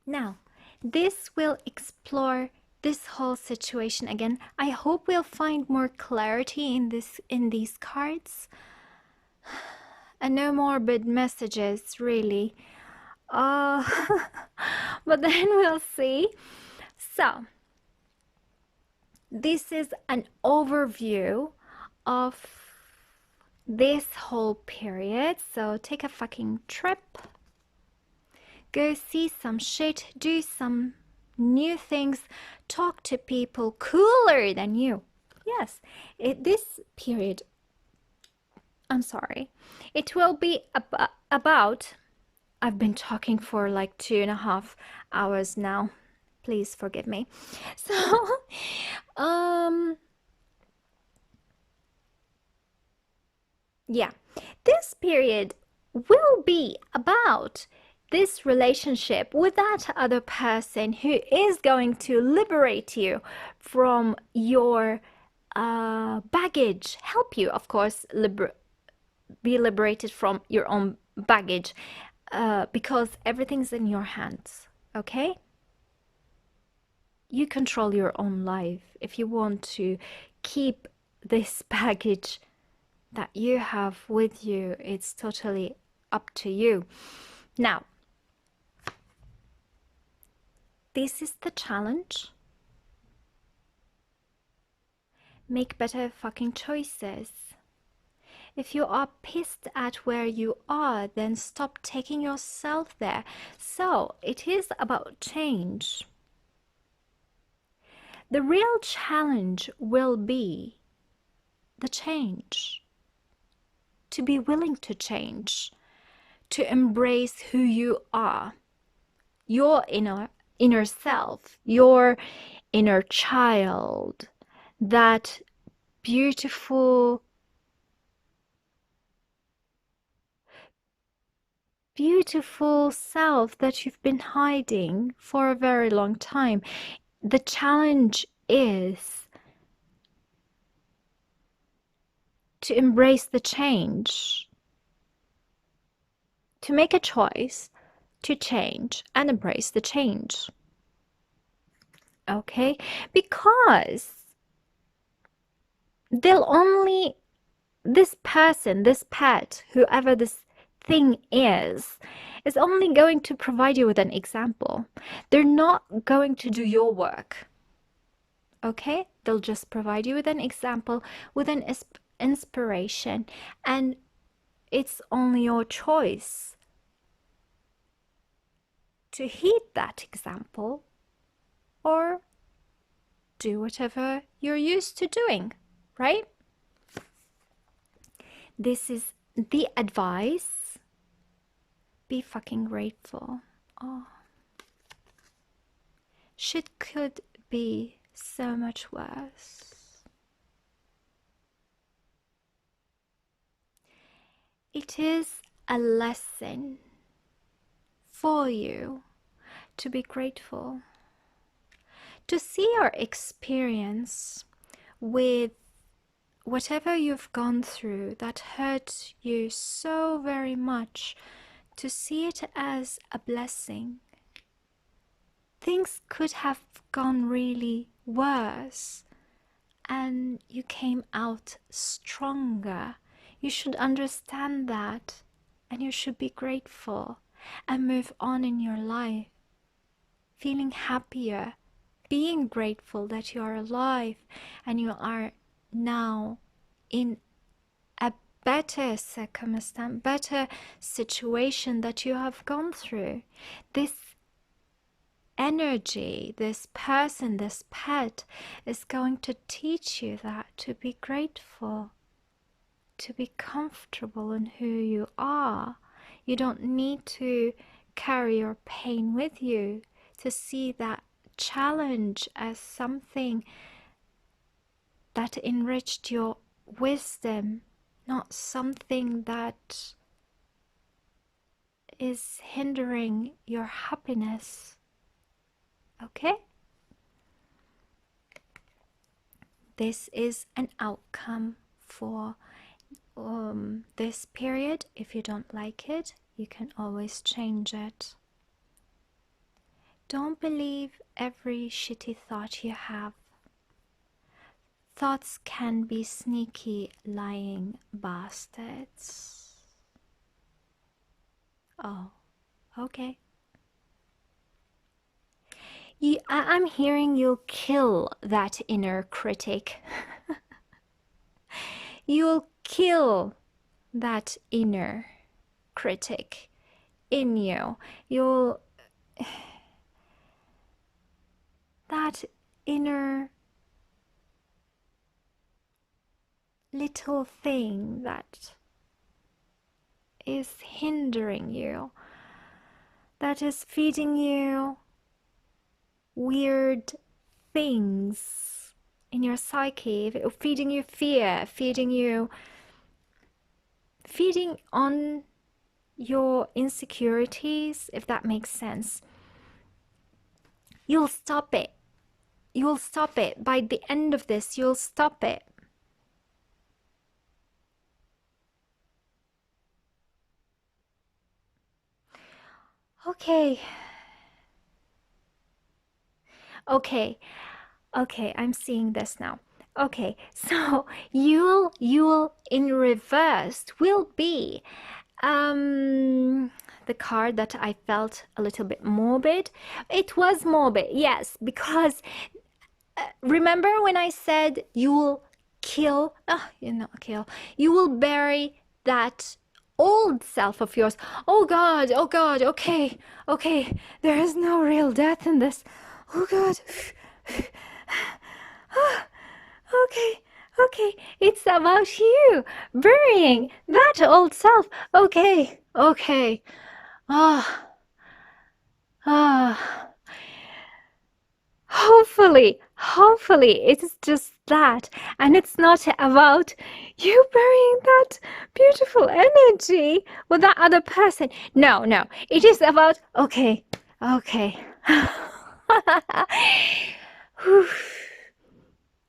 Now, this will explore this whole situation again. I hope we'll find more clarity in these cards. And no morbid messages, really. But then we'll see. So, this is an overview of this whole period. So take a fucking trip. Go see some shit. Do some new things. Talk to people cooler than you. Yes, this period, I'm sorry, it will be about, I've been talking for like 2.5 hours now. Please forgive me. So, yeah, this period will be about this relationship with that other person who is going to liberate you from your baggage, help you, of course, be liberated from your own baggage, because everything's in your hands, okay? You control your own life. If you want to keep this baggage that you have with you, it's totally up to you. Now, this is the challenge. Make better fucking choices. If you are pissed at where you are, then stop taking yourself there. So, it is about change. The real challenge will be the change. To be willing to change. To embrace who you are. Your inner self. Your inner child. That beautiful self that you've been hiding for a very long time. The challenge is to embrace the change, to make a choice to change and embrace the change. Okay? Because this person, this pet, whoever this thing is only going to provide you with an example. They're not going to do your work. Okay? They'll just provide you with an example, with an inspiration, and it's only your choice to heed that example or do whatever you're used to doing, right? This is the advice. Be fucking grateful. Oh. Shit could be so much worse. It is a lesson for you to be grateful. To see your experience with whatever you've gone through that hurt you so very much, to see it as a blessing. Things could have gone really worse and you came out stronger. You should understand that and you should be grateful and move on in your life, feeling happier, being grateful that you are alive and you are now in a better circumstance, better situation that you have gone through. This energy, this person, this pet is going to teach you that, to be grateful, to be comfortable in who you are. You don't need to carry your pain with you, to see that challenge as something that enriched your wisdom, not something that is hindering your happiness. Okay? This is an outcome for this period. If you don't like it, you can always change it. Don't believe every shitty thought you have. Thoughts can be sneaky, lying bastards. Oh, okay. I'm hearing you'll kill that inner critic. You'll kill that inner critic in you. That inner little thing that is hindering you, that is feeding you weird things in your psyche, feeding you fear, feeding on your insecurities, if that makes sense. You'll stop it. You'll stop it. By the end of this, you'll stop it. Okay. Okay. Okay, I'm seeing this now. Okay, so you'll in reverse will be the card that I felt a little bit morbid. It was morbid, yes, because remember when I said you will kill, you will bury that old self of yours. Oh God, okay, there is no real death in this. Oh God. Okay, it's about you burying that old self. Okay. Ah, ah. Hopefully, it's just that, and it's not about you burying that beautiful energy with that other person. No, it is about okay.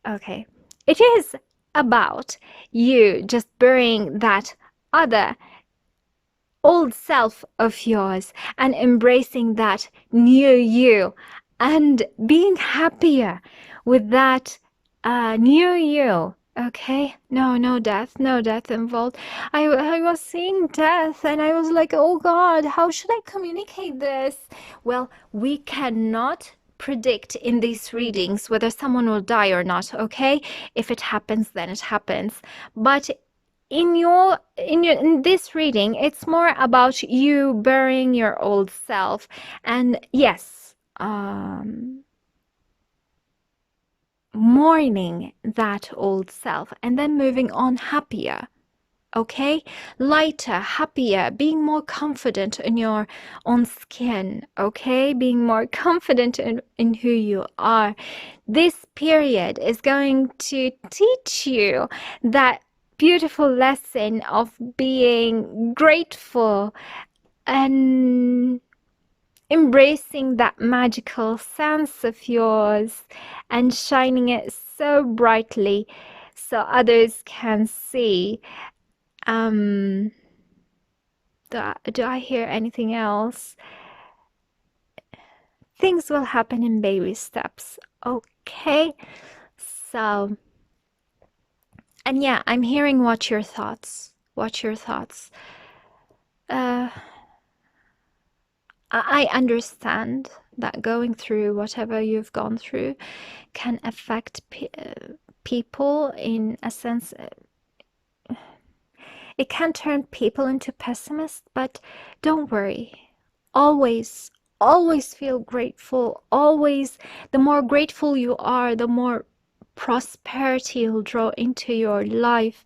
Okay, it is about you just burying that other old self of yours and embracing that new you and being happier with that new you. Okay, no death involved. I was seeing death and I was like, oh God, how should I communicate this? Well, we cannot predict in these readings whether someone will die or not. Okay, if it happens, then it happens. But in this reading, it's more about you burying your old self, and yes, mourning that old self and then moving on happier. Okay, lighter, happier, being more confident in your own skin. Okay, being more confident in who you are. This period is going to teach you that beautiful lesson of being grateful and embracing that magical sense of yours and shining it so brightly so others can see. Do I hear anything else? Things will happen in baby steps. Okay, so, and yeah, I'm hearing watch your thoughts. I understand that going through whatever you've gone through can affect people in a sense. It can turn people into pessimists, but don't worry. Always feel grateful. Always, the more grateful you are, the more prosperity you'll draw into your life.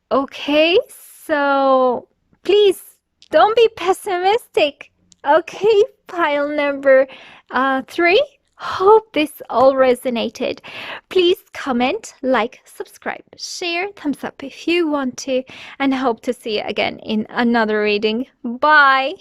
Okay, so please don't be pessimistic. Okay, pile number 3. Hope this all resonated. Please comment, like, subscribe, share, thumbs up if you want to, and hope to see you again in another reading. Bye.